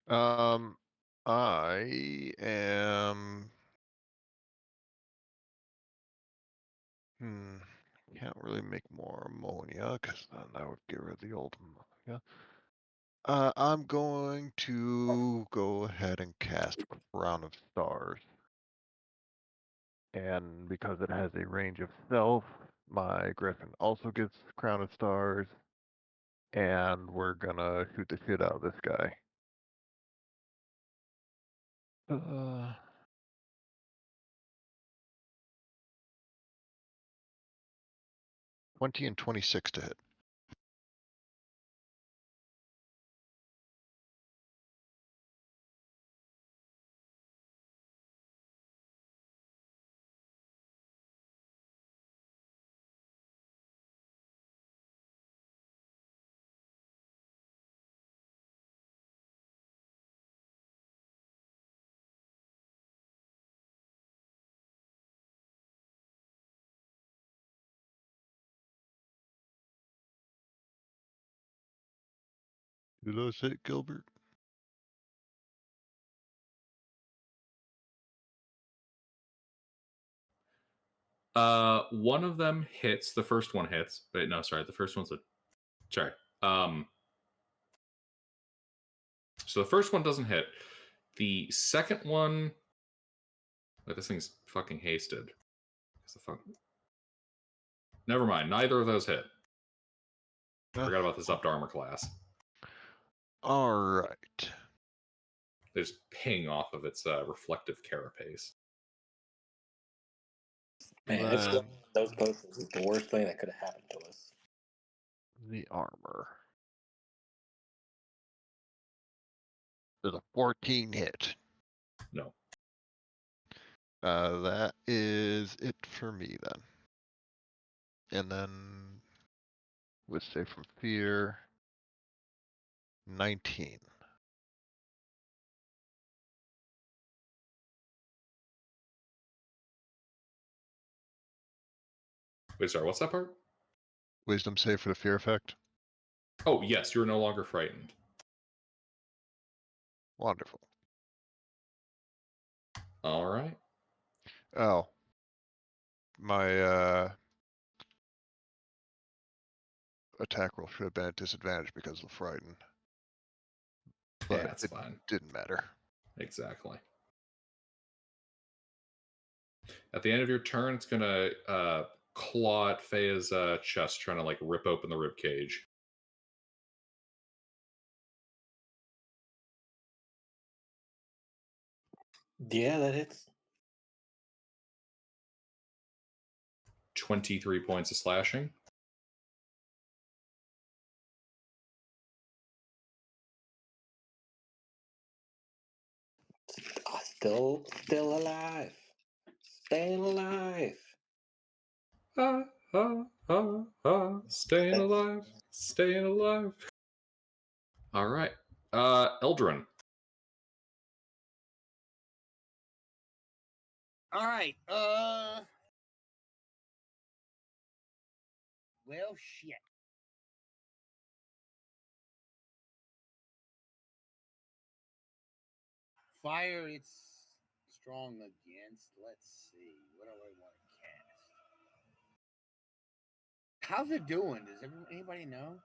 I am. Can't really make more ammonia because then that would get rid of the old ammonia. I'm going to go ahead and cast Crown of Stars. And because it has a range of self, my Griffin also gets Crown of Stars. And we're gonna shoot the shit out of this guy. 20 and 26 to hit. Do those hit, Gilbert? One of them hits. The first one hits. But no, sorry. The first one's a... Sorry. So the first one doesn't hit. The second one... this thing's fucking hasted. Never mind. Neither of those hit. Forgot about this upped armor class. All right. They just ping off of its reflective carapace. Man, Then it's one of those potions is the worst thing that could have happened to us. the armor. There's a 14 hit. No. That is it for me then. And then with save from fear, 19. Wait, sorry, what's that part? Wisdom save for the fear effect. Oh, yes, you're no longer frightened. Wonderful. All right. Oh, my attack roll should have been at disadvantage because of the frighten. But Yeah, it's it fine. didn't matter. Exactly. At the end of your turn, it's going to claw at Fea's chest, trying to like rip open the rib cage. Yeah, that hits. 23 points of slashing. Oh, still alive. Staying alive. Staying alive. Staying alive. All right. Eldrin. All right. Well, shit. Fire, it's strong against. Let's see. What do I want to cast? How's it doing? Does anybody know?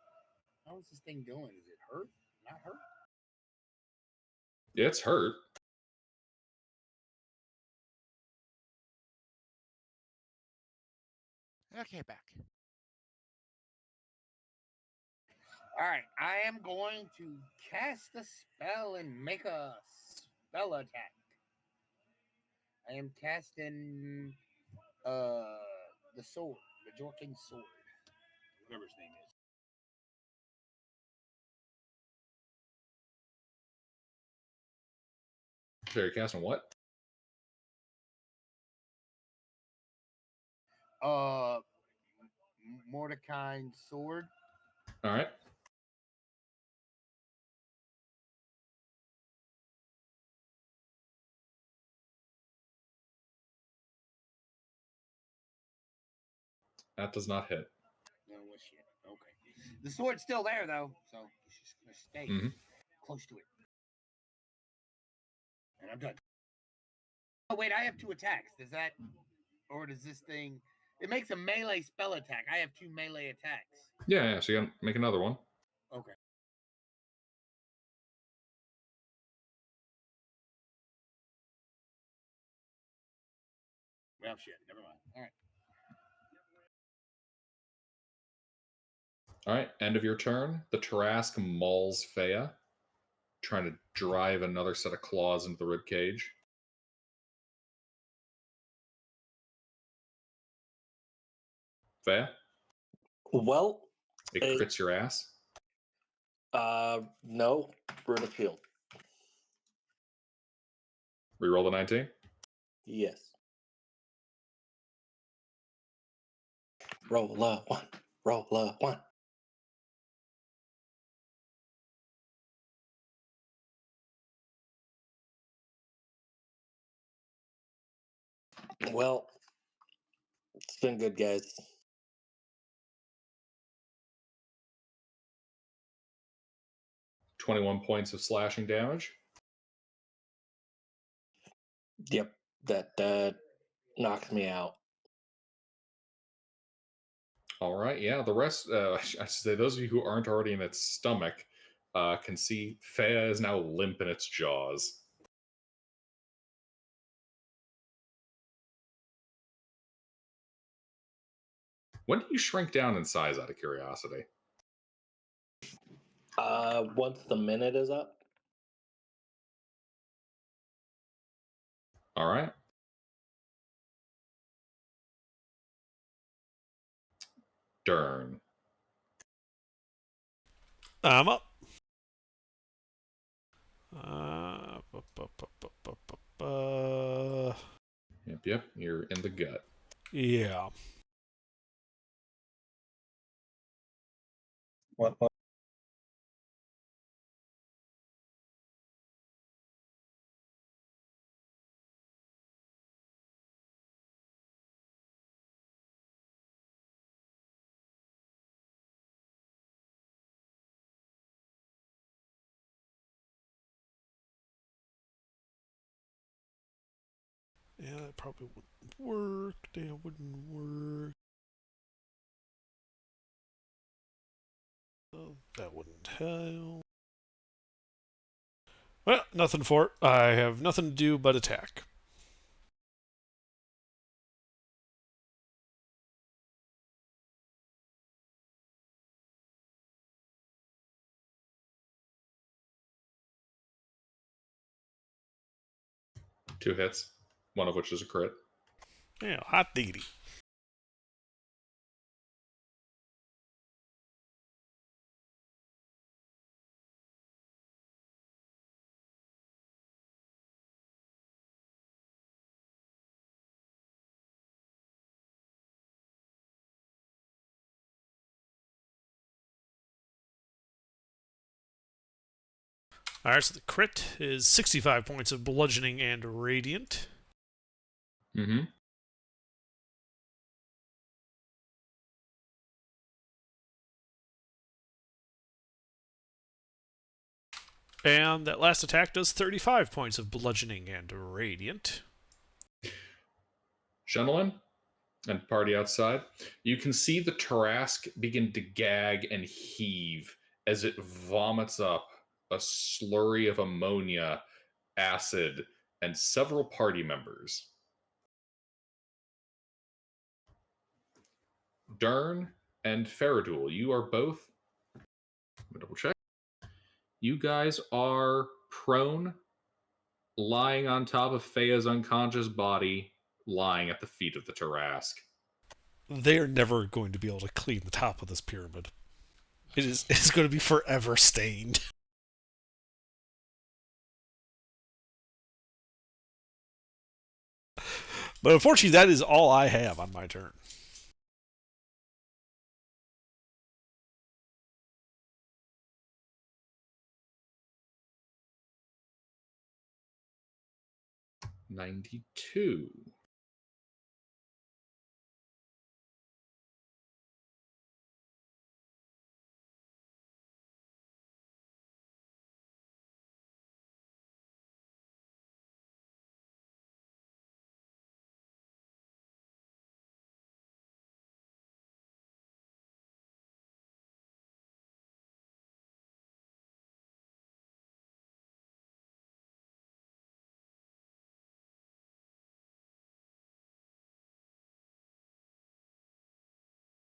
How is this thing doing? Is it hurt? Not hurt? Yeah, it's hurt. Okay, back. All right. I am going to cast a spell and make a spell attack. I am casting the sword, the Jorking sword, whatever his name is. So you're casting what? Mordecai's sword. All right. That does not hit. No, what shit. Okay. The sword's still there though, so it's just gonna stay close to it. And I'm done. Oh wait, I have 2 attacks. Does that, or does this thing? It makes a melee spell attack. I have 2 melee attacks. Yeah, so you gotta make another one. Okay. Well, shit. Never mind. All right. All right, end of your turn. The Tarask mauls Fea, trying to drive another set of claws into the rib cage. Fea, Well, it crits your ass. no. Brutal shield. Reroll the 19. Yes. Roll a 1. Roll a 1. Well, it's been good, guys. $21 points of slashing damage. Yep, that knocks me out. All right, yeah. The rest, I should say, those of you who aren't already in its stomach can see Fea is now limp in its jaws. When do you shrink down in size, out of curiosity? Once the minute is up. All right. Dern. I'm up. Yep. You're in the gut. Yeah. What? Yeah, that probably wouldn't work. That wouldn't work. That wouldn't help. Well, nothing for it. I have nothing to do but attack. Two hits, one of which is a crit. Yeah, hot diggity. Alright, so the crit is 65 points of bludgeoning and radiant. Mm-hmm. And that last attack does 35 points of bludgeoning and radiant. Gentlemen, and party outside, you can see the Tarask begin to gag and heave as it vomits up a slurry of ammonia, acid, and several party members. Dern and Faradul, you are both. Let me double check. You guys are prone, lying on top of Fea's unconscious body, lying at the feet of the Tarask. They are never going to be able to clean the top of this pyramid. It's going to be forever stained. But unfortunately, that is all I have on my turn. $92.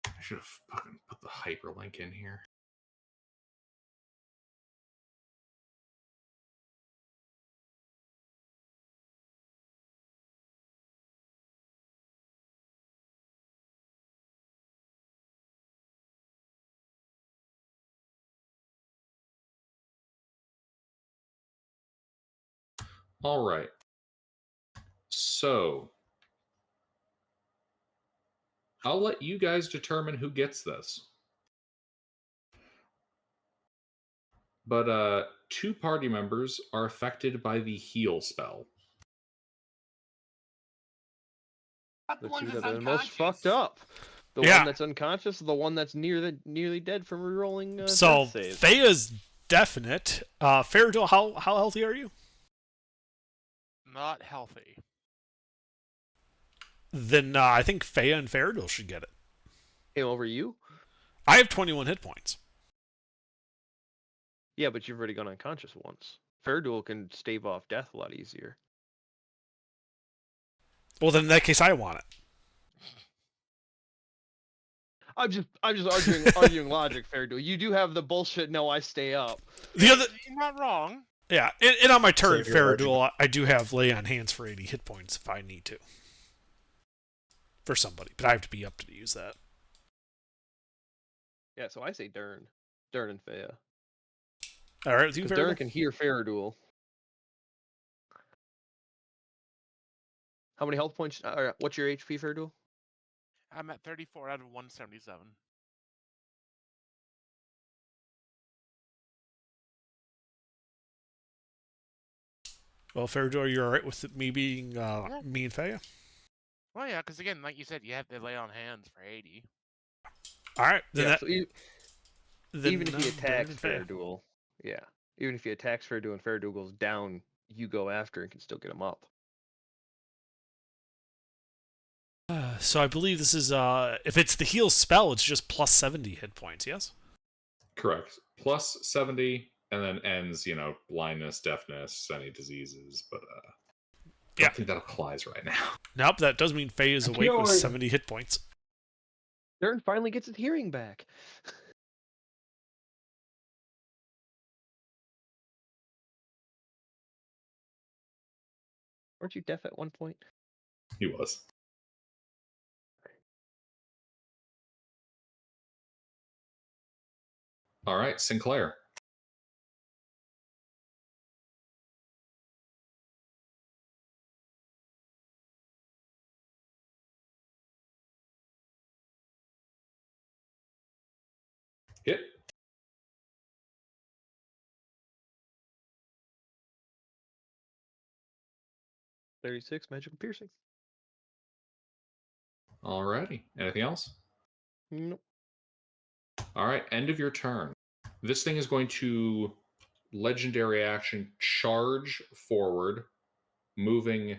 I should have fucking put the hyperlink in here. All right. So, I'll let you guys determine who gets this. But two party members are affected by the heal spell. The one two that's that are the most unconscious. fucked up. The Yeah. one that's unconscious, the one that's nearly dead from rerolling So, death saves. Fea's definite. Faradil, how healthy are you? Not healthy. Then I think Fea and Faradil should get it. Came over you? I have 21 hit points. Yeah, but you've already gone unconscious once. Fairduel can stave off death a lot easier. Well, then in that case, I want it. I'm just arguing logic, Fairduel. You do have the bullshit. No, I stay up. The other, You're not wrong. Yeah, and on my turn, Save your Faradul, I do have lay on hands for 80 hit points if I need to. For somebody, but I have to be up to use that. Yeah, so I say Dern. Dern and Fea. All right, with you, Because Dern Faradul? can hear Faradul. How many health points? What's your HP, Faradul? I'm at 34 out of 177. Well, Faradul, are you all right with me being Yeah. me and Fea? Well, yeah, because again, like you said, you have to lay on hands for 80. All right, then Yeah, that. so Then even if he Dern attacks and Fea. Faradul, yeah. Even if he attacks Faradul and Faradul goes down, you go after and can still get him up. So I believe this is if it's the heal spell, it's just plus 70 hit points. Yes. Correct. Plus 70, and then ends, blindness, deafness, any diseases. But I Yeah. don't think that applies right now. Nope, that does mean Fea is awake with Fjord. 70 hit points. Dern finally gets his hearing back. Weren't you deaf at one point? He was. All right, Sinclair. Hit. 36 magical piercing. Alrighty. Anything else? Nope. All right, end of your turn. This thing is going to legendary action charge forward, moving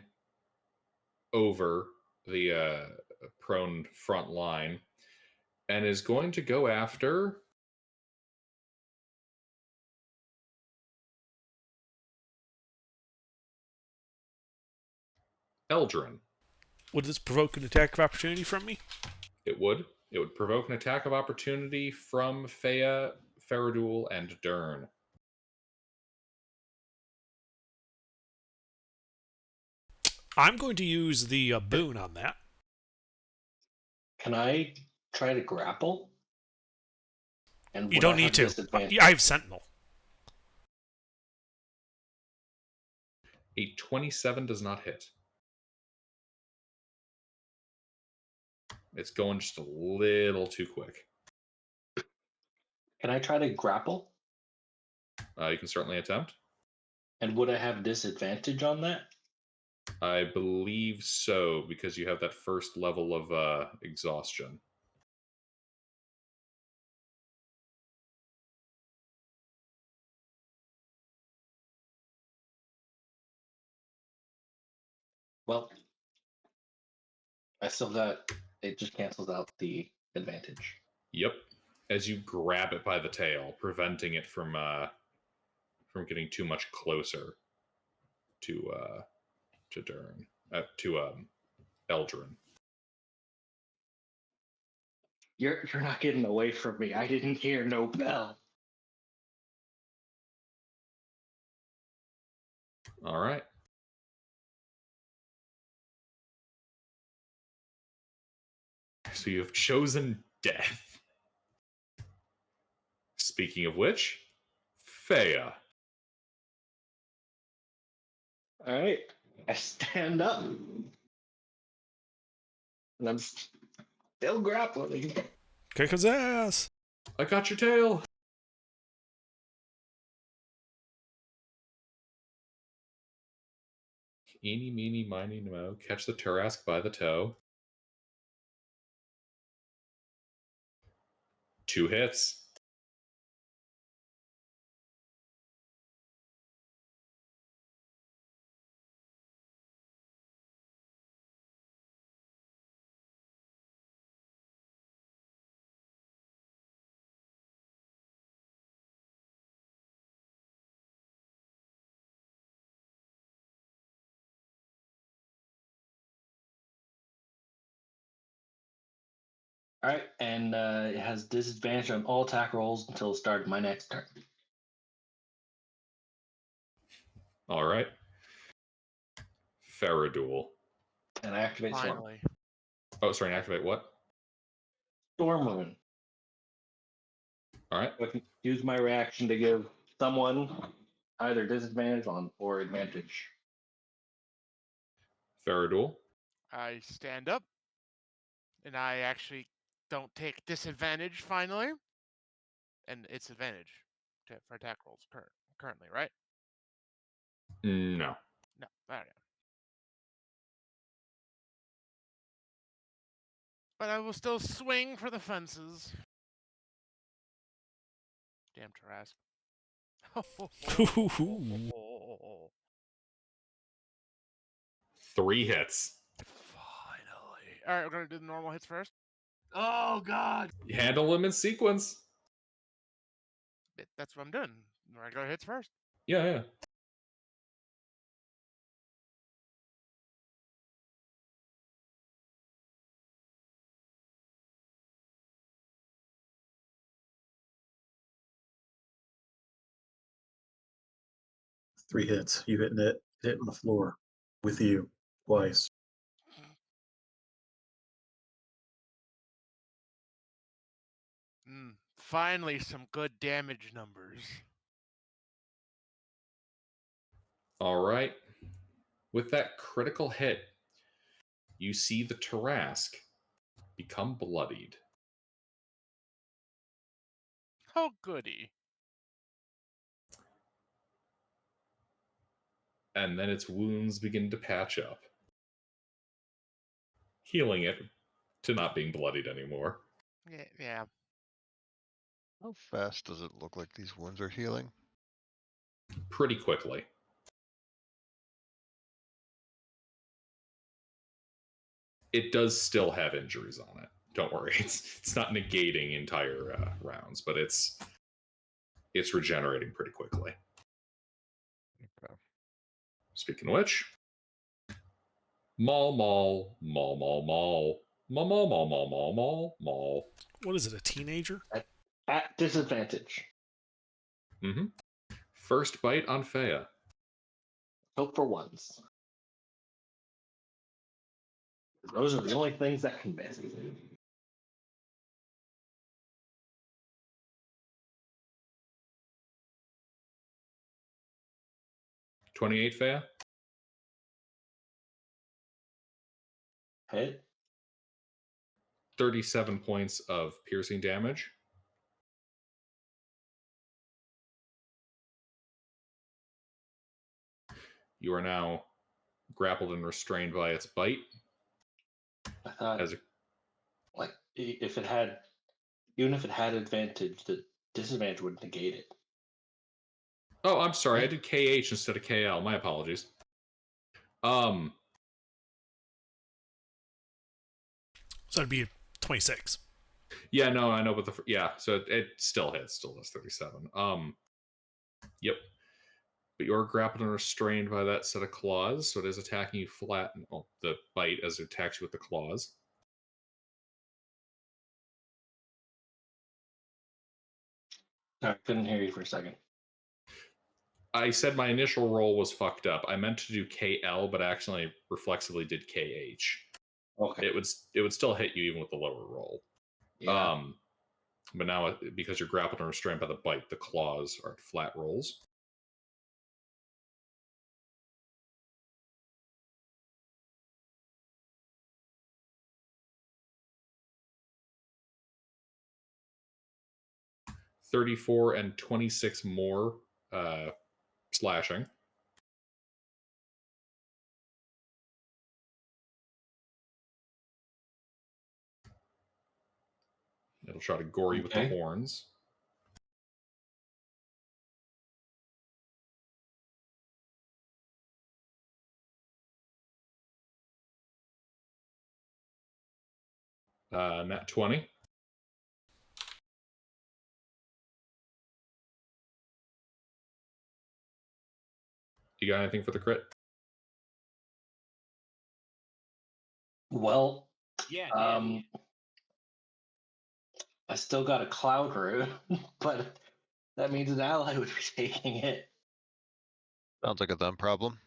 over the prone front line, and is going to go after Eldrin. Would this provoke an attack of opportunity from me? It would. It would provoke an attack of opportunity from Fea, Faradul, and Dern. I'm going to use the boon on that. Can I try to grapple? And You would don't I need have to. disadvantage? I have Sentinel. A 27 does not hit. It's going just a little too quick. Can I try to grapple? You can certainly attempt. And would I have disadvantage on that? I believe so, because you have that first level of exhaustion. Well, I still got it. Just cancels out the advantage. Yep. As you grab it by the tail, preventing it from getting too much closer to Dern, to Eldrin. You're not getting away from me. I didn't hear no bell. All right. So you have chosen death. Speaking of which, Fea. All right. I stand up. And I'm still grappling. Kick his ass. I got your tail. Eeny, meeny, miny, mo. Catch the Turask by the toe. 2 hits. All right, and it has disadvantage on all attack rolls until the start of my next turn. All right. Ferroduel. And I activate Storm. Finally. Oh, sorry, and activate what? Storm Moon. All right. I can use my reaction to give someone either disadvantage on or advantage. Ferroduel. I stand up, and I actually don't take disadvantage finally. And it's advantage for attack rolls currently, right? No. No. All right. But I will still swing for the fences. Damn Tarrasque. 3 hits. Finally. All right, we're going to do the normal hits first. Oh God! You handle them in sequence. That's what I'm doing. Regular hits first. Yeah. 3 hits. You hitting it, hitting the floor with you twice. Finally, some good damage numbers. All right. With that critical hit, you see the Tarrasque become bloodied. Oh, goody. And then its wounds begin to patch up, healing it to not being bloodied anymore. Yeah. How fast does it look like these wounds are healing? Pretty quickly. It does still have injuries on it. Don't worry, it's not negating entire rounds, but it's regenerating pretty quickly. Okay. Speaking of which, Maul. What is it, a teenager? At disadvantage. Mm-hmm. First bite on Fea. Hope for ones. Those are the only things that can miss. 28, Fea. Hit. 37 points of piercing damage. You are now grappled and restrained by its bite. I thought, As a, like, if it had, even if it had advantage, the disadvantage would negate it. oh, I'm sorry. I did KH instead of KL. My apologies. So it'd be 26. Yeah, no, I know, but so it still hits. Still does 37. Yep. But you're grappled and restrained by that set of claws, so it is attacking you flat. Well, the bite as it attacks you with the claws. I couldn't hear you for a second. I said my initial roll was fucked up. I meant to do KL, but I actually reflexively did KH. Okay. It would still hit you even with the lower roll. Yeah. But now because you're grappled and restrained by the bite, the claws are flat rolls. $34 and 26 more slashing. It'll try to gore you with the horns. Nat 20. You got anything for the crit? Well, Yeah. I still got a cloud root, but that means an ally would be taking it. Sounds like a them problem.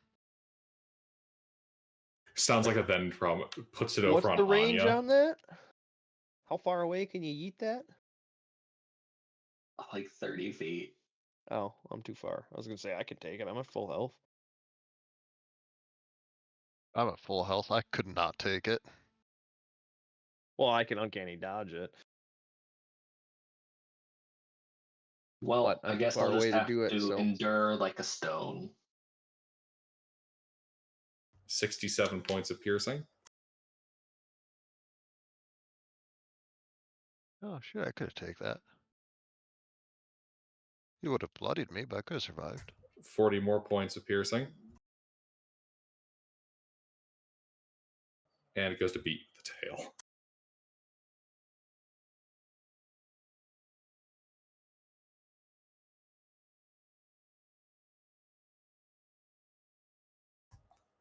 Sounds like a then problem. Puts it over What's on the range Anya. on that? How far away can you eat that? Like 30 feet. Oh, I'm too far. I was gonna say I can take it. I'm at full health. I'm at full health. I could not take it. Well, I can uncanny dodge it. Well, But I I'm too guess far I'll just away to have do it, to so endure like a stone. 67 points of piercing. Oh shit, I could have taken that. He would have bloodied me, but I could have survived. 40 more points of piercing. And it goes to beat the tail.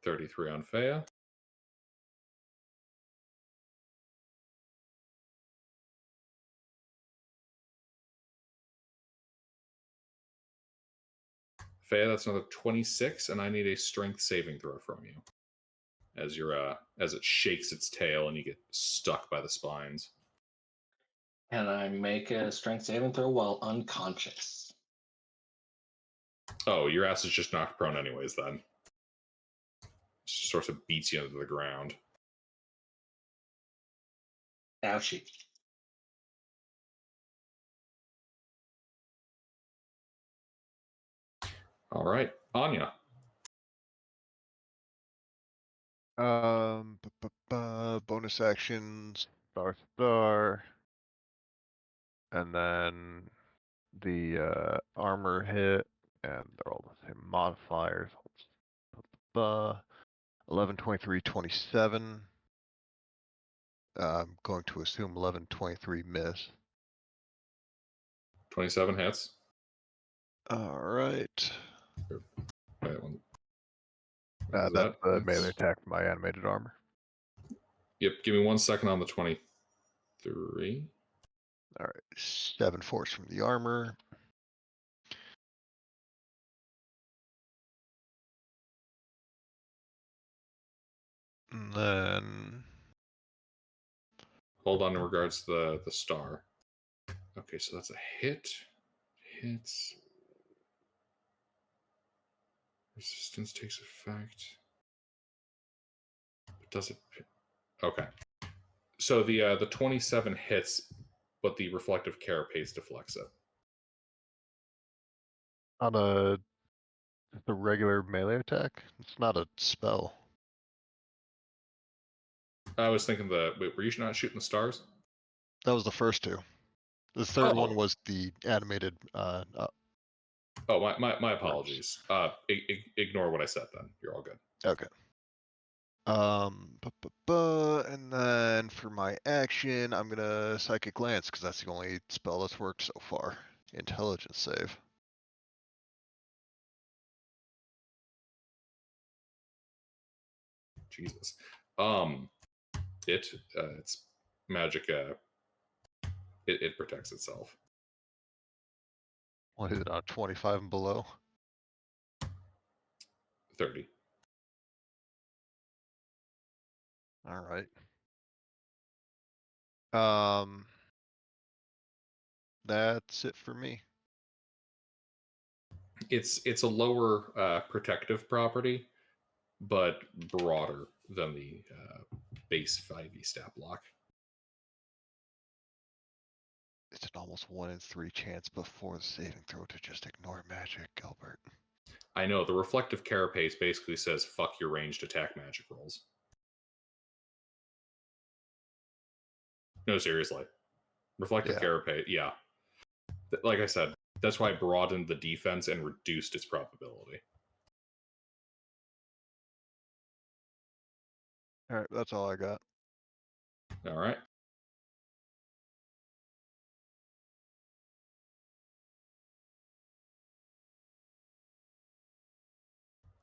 $33 on Fea. Fea, that's another 26, and I need a strength saving throw from you. As as it shakes its tail and you get stuck by the spines. Can I make a strength saving throw while unconscious? Oh, your ass is just knocked prone anyways then. Just sort of beats you into the ground. Ouchie. All right, Anya. Bonus actions, star, and then the armor hit, and they're all the same modifiers. 11, 23, 27. I'm going to assume 11, 23 miss. 27 hits. All right. Wait, one. That's the That's... melee attack for my animated armor. Yep, give me 1 second on the 23. All right, 7 force from the armor. And then Hold on in regards to the star. Okay, so that's a hit. Hits. Resistance takes effect. Does it? Okay. So the 27 hits, but the reflective carapace deflects it. on the regular melee attack, it's not a spell. I was thinking wait, were you not shooting the stars? That was the first two. The third one was the animated. Oh, my apologies. Ignore what I said then. You're all good. Okay. And then for my action, I'm gonna psychic glance because that's the only spell that's worked so far. Intelligence save. Jesus. It's magic. It protects itself. What is it on 25 and below? 30. All right. That's it for me. It's a lower protective property, but broader than the base 5e stat block. It's an almost 1 in 3 chance before the saving throw to just ignore magic, Gilbert. I know, the reflective carapace basically says fuck your ranged attack magic rolls. No, seriously. Reflective carapace, yeah. Like I said, that's why I broadened the defense and reduced its probability. Alright, that's all I got. Alright.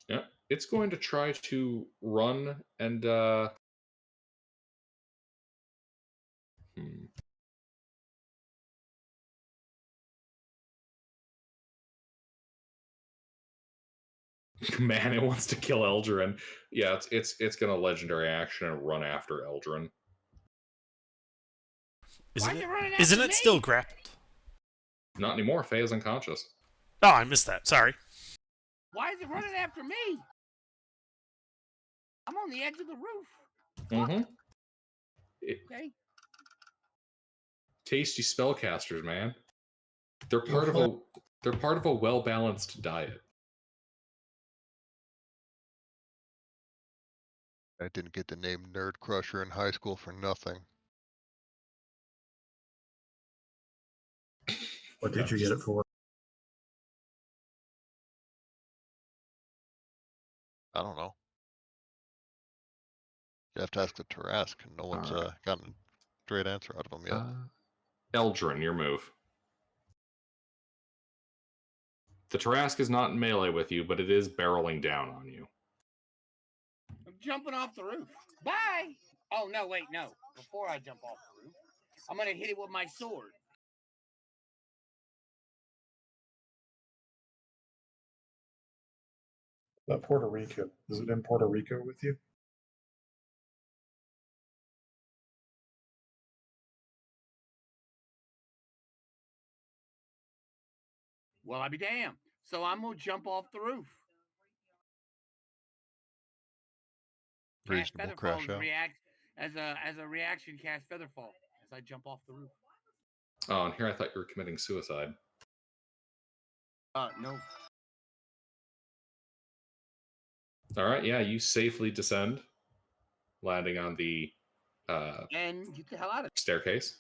Yeah, it's going to try to run and Man, it wants to kill Eldrin. Yeah, it's gonna legendary action and run after Eldrin. Isn't Why is it? it running Isn't after it me? still grappled? Not anymore. Faye is unconscious. Oh, I missed that. Sorry. Why is it running after me? I'm on the edge of the roof. Mm-hmm. Okay. Tasty spellcasters, man. They're part of a well-balanced diet. I didn't get the name Nerd Crusher in high school for nothing. What did you get it for? I don't know. You have to ask the Tarask. No one's Alright. gotten a straight answer out of him yet. Eldrin, your move. The Tarask is not in melee with you, but it is barreling down on you. I'm jumping off the roof. Bye. Oh, no, wait, no. Before I jump off the roof, I'm going to hit it with my sword. That Puerto Rico. Is it in Puerto Rico with you? Well, I be damned. So I'm going to jump off the roof. Cast Reasonable Featherfall crash out. as a reaction. Cast Featherfall as I jump off the roof. Oh, and here I thought you were committing suicide. No. Alright, yeah, you safely descend, landing on the And get the hell out of staircase.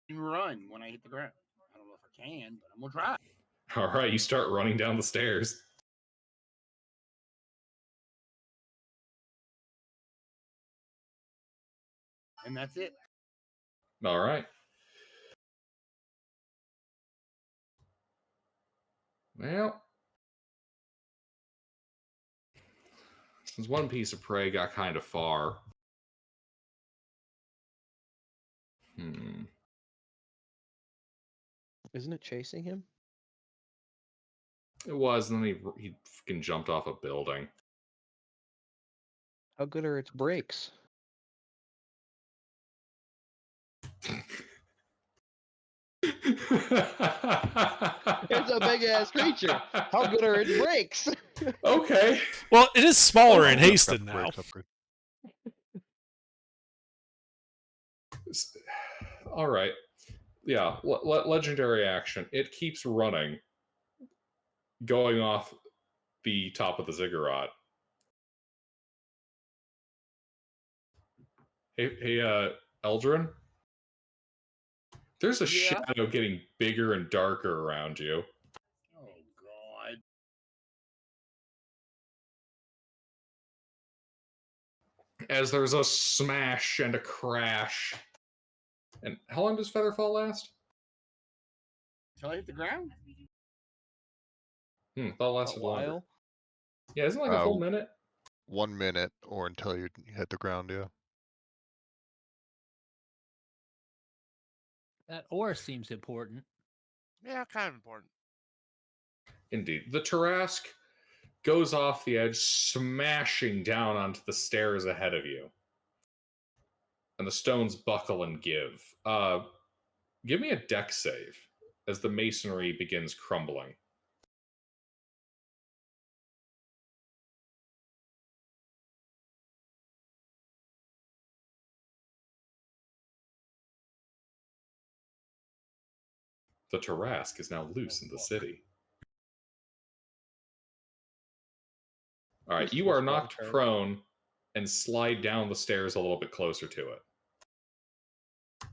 it. And run when I hit the ground. I don't know if I can, but I'm going to try. Alright, you start running down the stairs. And that's it. Alright. Well, since one piece of prey got kind of far. Isn't it chasing him? It was, and then he fucking jumped off a building. How good are its brakes? It's a big ass creature. How good are its brakes? Okay. Well, it is smaller and Got hasted the now. brakes upgrade. All right. Yeah, legendary action. It keeps running, going off the top of the ziggurat. Hey, Eldrin? There's a shadow getting bigger and darker around you. Oh, God. As there's a smash and a crash. And how long does Featherfall last? Until I hit the ground? Thought it A lasted longer. while? Yeah, isn't it like a full minute? 1 minute or until you hit the ground, yeah. That ore seems important. Yeah, kind of important. Indeed. The Tarask goes off the edge, smashing down onto the stairs ahead of you. And the stones buckle and give. Give me a deck save as the masonry begins crumbling. The Tarask is now loose in the city. All right, you are knocked prone and slide down the stairs a little bit closer to it.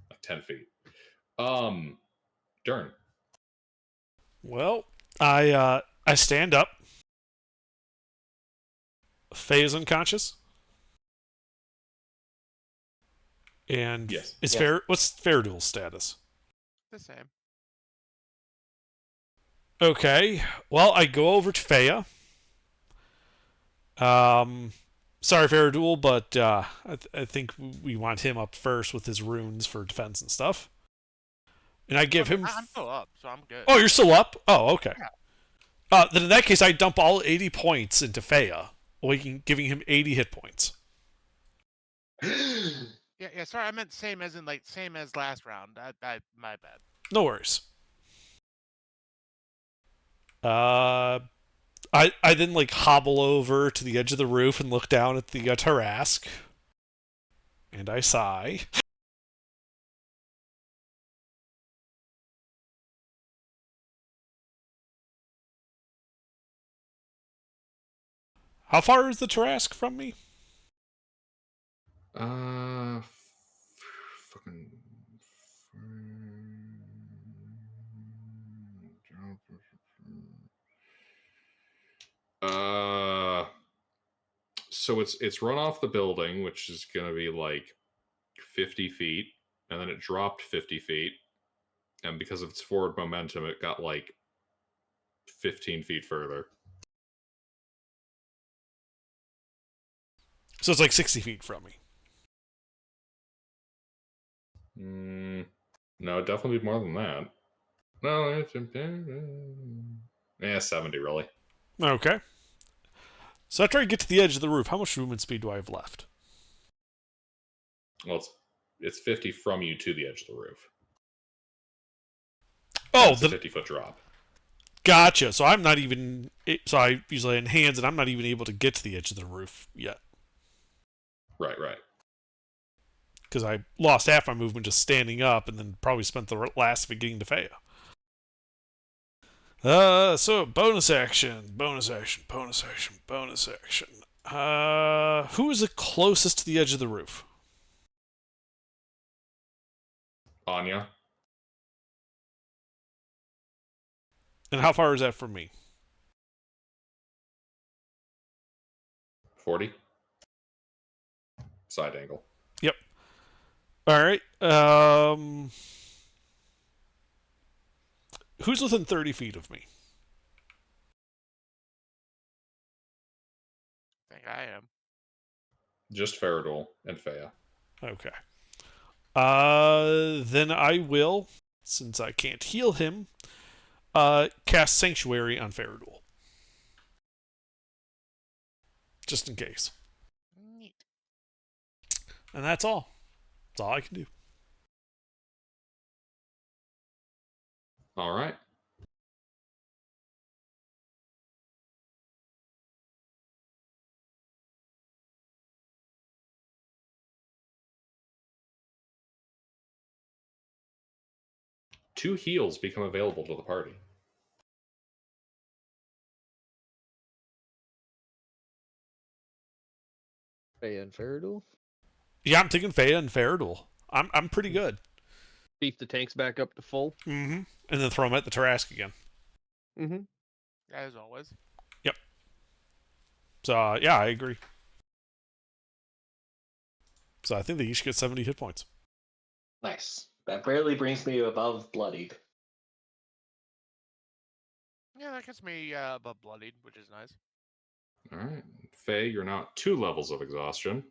Like 10 feet. Dern. Well, I stand up. Faye is unconscious. And Yes. it's fair. What's Fairduel's status? The same. Okay. Well, I go over to Faya. Sorry, Fairduel, but I think we want him up first with his runes for defense and stuff. And I give him. I'm still up, so I'm good. Oh, you're still up? Oh, okay. Yeah. Then in that case, I dump all 80 points into Fea, giving him 80 hit points. Yeah. Sorry, I meant same as in like same as last round. My bad. No worries. I then like hobble over to the edge of the roof and look down at the Tarask, and I sigh. How far is the Tarask from me? Fucking. So it's run off the building, which is gonna be like 50 feet, and then it dropped 50 feet, and because of its forward momentum, it got like 15 feet further. So it's like 60 feet from me. No, definitely more than that. No, it's 70 really. Okay. So after I get to the edge of the roof, how much movement speed do I have left? Well, it's 50 from you to the edge of the roof. Oh, it's a 50-foot drop. Gotcha. So I'm not even. So I usually in hands, and I'm not even able to get to the edge of the roof yet. Right. Because I lost half my movement just standing up, and then probably spent the last of it getting to Fea. So bonus action. Who is the closest to the edge of the roof? Anya. And how far is that from me? 40. Side angle. Yep. All right. Who's within 30 feet of me? I think I am. Just Faradol and Fea. Okay. Then I will, since I can't heal him, cast Sanctuary on Faradol. Just in case. Neat. And that's all. That's all I can do. All right. Two heals become available to the party. Fey and Faradul. Yeah, I'm thinking Fea and Faradol. I'm pretty good. Beef the tanks back up to full. Mm-hmm. And then throw them at the Tarask again. Mm-hmm. As always. Yep. So yeah, I agree. So I think they each get 70 hit points. Nice. That barely brings me above bloodied. Yeah, that gets me above bloodied, which is nice. All right. Faye, you're now at 2 levels of exhaustion.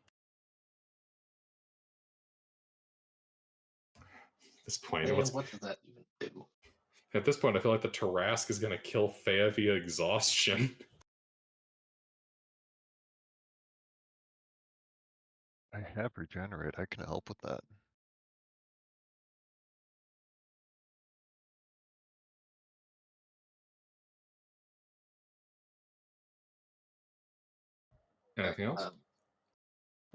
At this point, And what does that even do? At this point, I feel like the Tarask is going to kill Fea via exhaustion. I have regenerate. I can help with that. Anything else?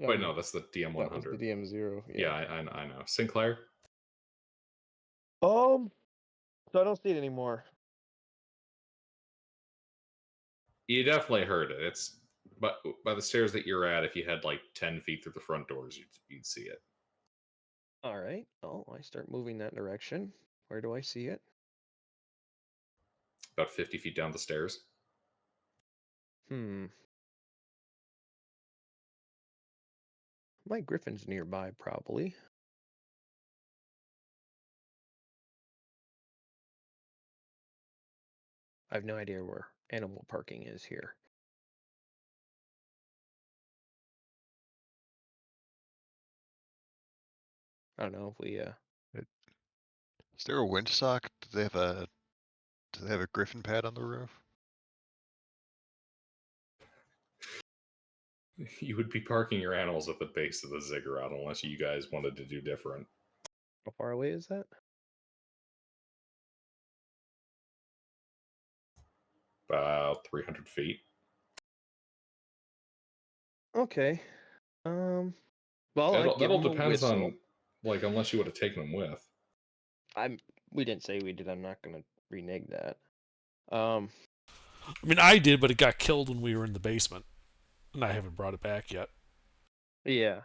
Wait, no, that's the DM 100. That was the DM 0. Yeah, I know. Sinclair? So I don't see it anymore. You definitely heard it. It's but by the stairs that you're at, if you had like 10 feet through the front doors, you'd see it. All right. Oh, I start moving that direction. Where do I see it? About 50 feet down the stairs. My griffin's nearby, probably. I have no idea where animal parking is here. I don't know if we Is there a windsock? Do they have a griffin pad on the roof? You would be parking your animals at the base of the ziggurat unless you guys wanted to do different. How far away is that? About 300 feet. Okay. Well, I give That'll him a depends whistle. on, like, unless you would have taken them with. We didn't say we did. I'm not gonna renege that. Um, I mean, I did, but it got killed when we were in the basement, and I haven't brought it back yet. yeah.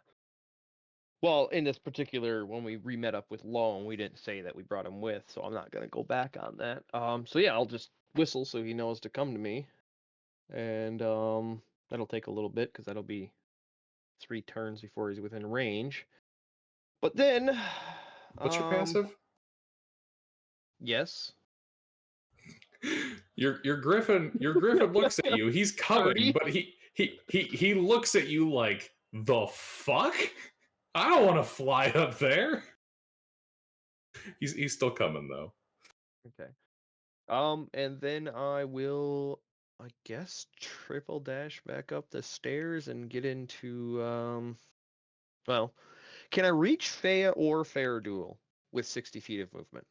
Well, in this particular, when we met up with Lone, we didn't say that we brought him with, so I'm not gonna go back on that. So yeah, I'll just whistle so he knows to come to me, and that'll take a little bit because that'll be 3 turns before he's within range. But then, What's your passive? yes. Your griffin looks at you. He's coming, 30? but he looks at you like, the fuck? I don't want to fly up there. He's still coming though. Okay. And then I will, I guess, triple dash back up the stairs and get into well, can I reach Fea or Fairduel with 60 feet of movement?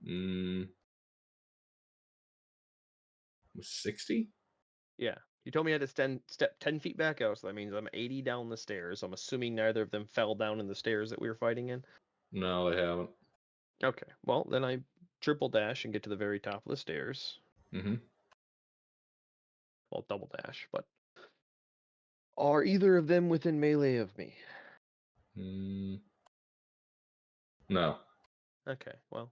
Mm, 60? Yeah. You told me I had to step 10 feet back out, so that means I'm 80 down the stairs. I'm assuming neither of them fell down in the stairs that we were fighting in. No, they haven't. Okay. Well, then I triple dash and get to the very top of the stairs. Mm-hmm. Well, double dash, but are either of them within melee of me? No. Okay, well,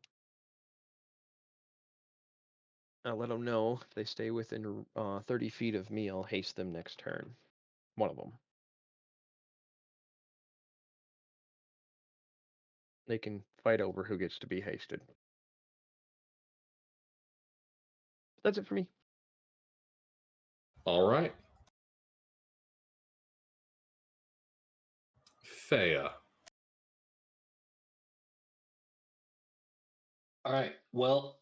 I'll let them know if they stay within 30 feet of me, I'll haste them next turn. One of them. They can fight over who gets to be hasted. That's it for me. All right. Thea. All right. Well,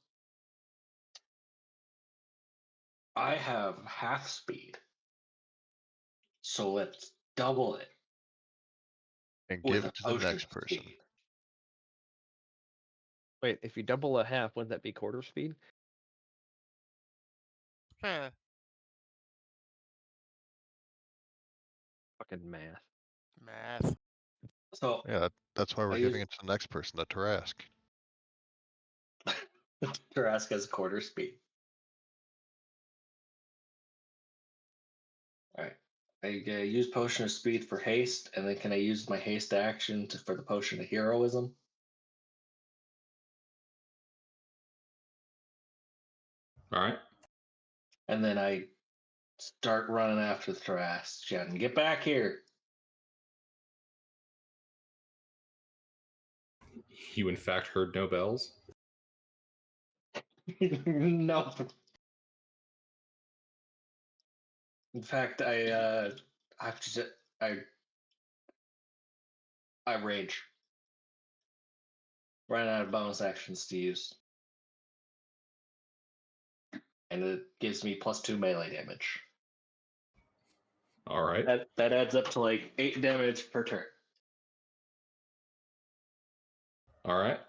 I have half speed, so let's double it And with give a it to the potion next of person. speed. Wait, if you double a half, wouldn't that be quarter speed? Huh. Fucking math. Math. So Yeah, that's why I we're use giving it to the next person, the Tarask. Tarask as quarter speed. All right. I use potion of speed for haste, and then can I use my haste action for the potion of heroism? All right. And then I start running after the Tarask, shouting, "Get back here!" You in fact heard no bells? No. In fact, I have to. I rage. Running out of bonus actions to use, and it gives me +2 melee damage. All right. That adds up to like 8 damage per turn. All right.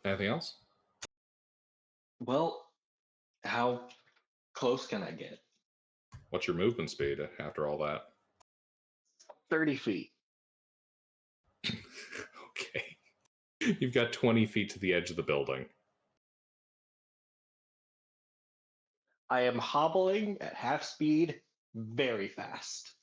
Anything else? Well, how close can I get? What's your movement speed after all that? 30 feet. Okay. You've got 20 feet to the edge of the building. I am hobbling at half speed very fast.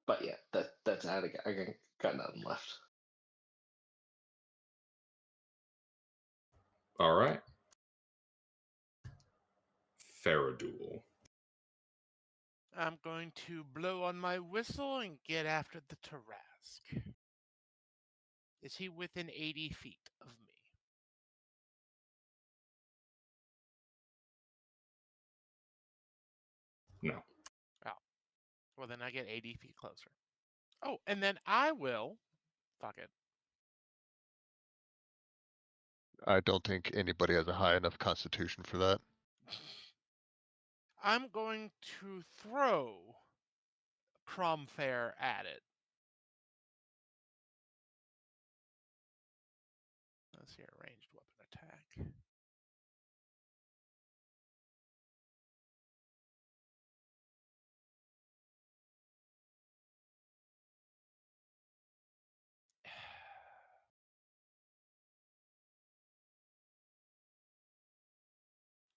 But yeah, that's out. I got nothing left. All right. Faradul. I'm going to blow on my whistle and get after the Tarask. Is he within 80 feet of me? No. Oh. Well, then I get 80 feet closer. Oh, and then I will. Fuck it. I don't think anybody has a high enough constitution for that. I'm going to throw Cromfair at it. Let's see, a ranged weapon attack.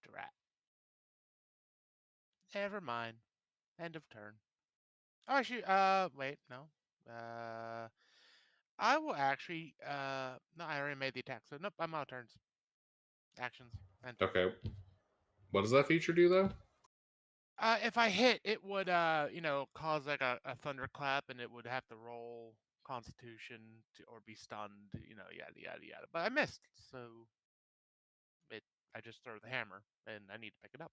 Drat. Never mind. End of turn. Oh, actually, wait, no. I will actually, no, I already made the attack, so nope, I'm out of turns. Actions. End turn. Okay. What does that feature do, though? If I hit, it would, cause like a thunderclap, and it would have to roll Constitution or be stunned, yada yada yada. But I missed, so I just throw the hammer, and I need to pick it up.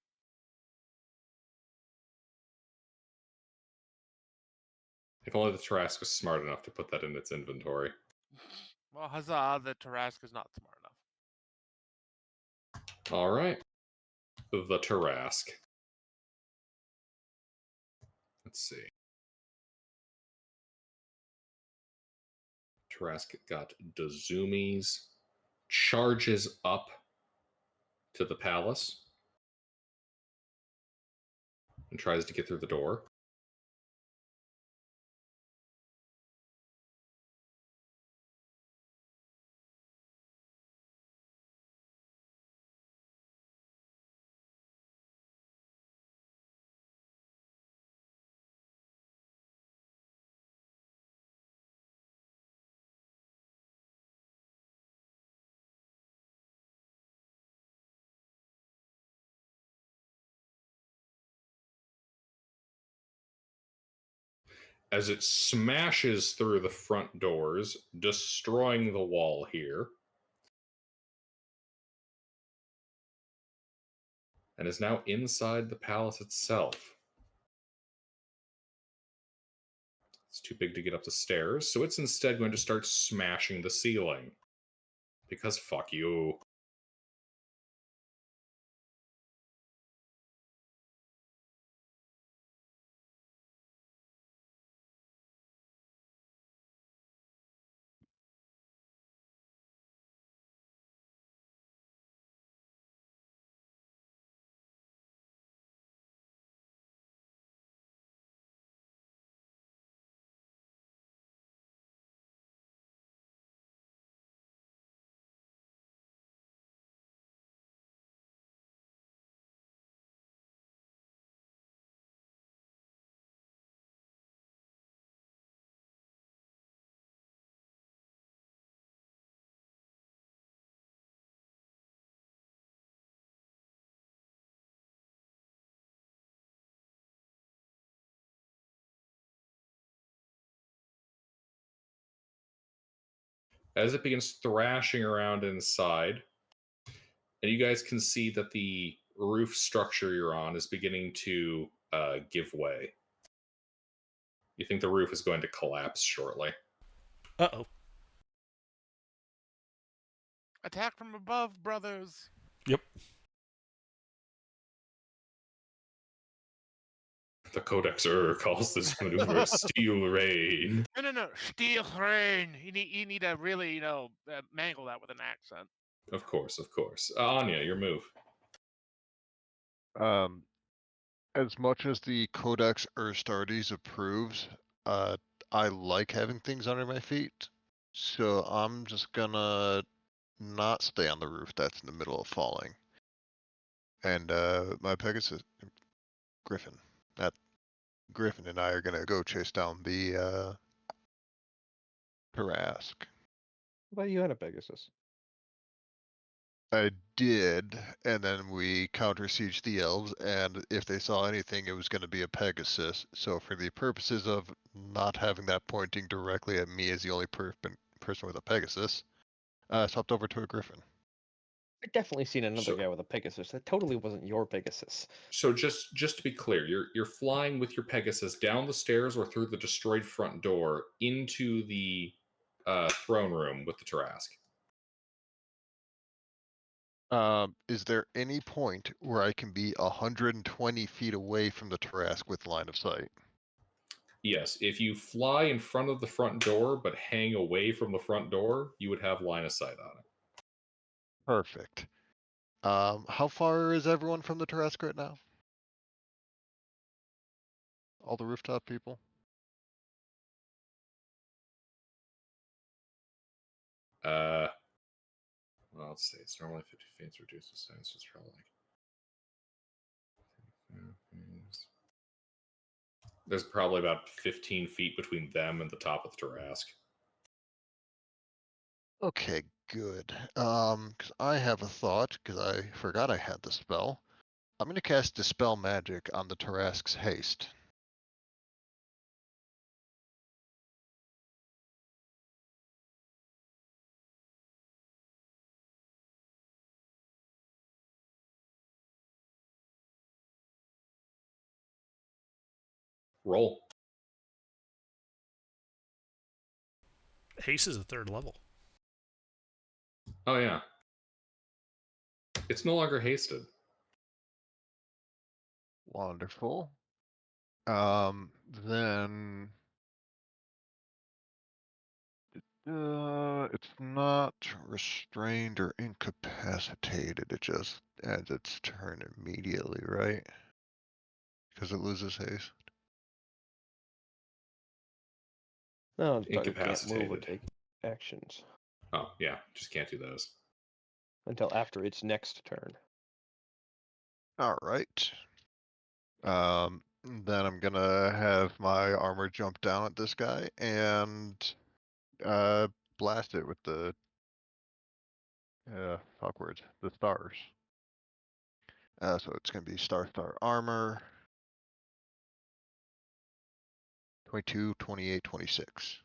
If only the Tarrasque was smart enough to put that in its inventory. Well, huzzah! The Tarrasque is not smart enough. All right. The Tarrasque. Let's see. Tarrasque got Dozumi's, charges up to the palace, and tries to get through the door. As it smashes through the front doors, destroying the wall here, and is now inside the palace itself. It's too big to get up the stairs, so it's instead going to start smashing the ceiling. Because fuck you. As it begins thrashing around inside, and you guys can see that the roof structure you're on is beginning to give way. You think the roof is going to collapse shortly. Uh-oh. Attack from above, brothers. Yep. The Codex calls this maneuver Steel Rain. No. Steel rain. You need to really, mangle that with an accent. Of course. Anya, your move. As much as the Codex Astartes approves, I like having things under my feet, so I'm just gonna not stay on the roof that's in the middle of falling. And my Pegasus, Griffin, that Griffin and I are gonna go chase down the Tarrasque. What about you had a Pegasus? I did, and then we counter siege the elves, and if they saw anything, it was going to be a Pegasus. So, for the purposes of not having that pointing directly at me as the only person person with a Pegasus, swapped over to a Griffin. I definitely seen another So- guy with a Pegasus. That totally wasn't your Pegasus. So just to be clear, you're flying with your Pegasus down the stairs or through the destroyed front door into the throne room with the Tarask. Is there any point where I can be 120 feet away from the Tarask with line of sight? Yes, if you fly in front of the front door but hang away from the front door, you would have line of sight on it. Perfect. How far is everyone from the Tarask right now? All the rooftop people? Well, let's see. It's normally 50 feet. It's reduced to size. It's probably like. There's probably about 15 feet between them and the top of the Tarask. Okay, good. Because I have a thought, because I forgot I had the spell. I'm going to cast Dispel Magic on the Tarask's haste. Roll. Haste is a 3rd level. Oh, yeah. It's no longer hasted. Wonderful. Then it's not restrained or incapacitated. It just ends its turn immediately, right? Because it loses haste. No, the target can't move or Incapacitated. take actions Oh, yeah. Just can't do those. until after its next turn. All right. Then I'm gonna have my armor jump down at this guy and blast it with the fuck words, the stars. So it's gonna be star armor. 22, 28, 26.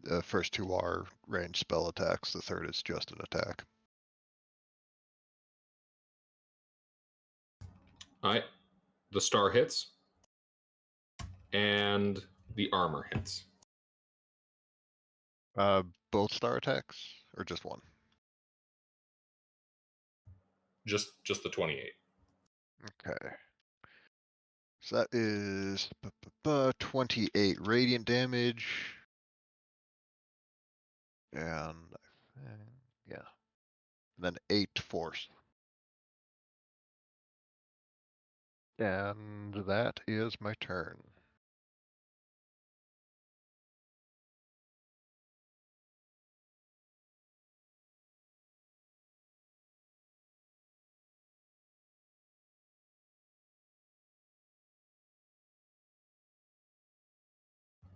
The first two are ranged spell attacks. The third is just an attack. All right. The star hits. And the armor hits. Both star attacks or just one? Just the 28. Okay. So that is 28 radiant damage. And yeah. And then 8 force. And that is my turn.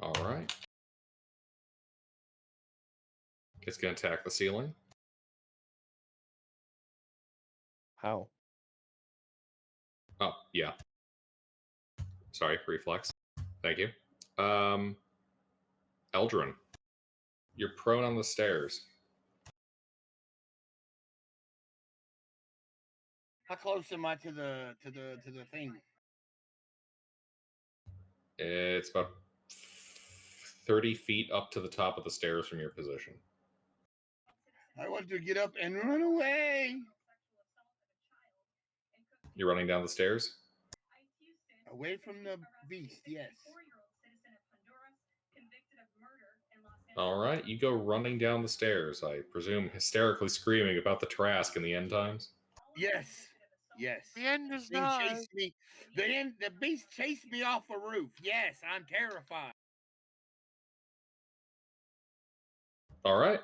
All right. It's going to attack the ceiling. How? Oh, yeah. Sorry, reflex. Thank you. Eldrin, you're prone on the stairs. How close am I to the thing? It's about 30 feet up to the top of the stairs from your position. I want to get up and run away. You're running down the stairs? Away from the beast, yes. All right, you go running down the stairs, I presume hysterically screaming about the Trask in the end times. Yes. Yes. The end is Thing nigh. chased me. The beast chased me off a roof. Yes, I'm terrified. All right.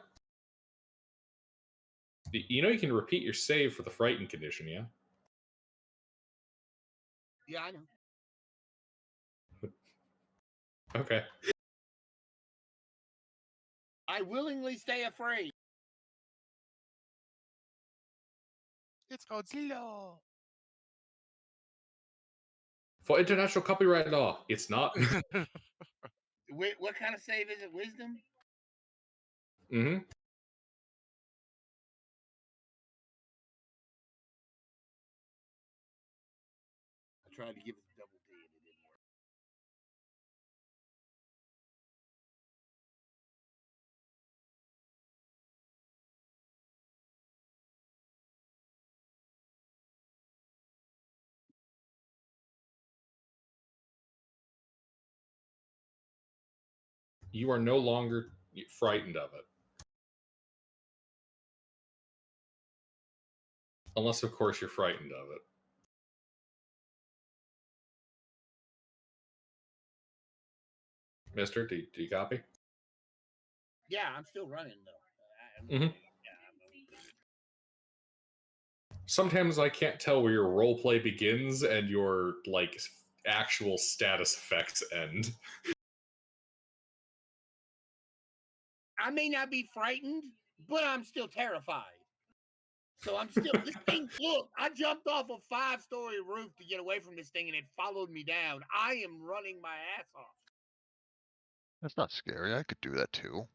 You know you can repeat your save for the frightened condition, yeah? Yeah, I know. Okay. I willingly stay afraid. It's Godzilla. For international copyright law, it's not. What kind of save is it? Wisdom? Mm-hmm. I tried to give it a double D and it didn't work. You are no longer frightened of it. Unless, of course, you're frightened of it. Mister, do you copy? Yeah, I'm still running though. Mm-hmm. Sometimes I can't tell where your role play begins and your like actual status effects end. I may not be frightened, but I'm still terrified. So I'm still this thing. Look, I jumped off a 5-story roof to get away from this thing, and it followed me down. I am running my ass off. That's not scary. I could do that too.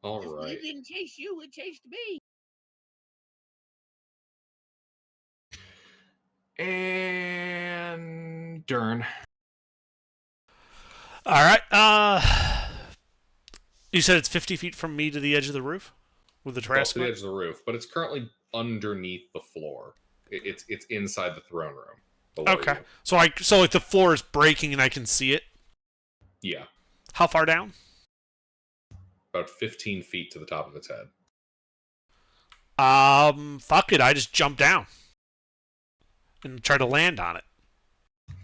All It right. didn't chase you; it chased me. And Dern. All right. You said it's 50 feet from me to the edge of the roof with the Well, Tarrasque to the mark? edge of the roof, but it's currently underneath the floor. It's inside the throne room below Okay. you. So like the floor is breaking and I can see it. Yeah, How far down? about 15 feet to the top of its head. Fuck it. I just jump down and try to land on it.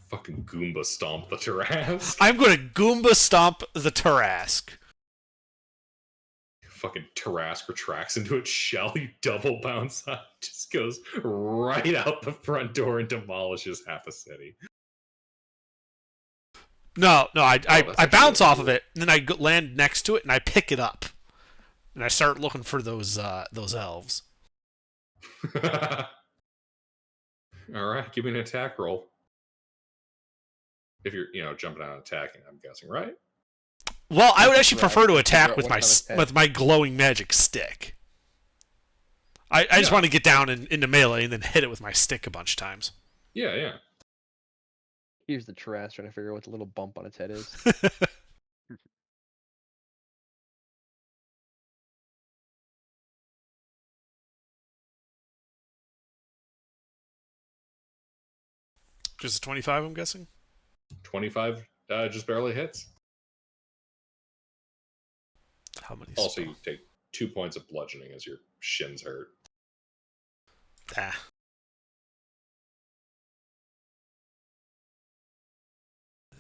Fucking Goomba stomp the Tarrasque. I'm going to Goomba stomp the Tarrasque. Fucking Tarrasque retracts into its shell. You double bounce on, just goes right out the front door and demolishes half a city. No, I bounce off of cool. it, and then I land next to it, and I pick it up, and I start looking for those elves. All right, give me an attack roll. If you're, jumping out and attacking, I'm guessing, right? Well, I would actually Right, prefer to figure attack out with what my kind of attack. with my glowing magic stick. I just Yeah. want to get down into melee and then hit it with my stick a bunch of times. Yeah. Here's the Tarrasque trying to figure out what the little bump on its head is. Just a 25, I'm guessing. 25 just barely hits. How many? Also, you take 2 points of bludgeoning as your shins hurt. Ah.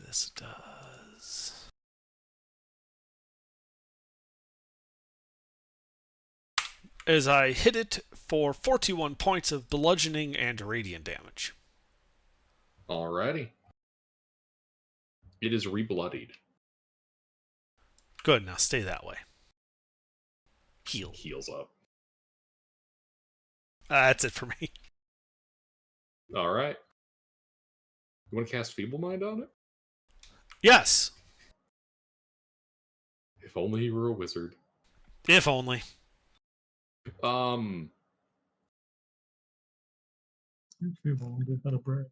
This does. As I hit it for 41 points of bludgeoning and radiant damage. Alrighty. It is rebloodied. Good, now stay that way. Heal. Heals up. That's it for me. Alright. You want to cast Feeble Mind on it? Yes. If only you were a wizard. If only. Give that a break.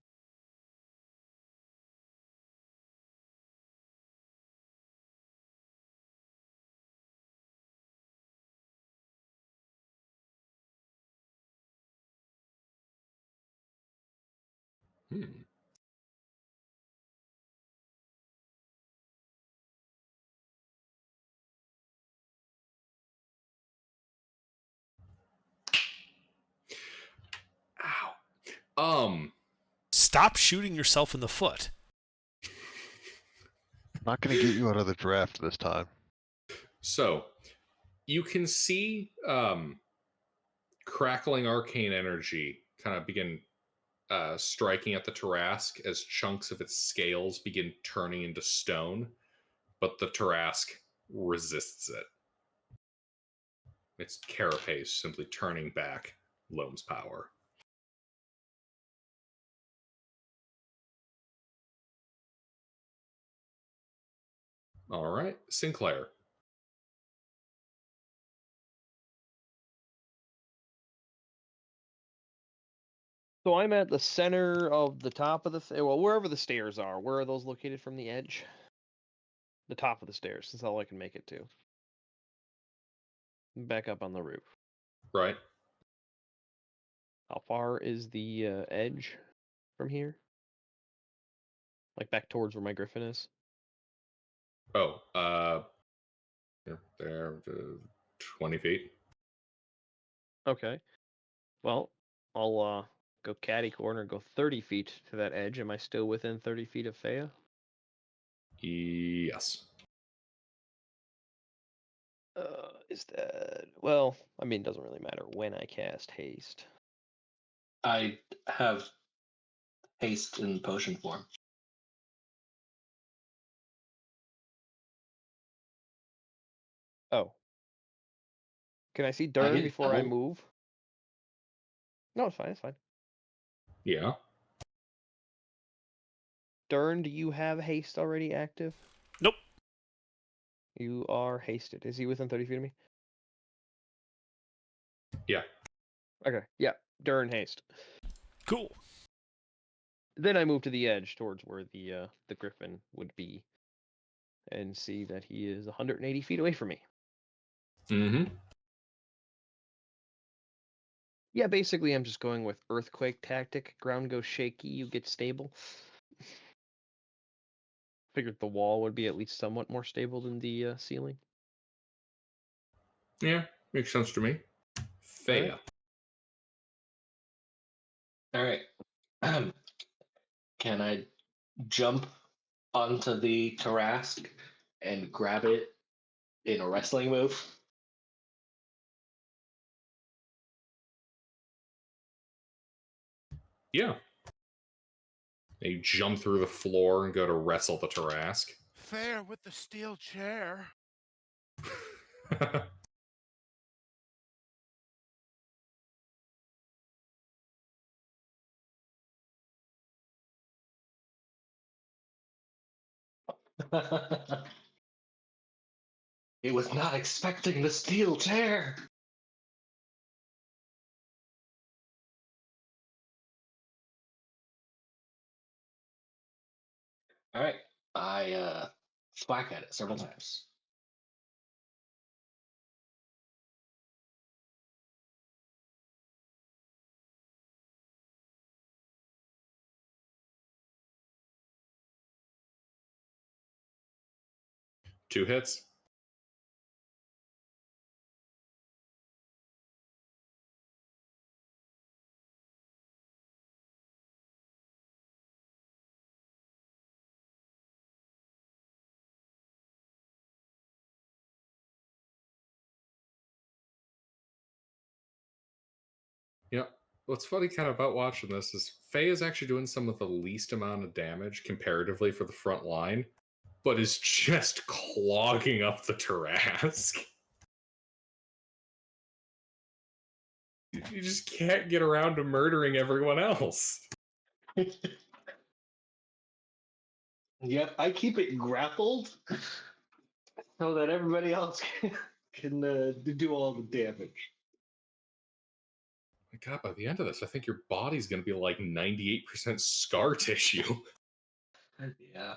Ow. Stop shooting yourself in the foot. Not gonna get you out of the draft this time. So, you can see crackling arcane energy kind of begin striking at the Tarrasque as chunks of its scales begin turning into stone, but the Tarrasque resists it. Its carapace simply turning back Loam's power. All right, Sinclair. So I'm at the center of the top of well, wherever the stairs are. Where are those located from the edge? The top of the stairs. That's all I can make it to. Back up on the roof. Right. How far is the edge from here? Like back towards where my griffin is? Oh, there, 20 feet. Okay. Well, I'll go catty corner, go 30 feet to that edge. Am I still within 30 feet of Thea? Yes. Is that... Well, I mean, it doesn't really matter when I cast haste. I have haste in potion form. Oh. Can I see I Dern get before I double. move? No, it's fine, it's fine. Yeah. Dern, do you have haste already active? Nope. You are hasted. Is he within 30 feet of me? Yeah. Okay, yeah. Dern haste. Cool. Then I move to the edge towards where the griffin would be and see that he is 180 feet away from me. Mm-hmm. Yeah, basically I'm just going with earthquake tactic. Ground goes shaky, you get stable. Figured the wall would be at least somewhat more stable than the ceiling. Yeah, makes sense to me. Thea. All right. Can I jump onto the Tarask and grab it in a wrestling move? Yeah. You jump through the floor and go to wrestle the Tarask. Fair with the steel chair. It was not expecting the steel chair. All right. I smack at it several times. Two hits. You know, what's funny kind of about watching this is Faye is actually doing some of the least amount of damage comparatively for the front line, but is just clogging up the Tarask. You just can't get around to murdering everyone else. Yep, I keep it grappled so that everybody else can do all the damage. My God, by the end of this, I think your body's going to be like 98% scar tissue. Yeah.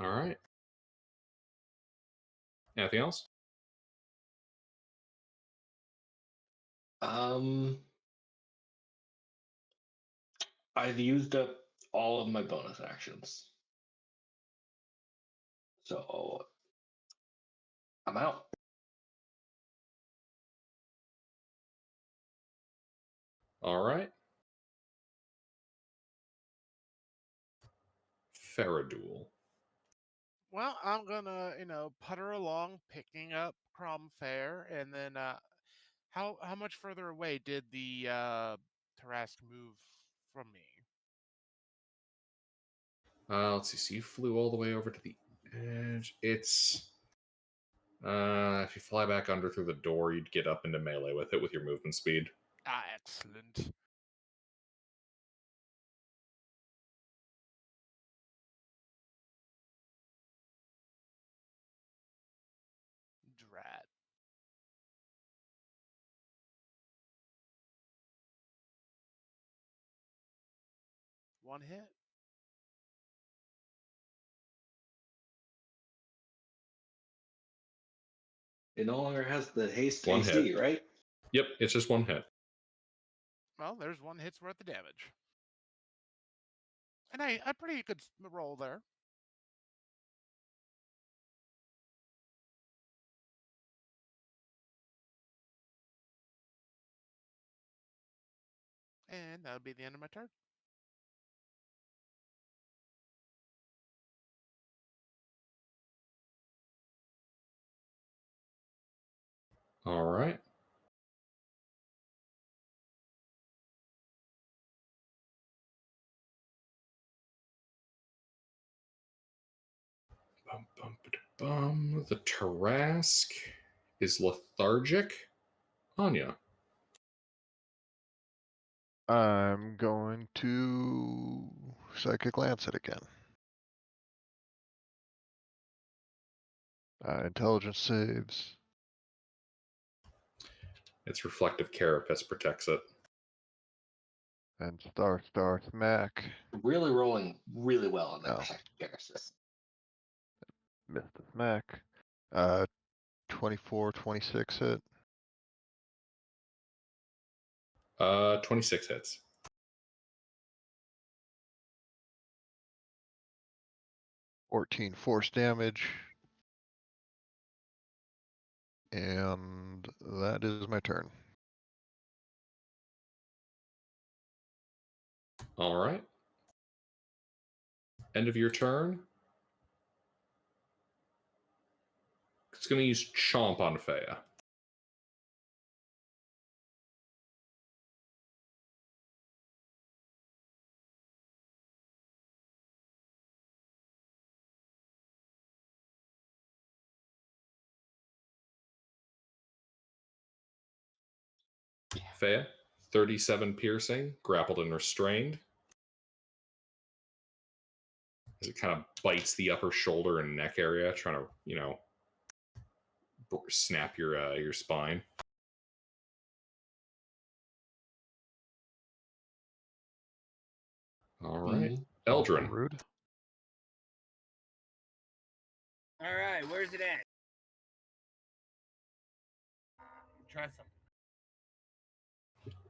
All right. Anything else? I've used up all of my bonus actions. So I'm out. All right. Faradul. Well, I'm gonna, putter along, picking up Crom Fair, and then how much further away did the Tarask move from me? Let's see. So you flew all the way over to the edge. It's if you fly back under through the door, you'd get up into melee with it with your movement speed. Ah, excellent. 1 hit. It no longer has the haste One AC, hit. right? Yep, it's just 1 hit. Well, there's 1 hit's worth of damage. And a pretty good roll there. And that would be the end of my turn. All right. Bum, bum, bum. The Tarask is lethargic. Anya. I'm going to Psychic Lance it again. Intelligence saves. Its reflective carapace protects it. And Star Smack. Really rolling really well on that No. protective Pegasus. Missed the smack. 24, 26 hit. 26 hits. Fourteen force damage. And that is my turn. All right. End of your turn. It's going to use Chomp on Fea. Fea, 37 piercing, grappled and restrained. As it kind of bites the upper shoulder and neck area, trying to, snap your spine. All right. Also Eldrin. rude. All right, where's it at? Try something.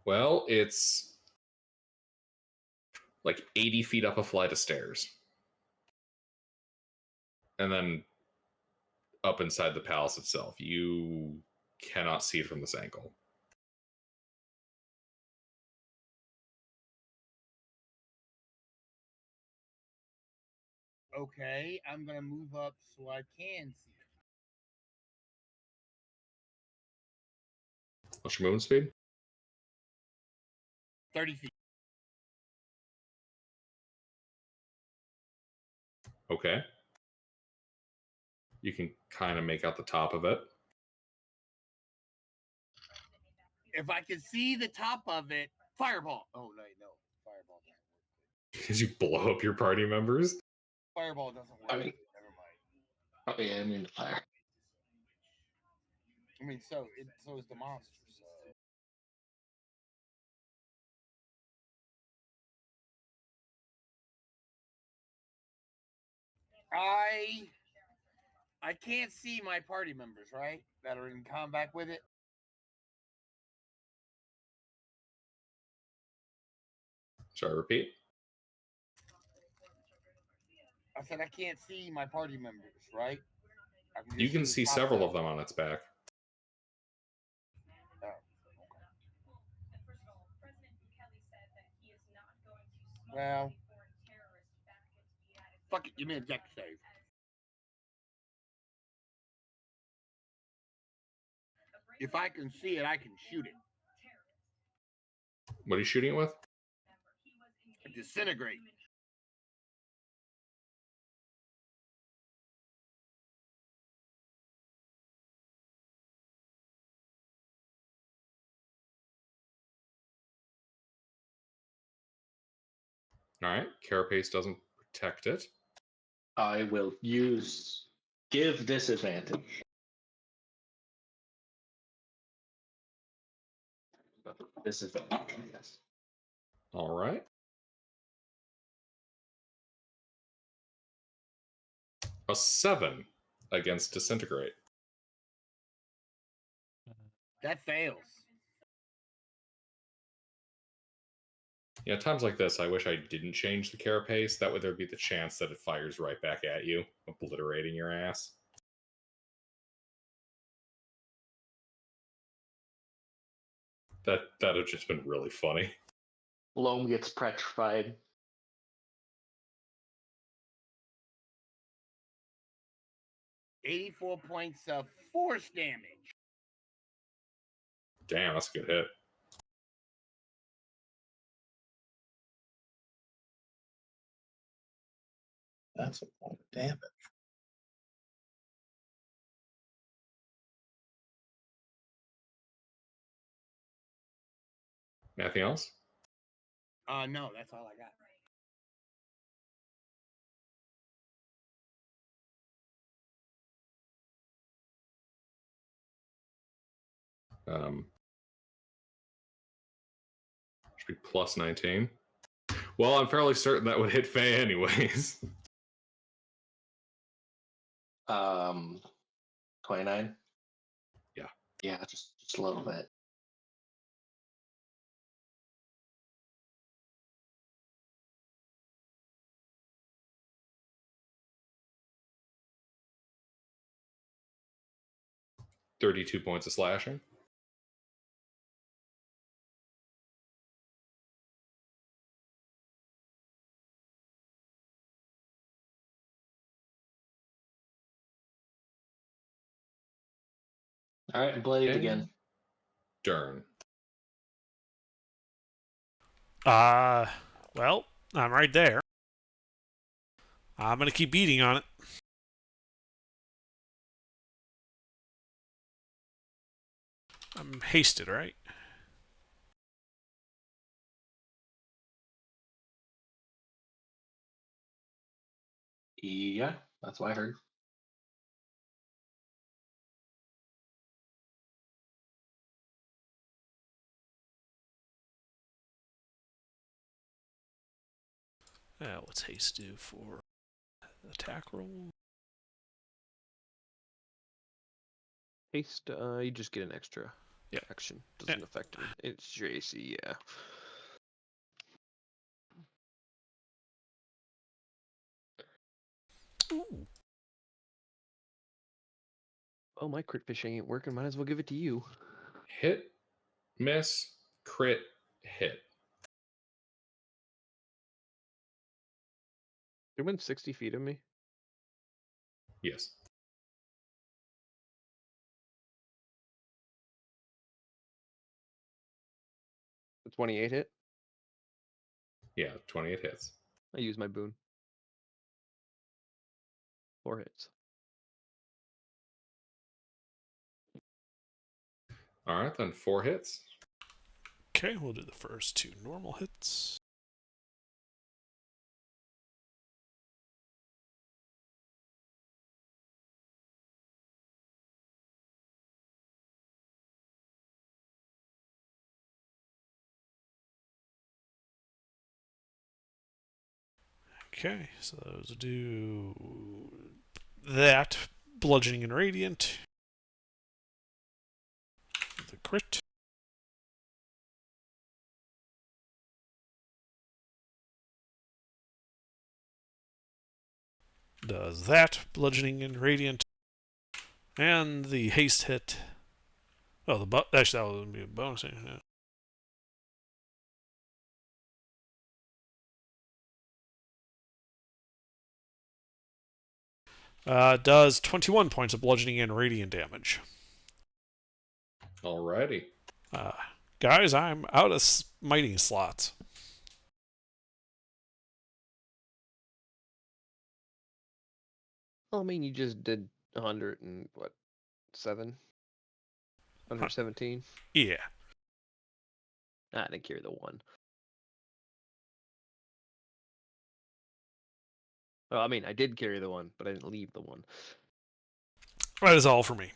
Well, it's like 80 feet up a flight of stairs. And then up inside the palace itself. You cannot see it from this angle. Okay, I'm gonna move up so I can see it. What's your movement speed? 30 feet. Okay. You can kind of make out the top of it. If I can see the top of it, fireball. Oh no, fireball doesn't work. Because you blow up your party members? Fireball doesn't work. I mean- Never mind. Oh yeah, I mean the fire. I mean, so is the monster. So I can't see my party members, right? That are in combat with it. Shall I repeat? I said I can't see my party members, right? I You just can the see top several down. of them on its back. Oh, okay. Well, fuck it. Give me a deck save. If I can see it, I can shoot it. What are you shooting it with? Disintegrate. All right. Carapace doesn't protect it. I will give disadvantage. Disadvantage, yes. All right. A 7 against disintegrate. That fails. Yeah, times like this, I wish I didn't change the carapace. That way there'd be the chance that it fires right back at you, obliterating your ass. That'd have just been really funny. Loam gets petrified. $84 points of force damage. Damn, that's a good hit. That's a point of damage. Anything else? No, that's all I got. Should be plus 19. Well, I'm fairly certain that would hit Faye anyways. 29. Yeah. Yeah, just a little bit. $32 points of slashing. All right, blade And again. Dern. Well, I'm right there. I'm gonna keep beating on it. I'm hasted, right? Yeah, that's what I heard. What's haste do for attack roll? Haste, you just get an extra action. Doesn't affect it. It's your AC, yeah. Ooh. Oh, my crit fishing ain't working. Might as well give it to you. Hit, miss, crit, hit. You're within 60 feet of me. Yes. The 28 hit. Yeah, 28 hits. I use my boon. 4 hits. All right, then 4 hits. Okay, we'll do the first 2 normal hits. Okay, so those do that. Bludgeoning and Radiant. The crit. Does that. Bludgeoning and Radiant. And the haste hit. Oh, actually, that would be a bonus. Yeah. Does 21 points of bludgeoning and radiant damage. Alrighty. Guys, I'm out of smiting slots. Well, I mean, you just did 100 and what, 7? 117? Yeah. I didn't carry the 1. Well, I mean, I did carry the 1, but I didn't leave the 1. That is all for me.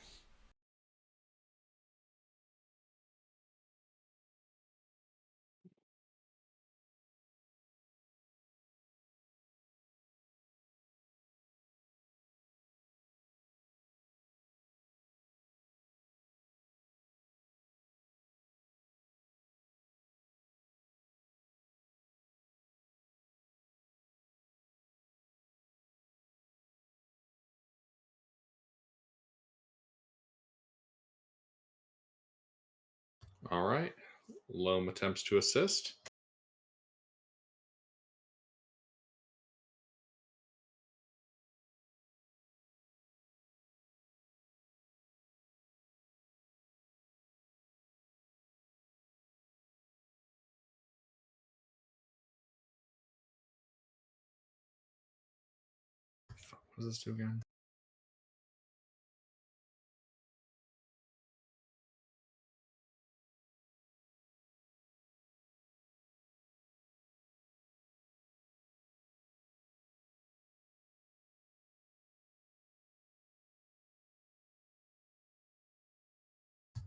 All right. Loam attempts to assist. What does this do again?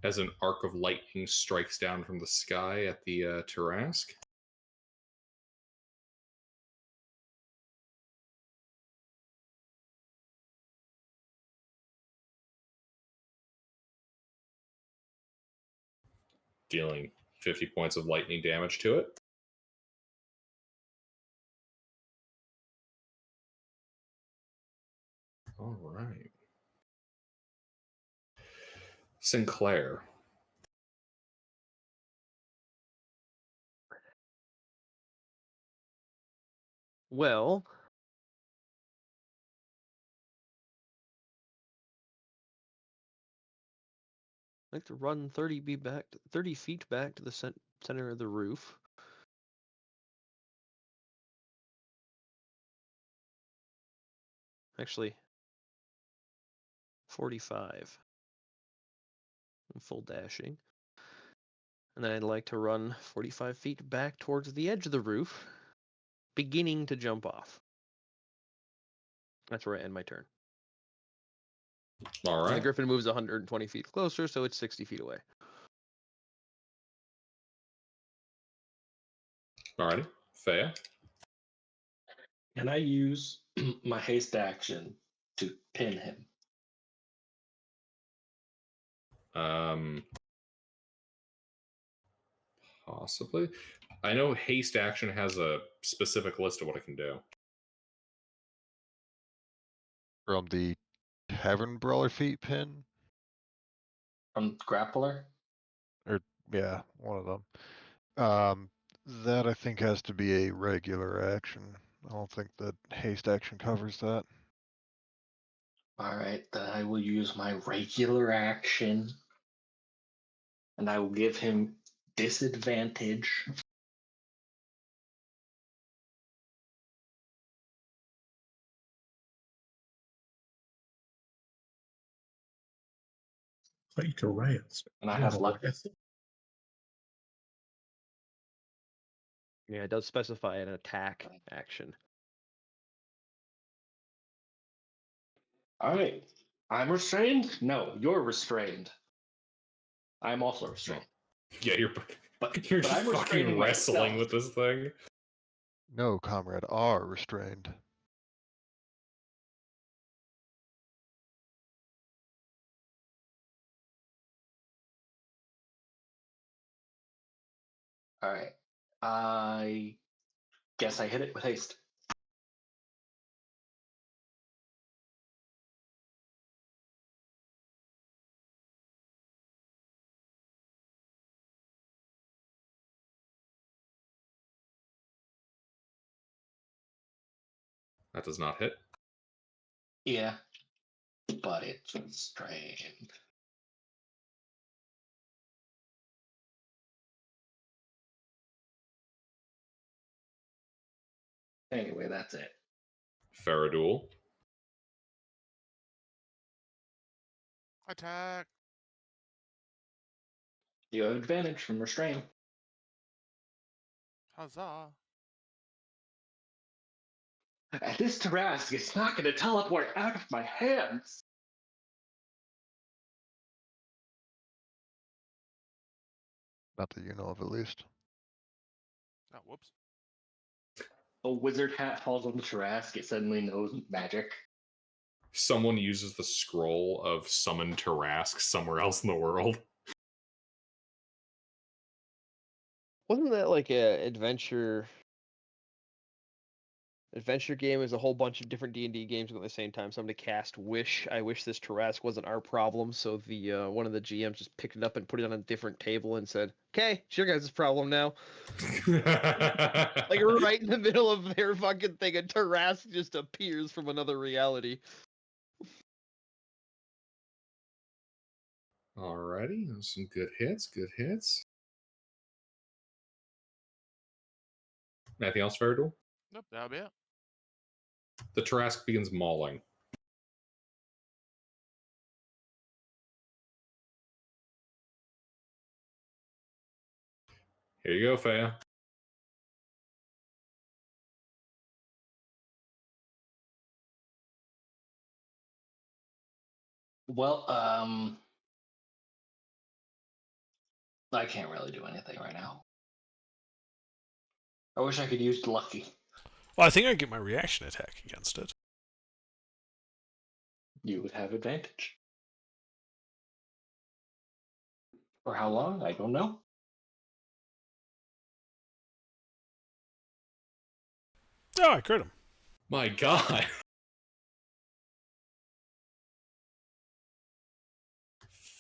As an arc of lightning strikes down from the sky at the Tarask. Dealing 50 points of lightning damage to it. All right. Sinclair. Well, I'd like to run 30 feet back to the center of the roof. Actually, 45. I'm full dashing. And then I'd like to run 45 feet back towards the edge of the roof, beginning to jump off. That's where I end my turn. All And the right. griffin moves 120 feet closer, so it's 60 feet away. Alrighty. Thea. Can I use my haste action to pin him? Possibly. I know haste action has a specific list of what it can do. From the Tavern Brawler feet pin? From grappler? Or, yeah, one of them. That I think has to be a regular action. I don't think that haste action covers that. All right, then I will use my regular action, and I will give him disadvantage. Fight Reyes. And I have luck. Yeah, it does specify an attack action. All right, I'm restrained? No, you're restrained. I'm also restrained. Yeah, you're But just I'm fucking restraining wrestling myself. with this thing. No, comrade, are restrained. All right, I guess I hit it with haste. That does not hit. Yeah, but it's restrained. Anyway, that's it. Faradul. Attack. You have advantage from restraint. Huzzah. And this Tarask is not going to teleport out of my hands. Not that you know of, at least. Oh, whoops. A wizard hat falls on the Tarask. It suddenly knows magic. Someone uses the scroll of summon Tarask somewhere else in the world. Wasn't that like a adventure Adventure game is a whole bunch of different D&D games going at the same time. Somebody cast Wish. I wish this Tarrasque wasn't our problem. So the one of the GMs just picked it up and put it on a different table and said, "Okay, it's your guys' problem now." Like right in the middle of their fucking thing, a Tarrasque just appears from another reality. Alrighty, those some good hits. Good hits. Anything else, Faradul? Nope, that'll be it. The Tarrasque begins mauling. Here you go, Faya. Well, I can't really do anything right now. I wish I could use lucky. Well, I think I get my reaction attack against it. You would have advantage. For how long? I don't know. Oh, I crit him. My God.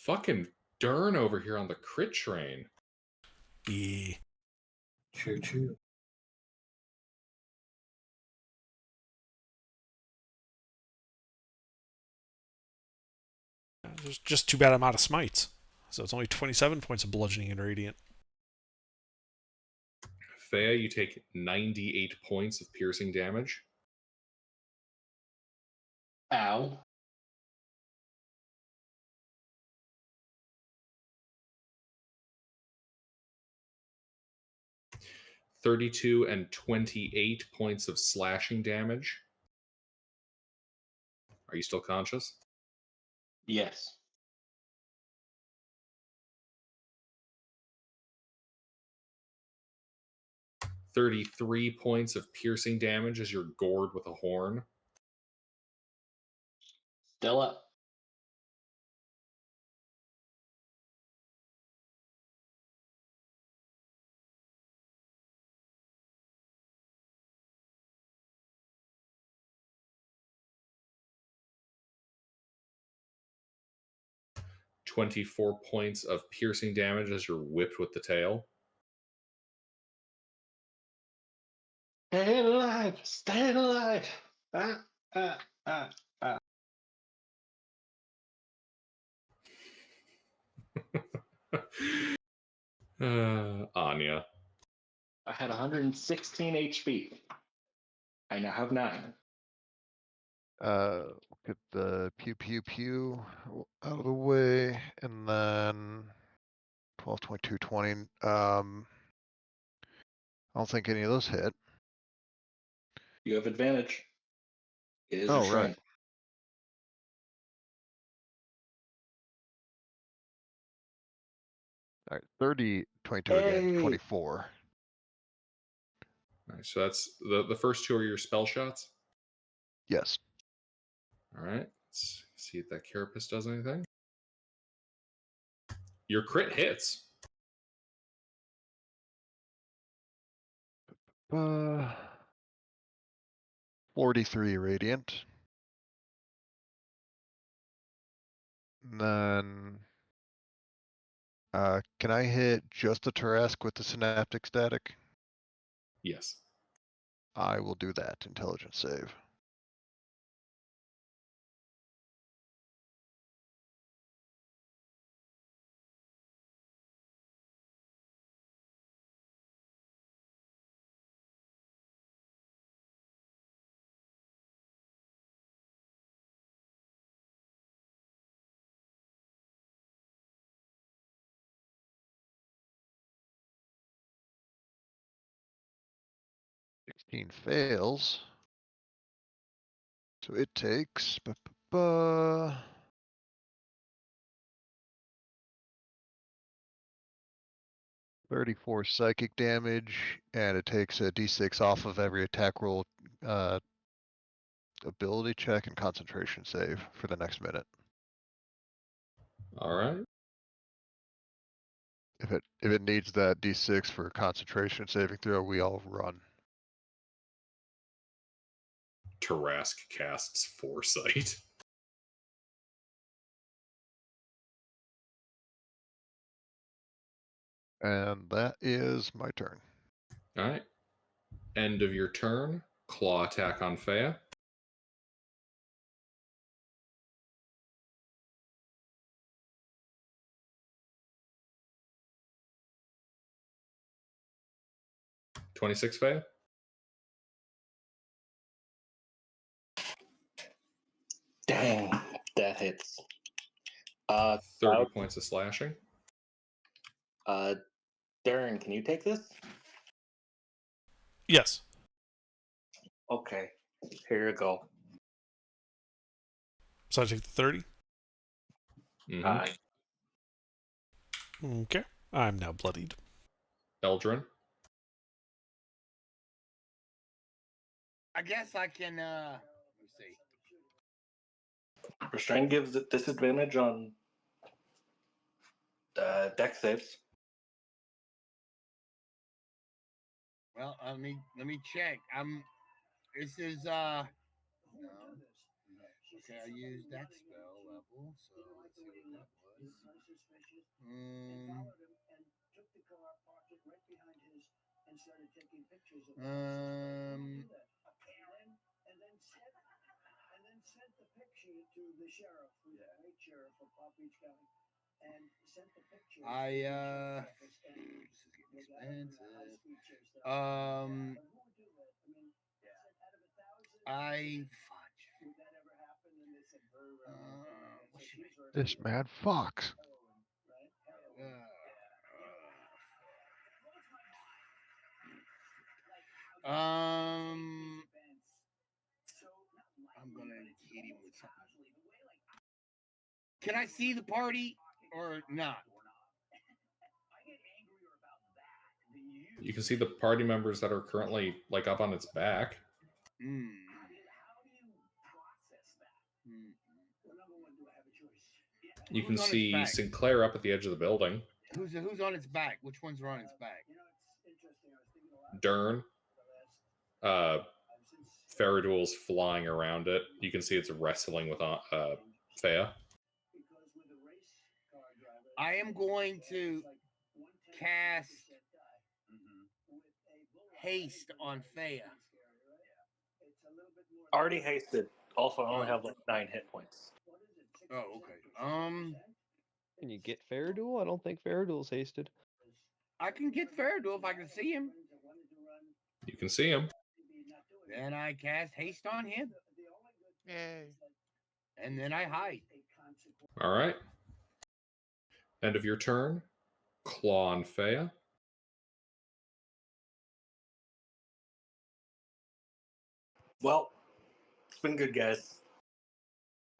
Fucking Dern over here on the crit train. Yeah. Choo choo. It's just too bad I'm out of smites. So it's only 27 points of bludgeoning and radiant. Faya, you take 98 points of piercing damage. Ow. $32 and 28 points of slashing damage. Are you still conscious? Yes. $33 points of piercing damage as you're gored with a horn. Still up. $24 points of piercing damage as you're whipped with the tail. Stay alive! Stay alive! Ah, ah, ah, ah. Anya. I had 116 HP. I now have 9. Get the pew pew pew out of the way, and then 12, 22, 20. I don't think any of those hit. You have advantage. It is Oh, restrained. right. All right, 30, 22 again, Hey! 24. All right, so that's the first two are your spell shots. Yes. All right, let's see if that carapace does anything. Your crit hits. 43 radiant. And then, can I hit just the Tarrasque with the synaptic static? Yes. I will do that. Intelligence save. $16 fails. So it takes 34 psychic damage, and it takes a d6 off of every attack roll, ability check, and concentration save for the next minute. All right. If it needs that d6 for concentration saving throw, we all run. Tarask casts Foresight. And that is my turn. All right. End of your turn. Claw attack on Fea. $26 Fea. Dang, that hits. 30 Cloud, points of slashing. Darren, can you take this? Yes. Okay, here you go. So I take the 30. Mm-hmm. Okay. I'm now bloodied. Eldrin. I guess I can. Let me see. Restraint gives it disadvantage on deck saves. Well, let me check. This is no. Okay, I used that spell level, so let's see what that was. This is getting expensive. I fudge. What should This mad fox. I'm gonna hit him with something. Can I see the party or not? You can see the party members that are currently like up on its back. You can see Sinclair up at the edge of the building. Who's on its back? Which ones are on its back? Dern. Faradul's flying around it. You can see it's wrestling with Fea. I am going to cast haste on Fea. Already hasted. Also, I only have like 9 hit points. Oh, okay. Can you get Faradul? I don't think Faradul's hasted. I can get Faradul if I can see him. You can see him. Then I cast haste on him. Yay. And then I hide. All right. End of your turn. Claw on Fea. Well, it's been good, guys.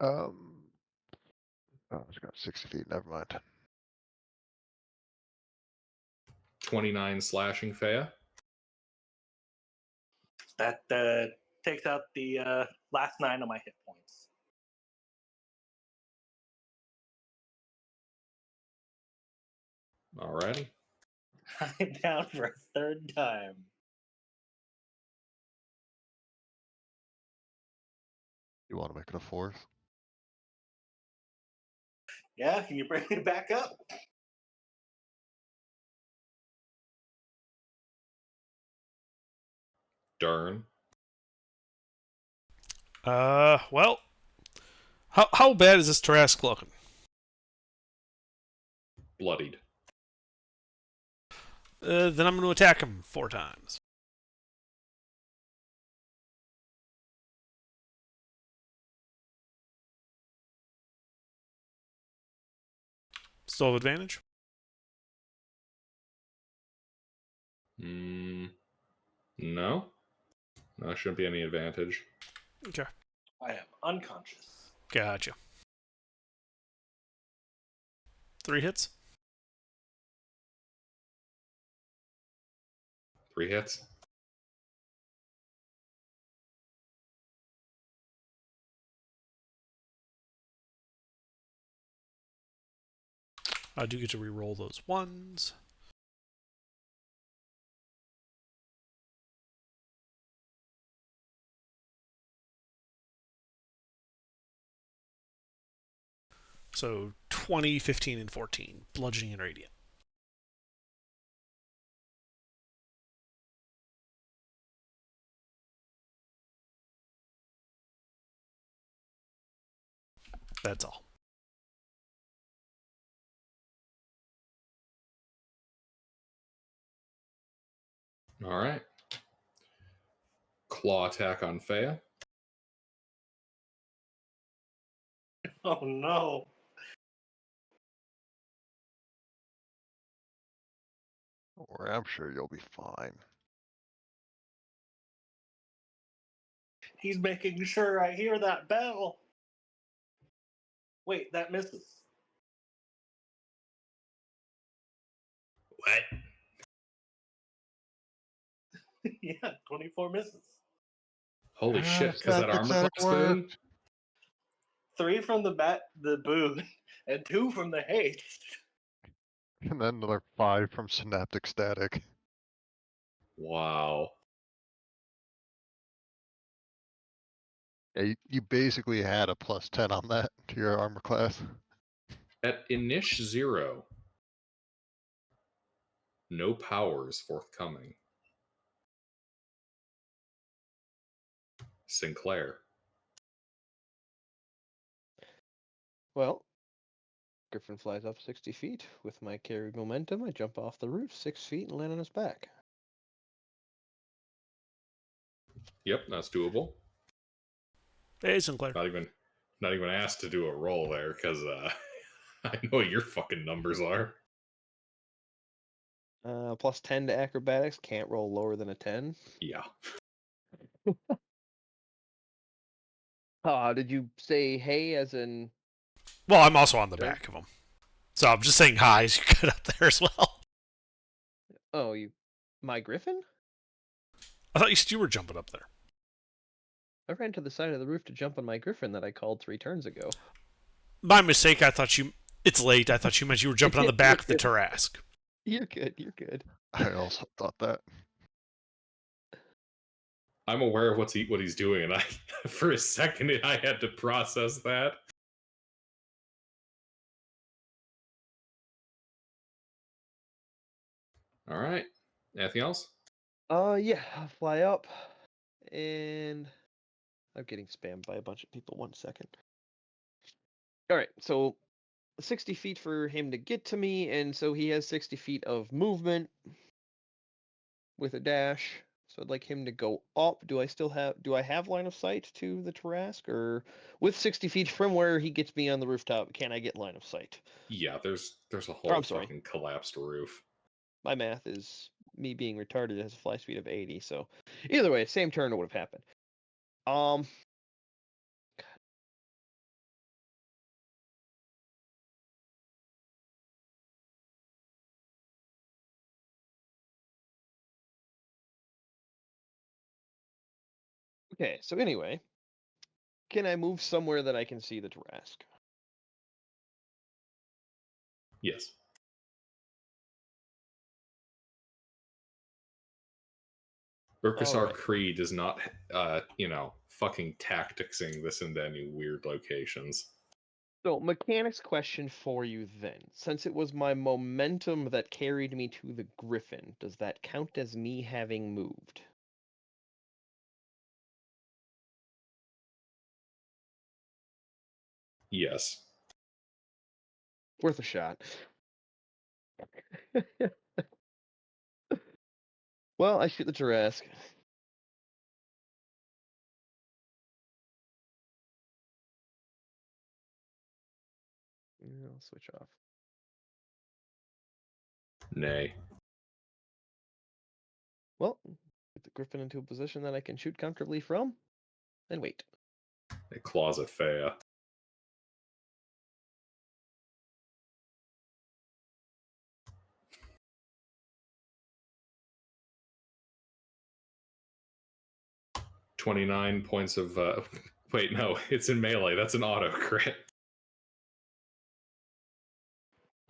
Oh, it's got 60 feet. Never mind. 29 slashing Fea. That takes out the last 9 of my hit points. Alrighty. I'm down for a third time. You want to make it a fourth? Yeah, can you bring it back up? Dern. Well, how bad is this Tarask looking? Bloodied. Then I'm going to attack him 4 times. Still have advantage? No. No, shouldn't be any advantage. Okay. I am unconscious. Gotcha. 3 hits? 3 hits. I do get to re-roll those ones. So 20, 15, and 14. Bludgeoning and radiant. That's all. All right. Claw attack on Fea. Oh no. Don't worry, I'm sure you'll be fine. He's making sure I hear that bell. Wait, that misses. What? Yeah, 24 misses. Holy shit! It's Is not that the armor said class boon? 3 from the boon, and 2 from the haste. And then another 5 from synaptic static. Wow. Yeah, you basically had a plus 10 on that to your armor class. At Inish 0, no powers forthcoming. Sinclair. Well, Griffin flies up 60 feet. With my carried momentum, I jump off the roof 6 feet and land on his back. Yep, that's doable. Hey, Sinclair. Not even asked to do a roll there because I know what your fucking numbers are. Plus 10 to acrobatics. Can't roll lower than a 10. Yeah. Did you say hey as in... Well, I'm also on the Dirk? back of him. So I'm just saying hi as you get up there as well. Oh, my Griffin? I thought you said you were jumping up there. I ran to the side of the roof to jump on my Griffin that I called 3 turns ago. My mistake. I thought you... It's late. I thought you meant you were jumping on the back of the Tarask. You're good, you're good. I also thought that. I'm aware of what he's doing, and I, for a second, I had to process that. All right. Anything else? Yeah, I'll fly up, and I'm getting spammed by a bunch of people. 1 second. All right, so 60 feet for him to get to me, and so he has 60 feet of movement with a dash. So I'd like him to go up. Do I have line of sight to the Tarask, or with 60 feet from where he gets me on the rooftop, can I get line of sight? Yeah, there's a Or, whole I'm sorry, fucking collapsed roof. my math is me being retarded. It has a fly speed of 80. So either way, same turn would have happened. Okay, so anyway, can I move somewhere that I can see the Tarask? Yes. Urkasar Alright. Creed is not, fucking tacticsing this into any weird locations. So, mechanics question for you then. Since it was my momentum that carried me to the Griffin, does that count as me having moved? Yes. Worth a shot. Well, I shoot the Tarask. I'll switch off. Nay. Well, get the Griffin into a position that I can shoot comfortably from, then wait. A closet Fea. $29 points of wait, no, it's in melee. That's an auto crit.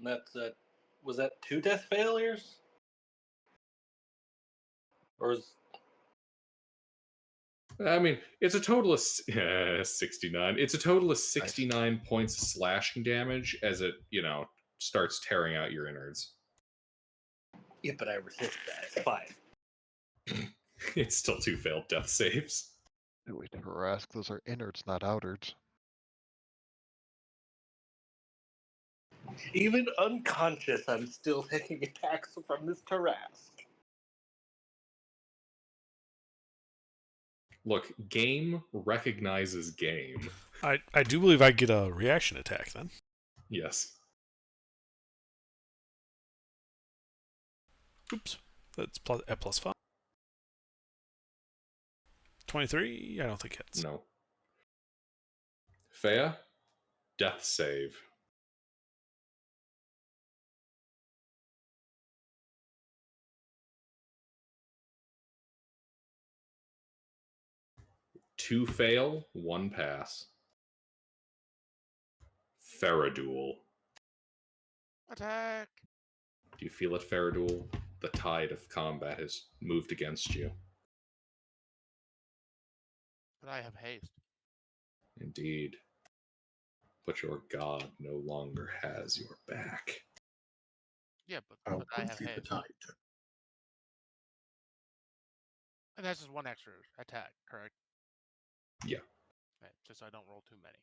That's was that 2 death failures? Or is I mean, it's a total of 69. It's a total of 69 points of slashing damage as it, starts tearing out your innards. Yeah, but I resist that. It's 5. It's still 2 failed death saves. Wait, Harask, those are innards, not outwards. Even unconscious, I'm still taking attacks from this Tarask. Look, game recognizes game. I do believe I get a reaction attack then. Yes. Oops. That's at +5. 23? I don't think hits. No. Fea, death save. Two fail, one pass. Faradul. Attack. Do you feel it, Faradul? The tide of combat has moved against you. But I have haste. Indeed. But your god no longer has your back. Yeah, but I'll I have confuse the haste. tide. And that's just one extra attack, correct? Yeah. Right, just so I don't roll too many.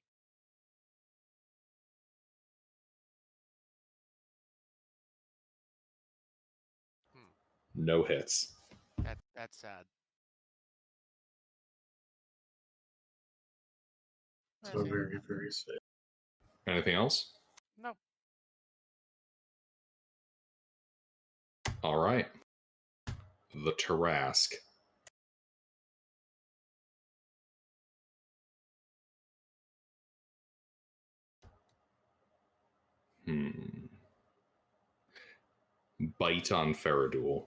No hits. That's sad. So very, very sad. Anything else? No. All right. The Tarask. Bite on Faradul.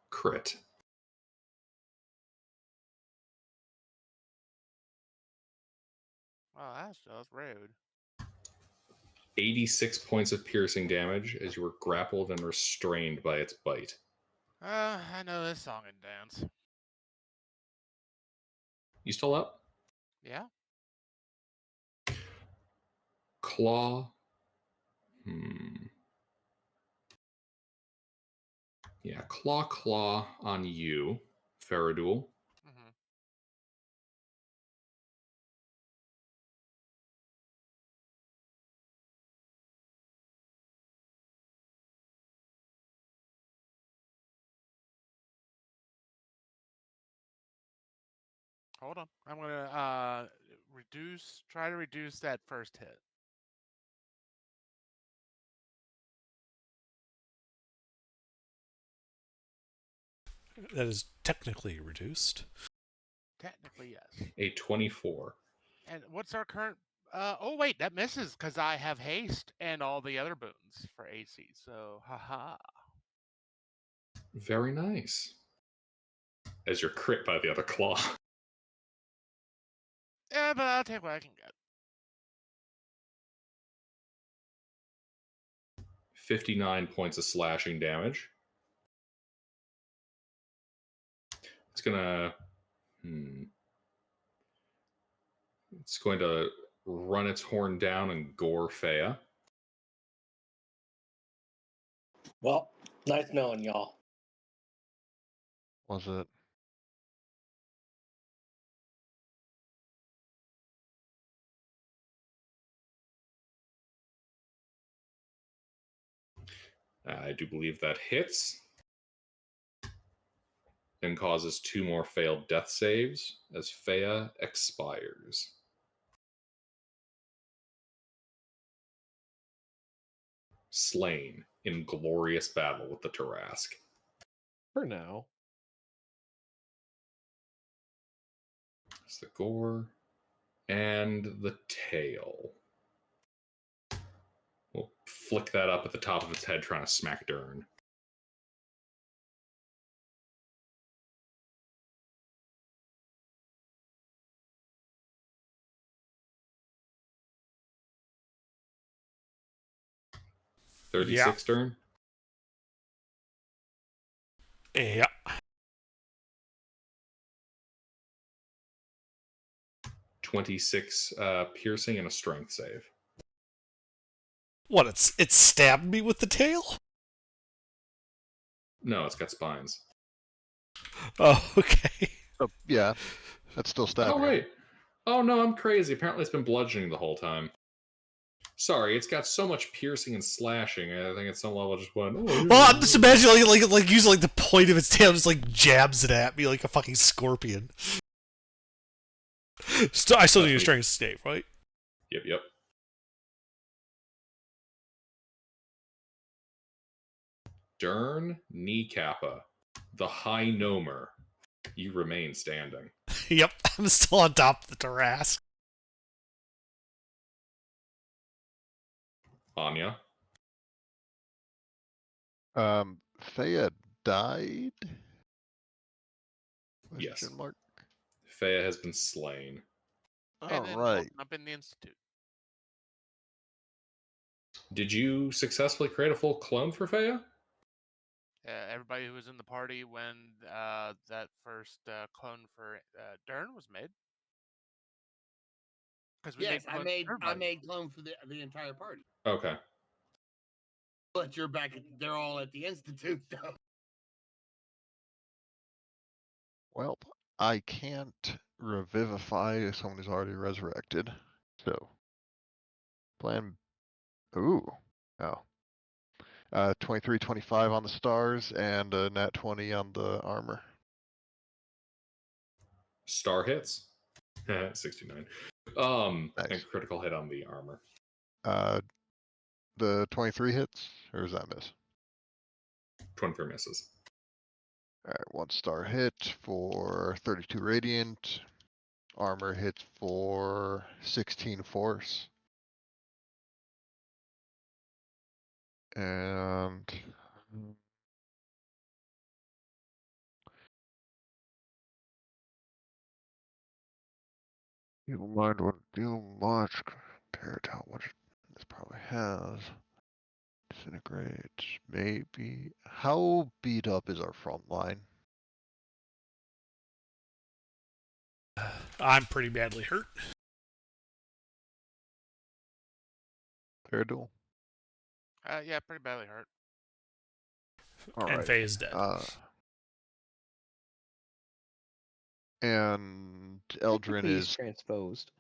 Crit. Well, that's just rude. 86 points of piercing damage as you were grappled and restrained by its bite. I know this song and dance. You still up? Yeah? Claw. Yeah, claw on you, Faradul. Mm-hmm. Hold on. I'm gonna try to reduce that first hit. That is technically reduced. Technically, yes. A 24. And what's our current oh wait, that misses because I have haste and all the other boons for AC. So haha. Very nice. As you're crit by the other claw. Yeah, but I'll take what I can get. 59 points of slashing damage. It's gonna It's going to run its horn down and gore Fea. Well, nice knowing y'all. Was it? I do believe that hits and causes 2 more failed death saves as Fea expires. Slain in glorious battle with the Tarask. For now. It's the gore and the tail. We'll flick that up at the top of its head, trying to smack Dern. Yeah. 36 turn. Yeah. 26 piercing and a strength save. What? It stabbed me with the tail? No, it's got spines. Oh, okay. Oh, yeah, that's still Oh, stabbing him. wait. Oh, no, I'm crazy. Apparently it's been bludgeoning the whole time. Sorry, it's got so much piercing and slashing. I think at some level it just went, oh, Well, I'm just imagining like using like the point of its tail, just like jabs it at me like a fucking scorpion. I still need a strength save, right? Yep. Dern Kneecappa, the High Gnomer. You remain standing. Yep, I'm still on top of the Tarrasque. Anya. Thea died? Yes. Question mark. Fea has been slain. All And then right. woken up in the institute. Did you successfully create a full clone for Fea? Everybody who was in the party when that first clone for Dern was made. Because we Yes, made clones for I everybody. made clone for the entire party. Okay. But you're back. They're all at the institute, though. Well, I can't revivify someone who's already resurrected. So, plan. Ooh. Oh. 23, 25 on the stars, and a nat 20 on the armor. Star hits. 69. Nice. And critical hit on the armor. The 23 hits, or does that miss? 23 misses. All right, 1 star hit for 32 radiant. Armor hits for 16 force. And you mind wouldn't do much compared to how much this probably has. Disintegrate, maybe. How beat up is our front line? I'm pretty badly hurt. Fair duel. Yeah, pretty badly hurt. All And right. Faye is dead. And Technically, he's transposed.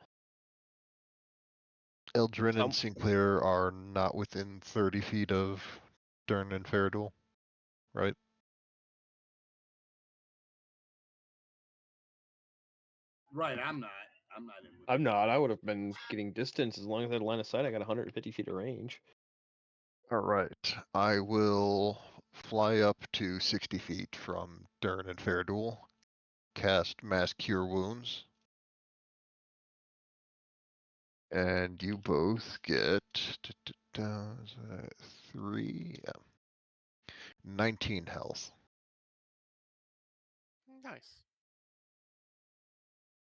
Eldrin and Sinclair are not within 30 feet of Dern and Faradul, right? Right, I'm not. I'm not in. I'm not. I would have been getting distance as long as I had line of sight. I got 150 feet of range. All right. I will fly up to 60 feet from Dern and Faradul, cast Mass Cure Wounds, and you both get 19 health. Nice.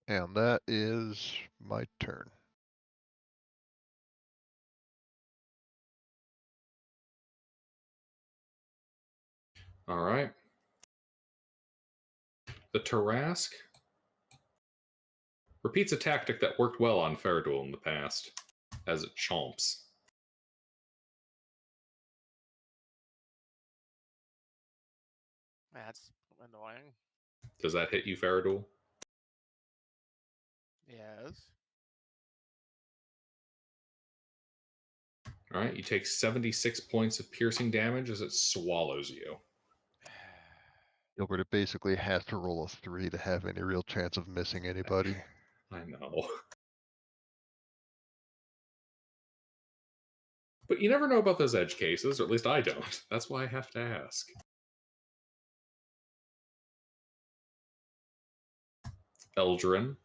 And that is my turn. All right. The Tarrasque repeats a tactic that worked well on Faradul in the past, as it chomps. That's annoying. Does that hit you, Faradul? Yes. All right, you take 76 points of piercing damage as it swallows you. Gilbert, it basically has to roll a 3 to have any real chance of missing anybody. I know. But you never know about those edge cases, or at least I don't. That's why I have to ask. Eldrin.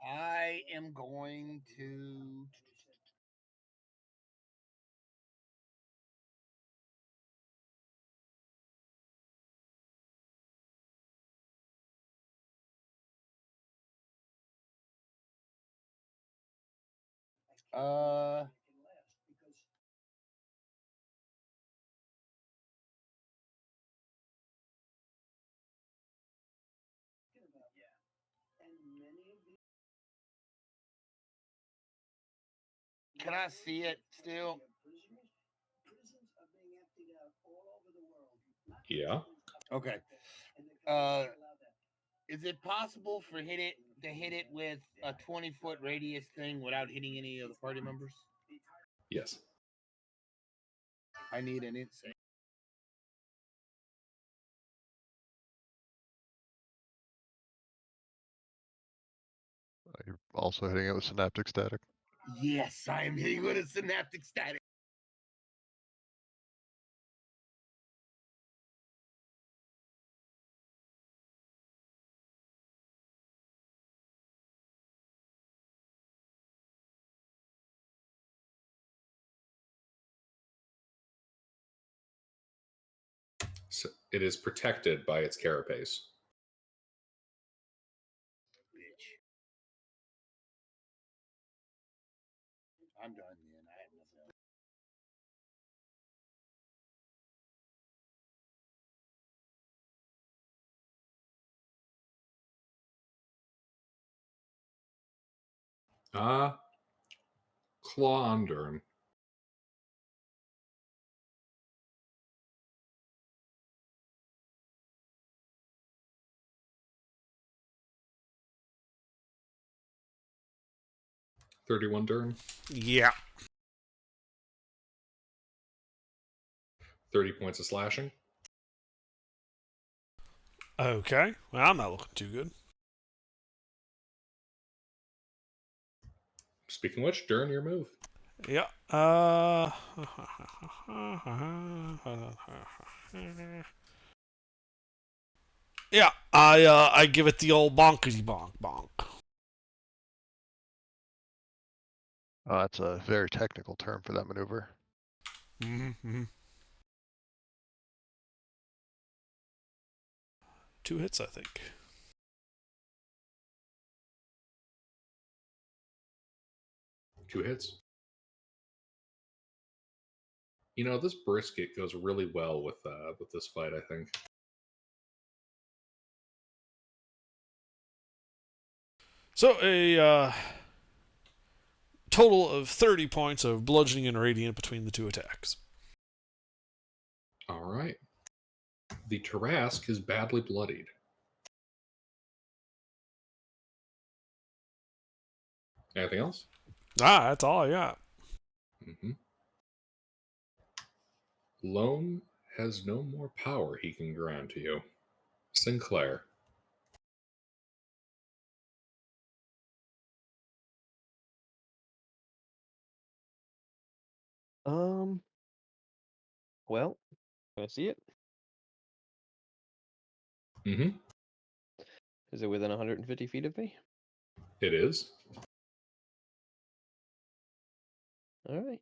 I am going to. Uh, can I see it still? Yeah. Okay. Is it possible for hit it with a 20-foot radius thing without hitting any of the party members? Yes. I need an insight. You're also hitting it with synaptic static. Yes, I am hitting with a synaptic static. So it is protected by its carapace. Bitch. I'm done, man. I have nothing else. Claundern. $31 Dern. Yeah. 30 points of slashing. Okay. Well, I'm not looking too good. Speaking of which, Dern, your move. Yeah. Yeah. I give it the old bonkety bonk bonk. That's a very technical term for that maneuver. Mm-hmm. 2 hits, I think. 2 hits. You know, this brisket goes really well with this fight, I think. So a total of 30 points of bludgeoning and radiant between the 2 attacks. All right. The Tarask is badly bloodied. Anything else? That's all I got. Mm-hmm. Loam has no more power he can grant to you. Sinclair. Well, can I see it? Mm-hmm. Is it within 150 feet of me? It is. All right.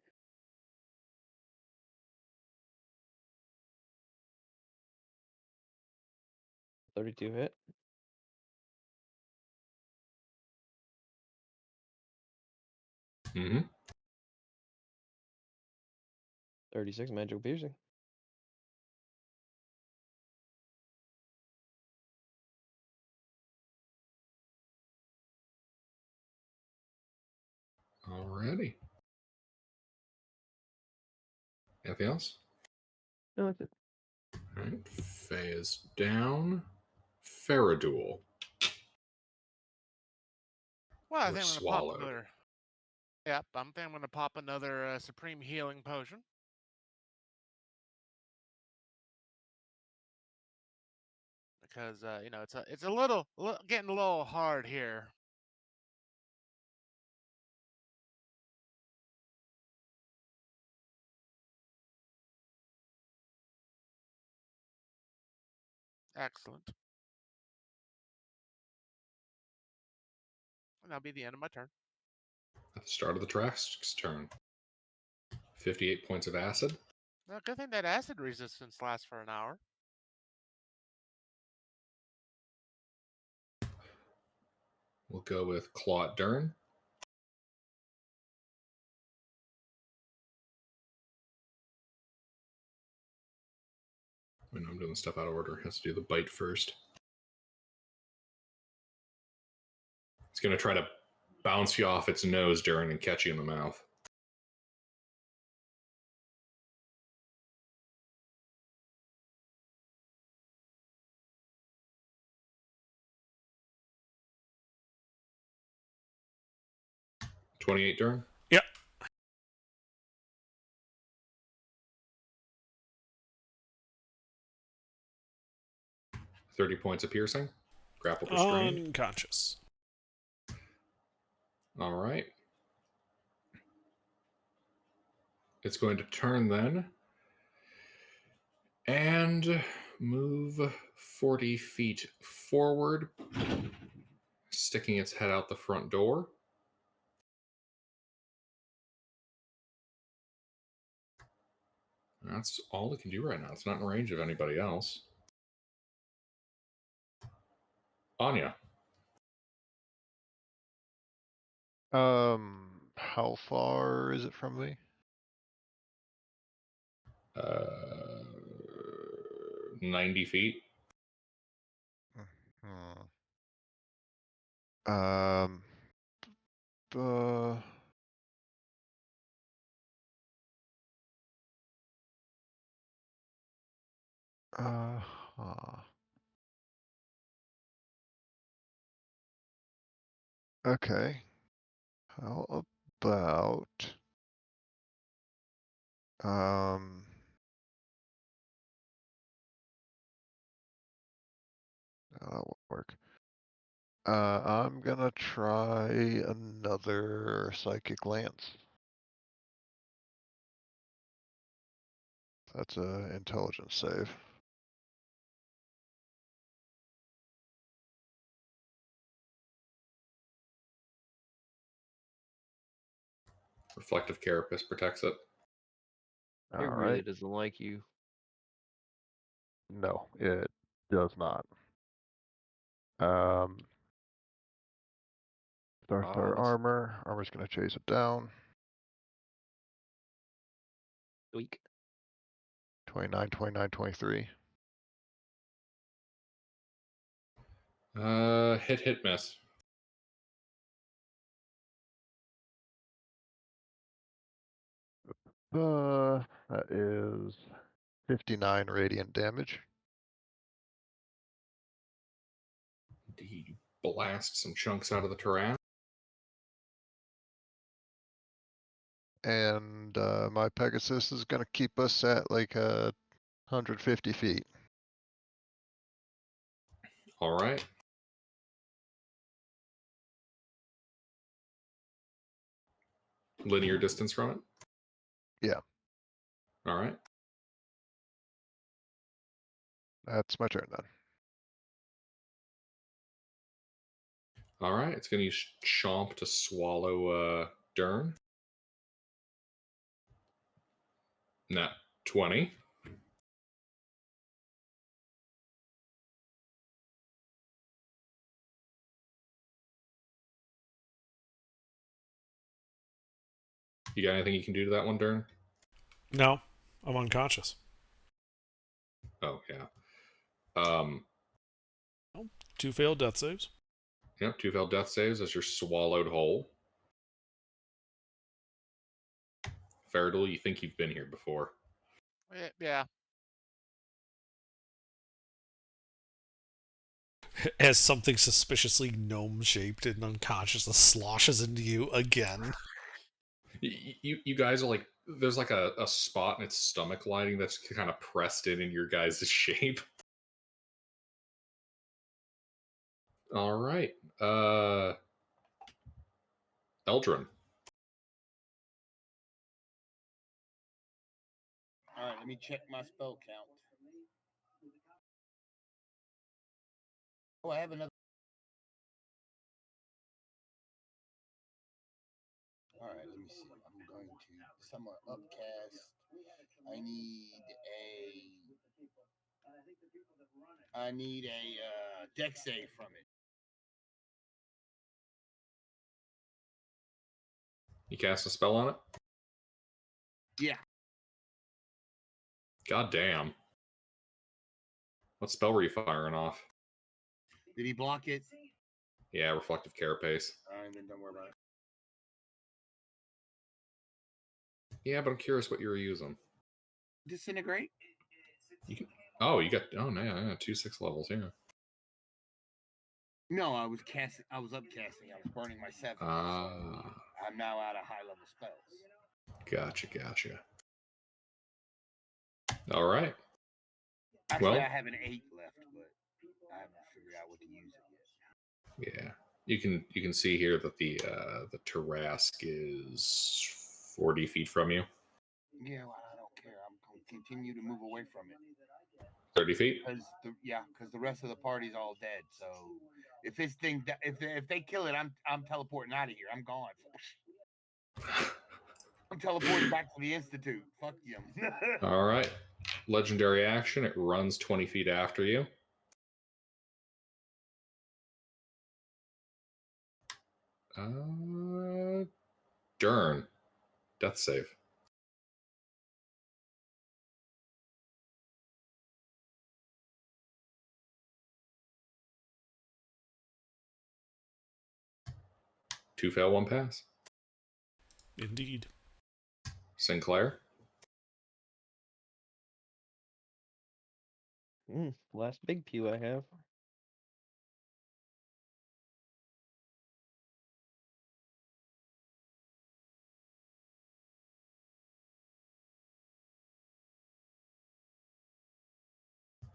$32 hit. Mm-hmm. 36 magical piercing. Alrighty. Anything else? No, that's it. All right. Faye is down. Faradul. Well, I Or think I'm gonna pop swallowed. another. Yep, I'm think I'm gonna pop another supreme healing potion. Because you know it's a little getting a little hard here. Excellent. And that'll be the end of my turn. At the start of the Trask's turn. 58 points of acid. Well, good thing that acid resistance lasts for an hour. We'll go with Claude Dern. mean, I'm doing the stuff out of order. It has to do the bite first. It's going to try to bounce you off its nose, Durin, and catch you in the mouth. $28, Durin? Yep. $30 points of piercing. Grappled restrained. Unconscious. All right. It's going to turn then and move 40 feet forward, sticking its head out the front door. That's all it can do right now. It's not in range of anybody else. Anya. How far is it from me? 90 feet. Hmm. Um. Uh. Huh. Okay. How about that won't work. I'm gonna try another psychic lance. That's a intelligence save. Reflective Carapace protects it. It All really right. doesn't like you. No, it does not. Star That's armor. Armor's gonna chase it down. weak. 29, 29, 23. Hit, miss. That is 59 radiant damage. He blasts some chunks out of the terrain. And my Pegasus is gonna keep us at like 150 feet. All right. Linear distance from it? Yeah, All right. that's my turn then. All right. It's going to use Chomp to swallow Dern. Nat 20. You got anything you can do to that one, Dern? No, I'm unconscious. Oh, yeah. Um, 2 failed death saves. Yep, 2 failed death saves as you're swallowed whole. Faradul, you think you've been here before. Yeah. As something suspiciously gnome-shaped and unconscious sloshes into you again. You guys are like, there's like a spot in its stomach lining that's kind of pressed in your guys' shape. All right. Eldrin. All right, let me check my spell count. Oh, I have another. All right, let me see. I'm going to somewhere upcast. I need a deck save from it. You cast a spell on it? Yeah. God damn. What spell were you firing off? Did he block it? Yeah, reflective carapace. Alright, then don't worry about it. Yeah, but I'm curious what you were using. Disintegrate? You can. Oh, you got. Oh, no, yeah, 2 6 levels. Yeah. No, I was casting. I was upcasting. I was burning my 7. So I'm now out of high level spells. Gotcha. All right. Actually, Well, I have an 8 left, but I haven't figured out what to use it yet. yeah, you can see here that the Tarrasque is 40 feet from you. Yeah, well, I don't care. I'm going to continue to move away from it. 30 feet. Because the rest of the party's all dead. So if this thing, if they kill it, I'm teleporting out of here. I'm gone. I'm teleporting back to the Institute. Fuck them. All right. Legendary action. It runs 20 feet after you. Dern. Death save. Two fail, one pass. Indeed. Sinclair. Last big pew I have.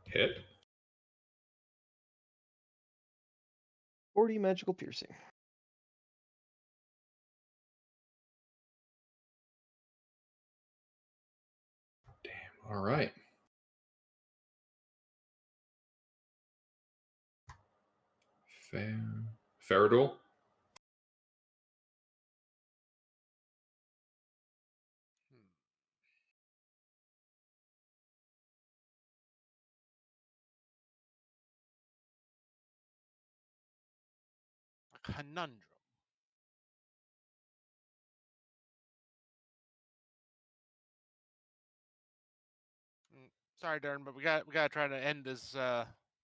Hit. 40 magical piercing. Damn. All right. Faradul. A conundrum. Sorry, Darren, but we gotta try to end this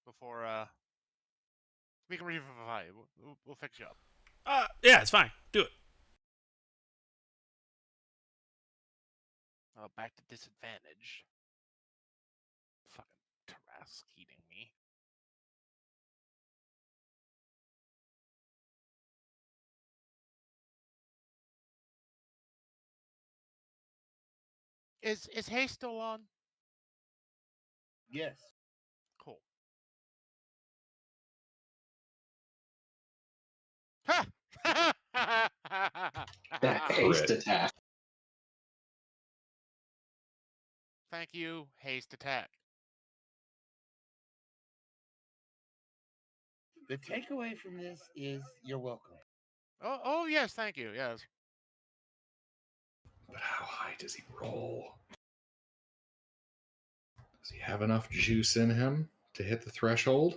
before we can revivify you. We'll fix you up. Yeah, it's fine. Do it. Back to disadvantage. Fucking Tarrasque eating me. Is haste still on? Yes. Cool. Ha! That haste attack. Thank you, haste attack. The takeaway from this is you're welcome. Oh yes, thank you. Yes. But how high does he roll? Does he have enough juice in him to hit the threshold?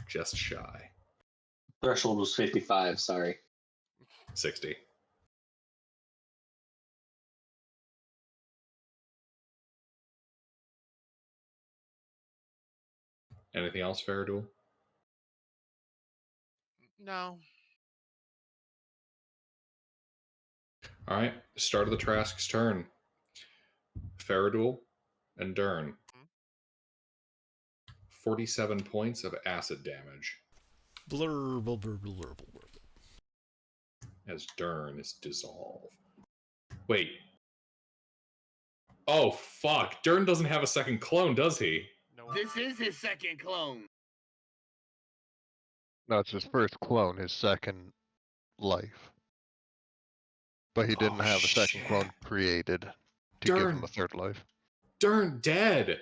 Just shy. Threshold was 55, sorry. 60. Anything else, Faradul? No. All right. Start of the Tarrasque's turn. Faradul and Dern. 47 points of acid damage. Blur, blur, blur, blur, blur, blur. As Dern is dissolved. Wait. Oh, fuck. Dern doesn't have a second clone, does he? No. This is his second clone. No, it's his first clone, his second life. But he didn't have a second clone created to give him a third life. Dern dead.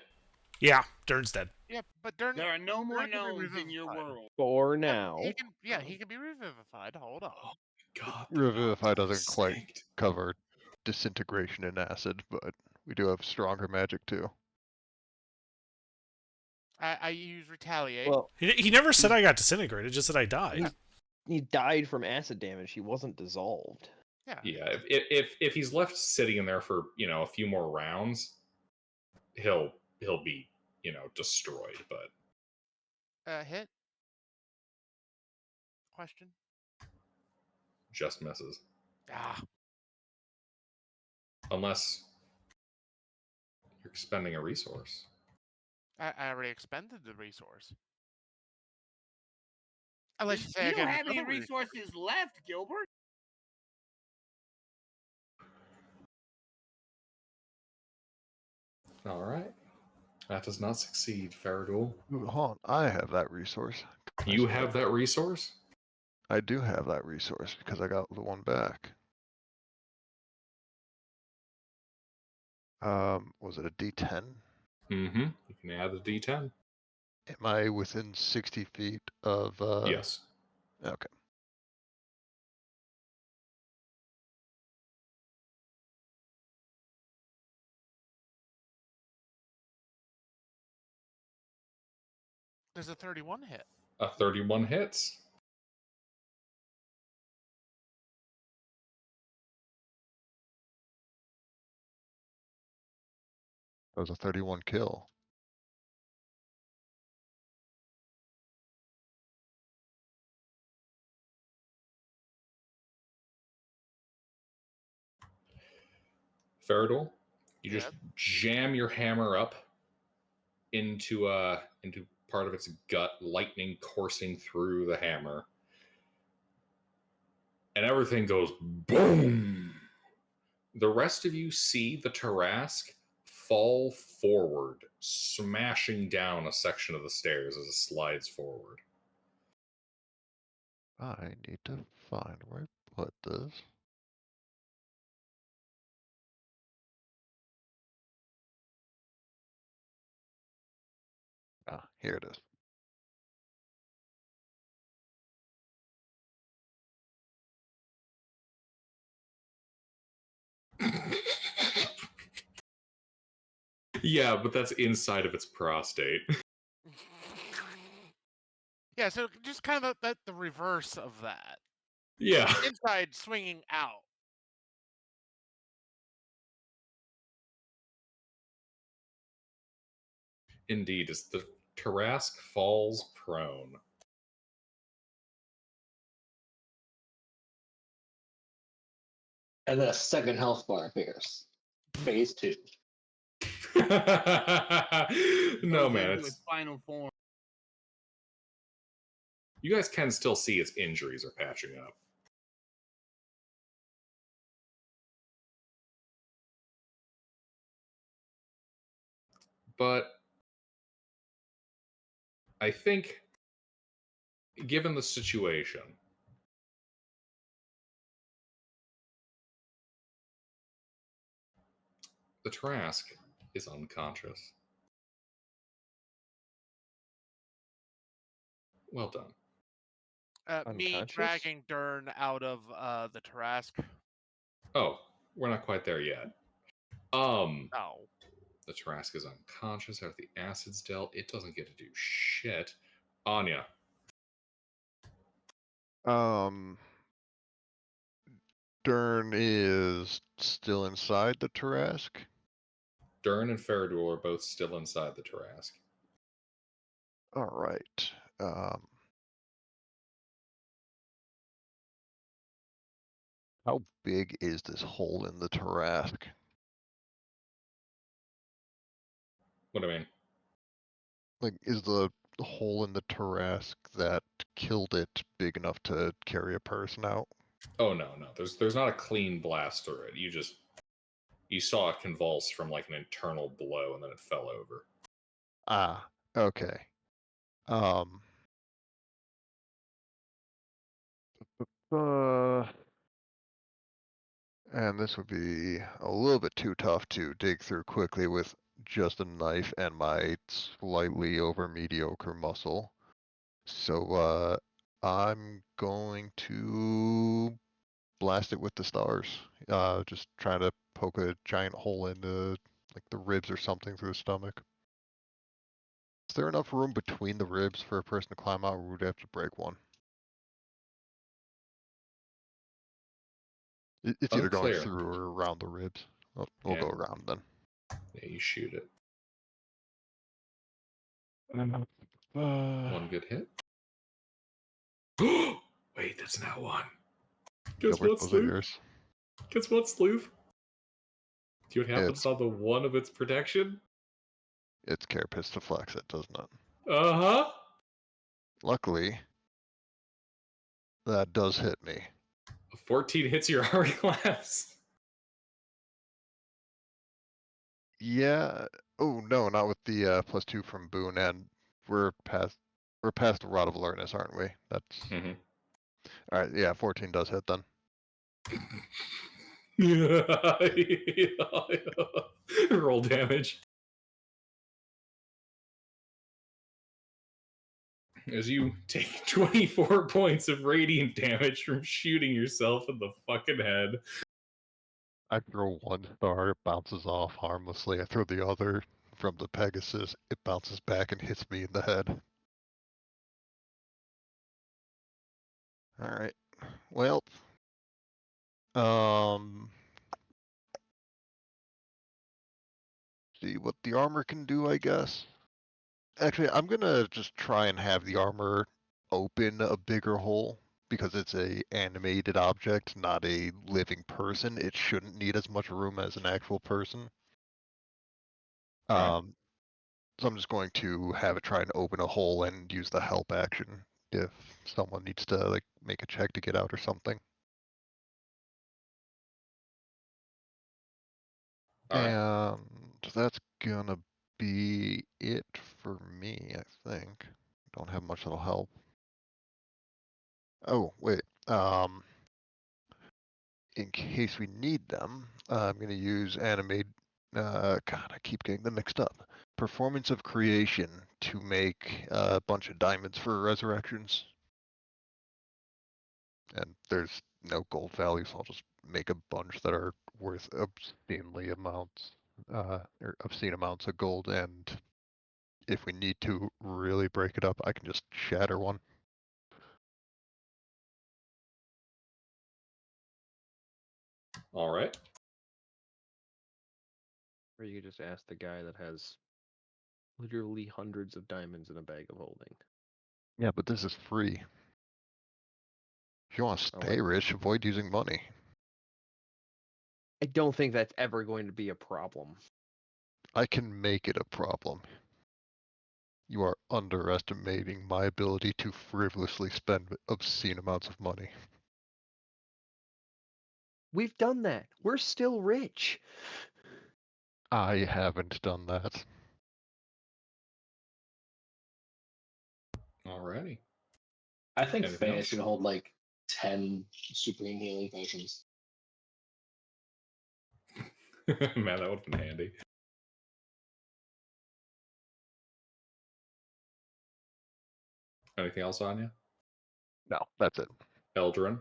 Yeah, Dern's dead. Yeah, but Dern. There are no more Dern can be gnomes in your revivified. world. For now. He can be revivified. Hold on. Oh, God. Revivify doesn't quite cover disintegration in acid, but we do have stronger magic too. I use retaliate. Well, He never said I got disintegrated, just said I died. he died from acid damage. He wasn't dissolved. Yeah. Yeah, if he's left sitting in there for a few more rounds, he'll be destroyed. But Hit. Question. just misses Ah. unless you're expending a resource. I already expended the resource. Unless you say You I don't get have any another resource. resources left, Gilbert. All right, that does not succeed, Faradul. Ooh, hold on, I have that resource. You have that resource? I do have that resource because I got the one back. Was it a D10? Mm-hmm. You can add a D10. Am I within 60 feet of? Yes. Okay. Does a 31 hit? A 31 hits. That was a 31 kill. Faradul, you Yeah. just jam your hammer up into part of its gut, lightning coursing through the hammer, and everything goes boom. The rest of you see the Tarask fall forward, smashing down a section of the stairs as it slides forward. I need to find where I put this. Ah, here it is. Yeah, but that's inside of its prostate. Yeah, so just kind of the reverse of that. Yeah. Inside swinging out. Indeed, as the Tarask falls prone. And then a second health bar appears. Phase 2. No, Goes man, into its final form. you guys can still see its injuries are patching up. But I think, given the situation, the Trask is unconscious. Well done. Me Unconscious? dragging Dern out of the Tarask. Oh, we're not quite there yet. No. The Tarask is unconscious after the acid's dealt. It doesn't get to do shit. Anya. Dern is still inside the Tarask. Dern and Faradul are both still inside the Tarask. All right. How big is this hole in the Tarask? What do I mean? Like, is the hole in the Tarask that killed it big enough to carry a person out? Oh no. There's not a clean blast through it. You saw it convulse from like an internal blow and then it fell over. Ah, okay. Um. And this would be a little bit too tough to dig through quickly with just a knife and my slightly over mediocre muscle. So I'm going to blast it with the stars. Just trying to poke a giant hole into like the ribs or something through the stomach. Is there enough room between the ribs for a person to climb out, or would we have to break one? It's either going Unclear. through or around the ribs. We'll go around then. Yeah, you shoot it. Uh, One good hit. Wait, that's not one. Guess Gilbert, what, those are Sleuth? yours. Guess what, Sleuth? Do you know what happens It's on the one of its protection? it's carapace to flex it, doesn't it? Uh-huh. Luckily, that does hit me. A 14 hits your armor class. Yeah. Oh no, not with the +2 from Boone, and we're past the rod of alertness, aren't we? That's Mhm. all right. Yeah, 14 does hit then. Roll damage. As you take 24 points of radiant damage from shooting yourself in the fucking head. I throw one star, it bounces off harmlessly. I throw the other from the Pegasus, it bounces back and hits me in the head. Alright. Well. See what the armor can do, I guess. Actually, I'm gonna just try and have the armor open a bigger hole because it's a animated object, not a living person. It shouldn't need as much room as an actual person. Right. So I'm just going to have it try and open a hole and use the help action if someone needs to like make a check to get out or something. All right. And that's gonna be it for me, I think. Don't have much that'll help. Oh, wait. In case we need them, I'm gonna use animate. God, I keep getting them mixed up. Performance of creation to make a bunch of diamonds for resurrections. And there's no gold value, so I'll just make a bunch that are worth obscene amounts of gold. And if we need to really break it up, I can just shatter one. All right. Or you could just ask the guy that has literally hundreds of diamonds in a bag of holding. Yeah, but this is free. If you want to Oh, stay well. rich, avoid using money. I don't think that's ever going to be a problem. I can make it a problem. You are underestimating my ability to frivolously spend obscene amounts of money. We've done that. We're still rich. I haven't done that. Alrighty. I think Anything Fana else? should hold like 10 supreme healing potions. Man, that would have been handy. Anything else on you? No, that's it. Eldrin.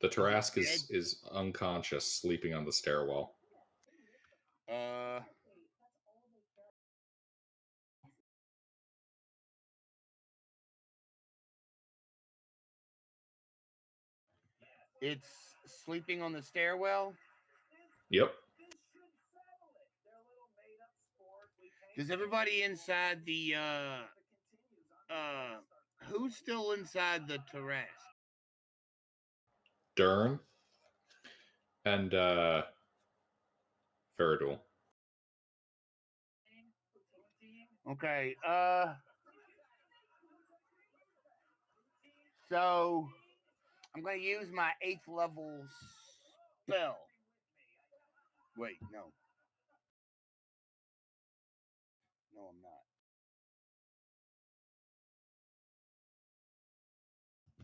The Is Tarask it is unconscious, sleeping on the stairwell. It's sleeping on the stairwell. Yep. Does everybody inside the who's still inside the terrace? Dern and Faradul. Okay. So I'm gonna use my 8th level spell. Wait, no. No, I'm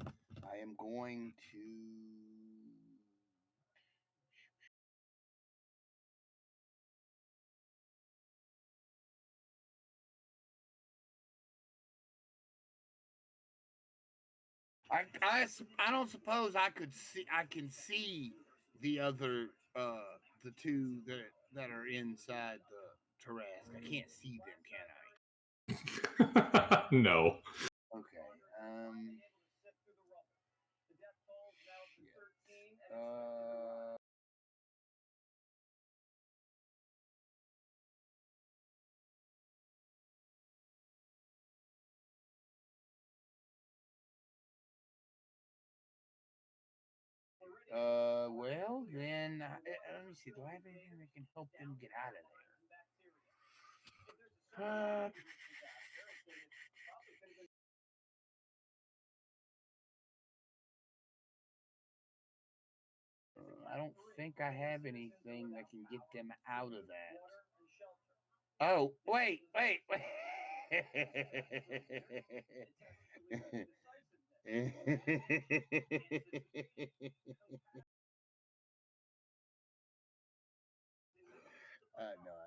not. I am going to. I don't suppose I could see. I can see the other the two that are inside the terrace. I can't see them, can No. I? Okay. Well, then let me see. Do I have anything that can help them get out of there? I don't think I have anything that can get them out of that. Oh, wait. No, I'm not.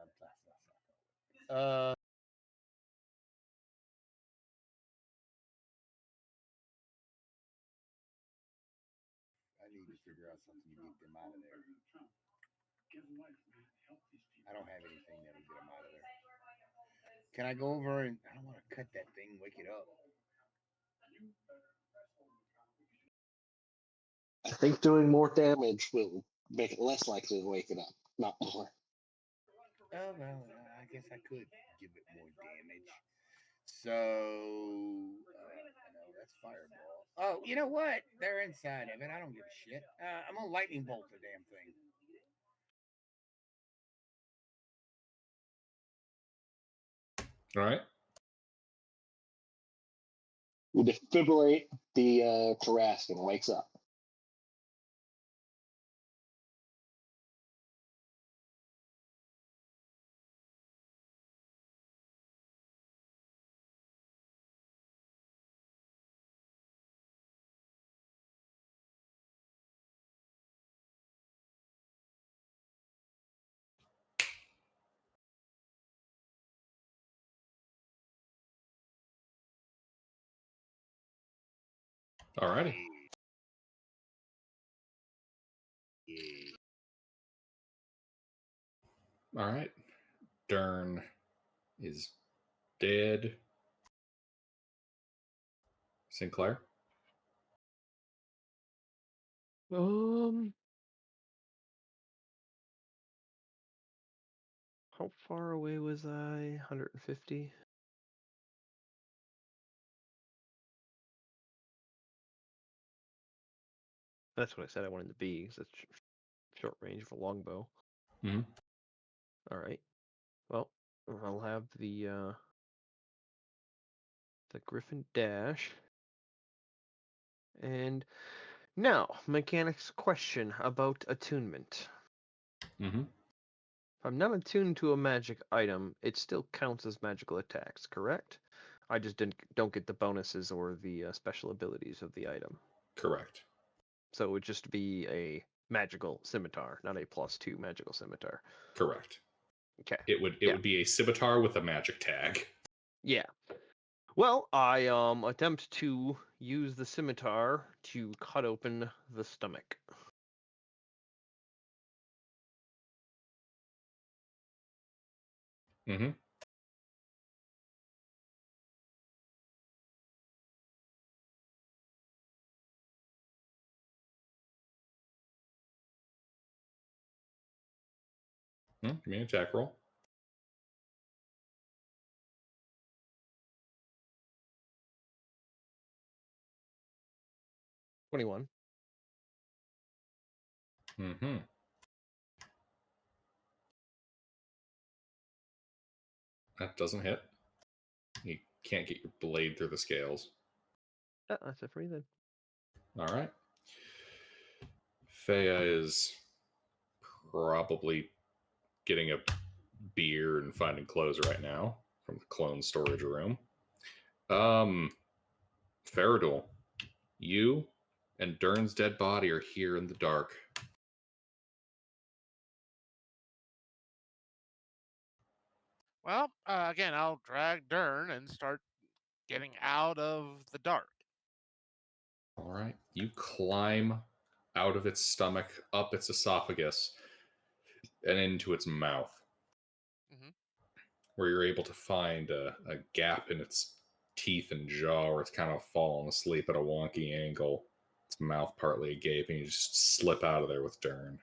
I need to figure out something to get them out of there. I don't have anything that'll get them out of there. Can I go over and I don't want to cut that thing, wake it up. I think doing more damage will make it less likely to wake it up, not more. Oh, well, I guess I could give it more damage. So, no, that's fireball. Oh, you know what? They're inside of it. I don't give a shit. I'm gonna lightning bolt the damn thing. All right. You defibrillate the Tarrasque and wakes up. All righty. All right. Dern is dead. Sinclair. How far away was I? 150. That's what I said I wanted to be, because that's short range of a longbow. Mhm. All right. Well, I'll have the Griffin dash. And now, mechanics question about attunement. Mm-hmm. If I'm not attuned to a magic item, it still counts as magical attacks, correct? I just don't get the bonuses or the special abilities of the item. Correct. So it would just be a magical scimitar, not a +2 magical scimitar. Correct. Okay. It would be a scimitar with a magic tag. Yeah. Well, I attempt to use the scimitar to cut open the stomach. Mm-hmm. Give me an attack roll. '21. Mm-hmm. That doesn't hit. You can't get your blade through the scales. That's it for me then. All right. Fea is probably getting a beer and finding clothes right now from the clone storage room. Faradul, you and Dern's dead body are here in the dark. Well, again, I'll drag Dern and start getting out of the dark. All right. You climb out of its stomach, up its esophagus, and into its mouth, Mm-hmm. where you're able to find a gap in its teeth and jaw where it's kind of fallen asleep at a wonky angle. Its mouth partly agape, and you just slip out of there with Dern.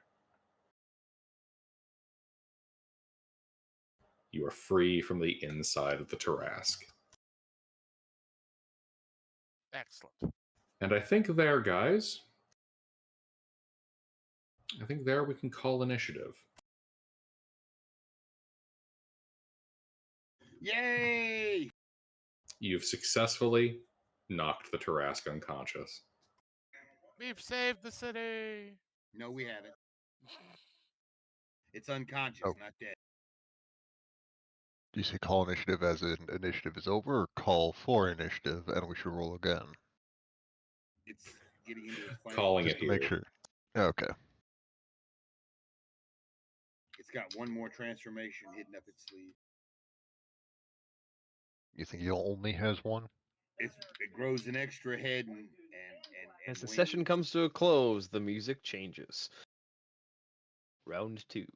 You are free from the inside of the Tarask. Excellent. And I think there, guys, I think there we can call initiative. Yay! You've successfully knocked the Tarask unconscious. We've saved the city. No, we haven't. It's unconscious, Oh. not dead. Do you say call initiative as in initiative is over, or call for initiative and we should roll again? It's getting into its final. Calling Just it to here. make sure. Okay. It's got one more transformation hidden up its sleeve. You think he only has one? It grows an extra head and As the wings. session comes to a close, the music changes. Round 2.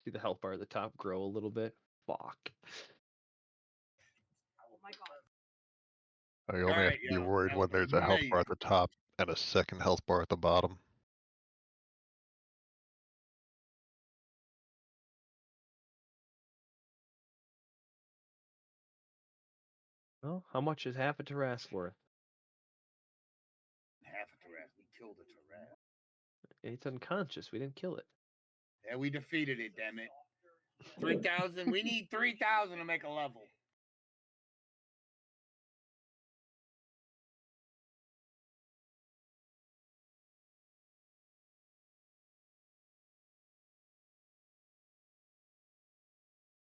See the health bar at the top grow a little bit? Fuck. You only have to be worried when there's a health bar at the top and a second health bar at the bottom. Well, how much is half a Tarask worth? Half a Tarask. We killed a Tarask. It's unconscious. We didn't kill it. Yeah, we defeated it, damn it. 3,000. We need 3,000 to make a level.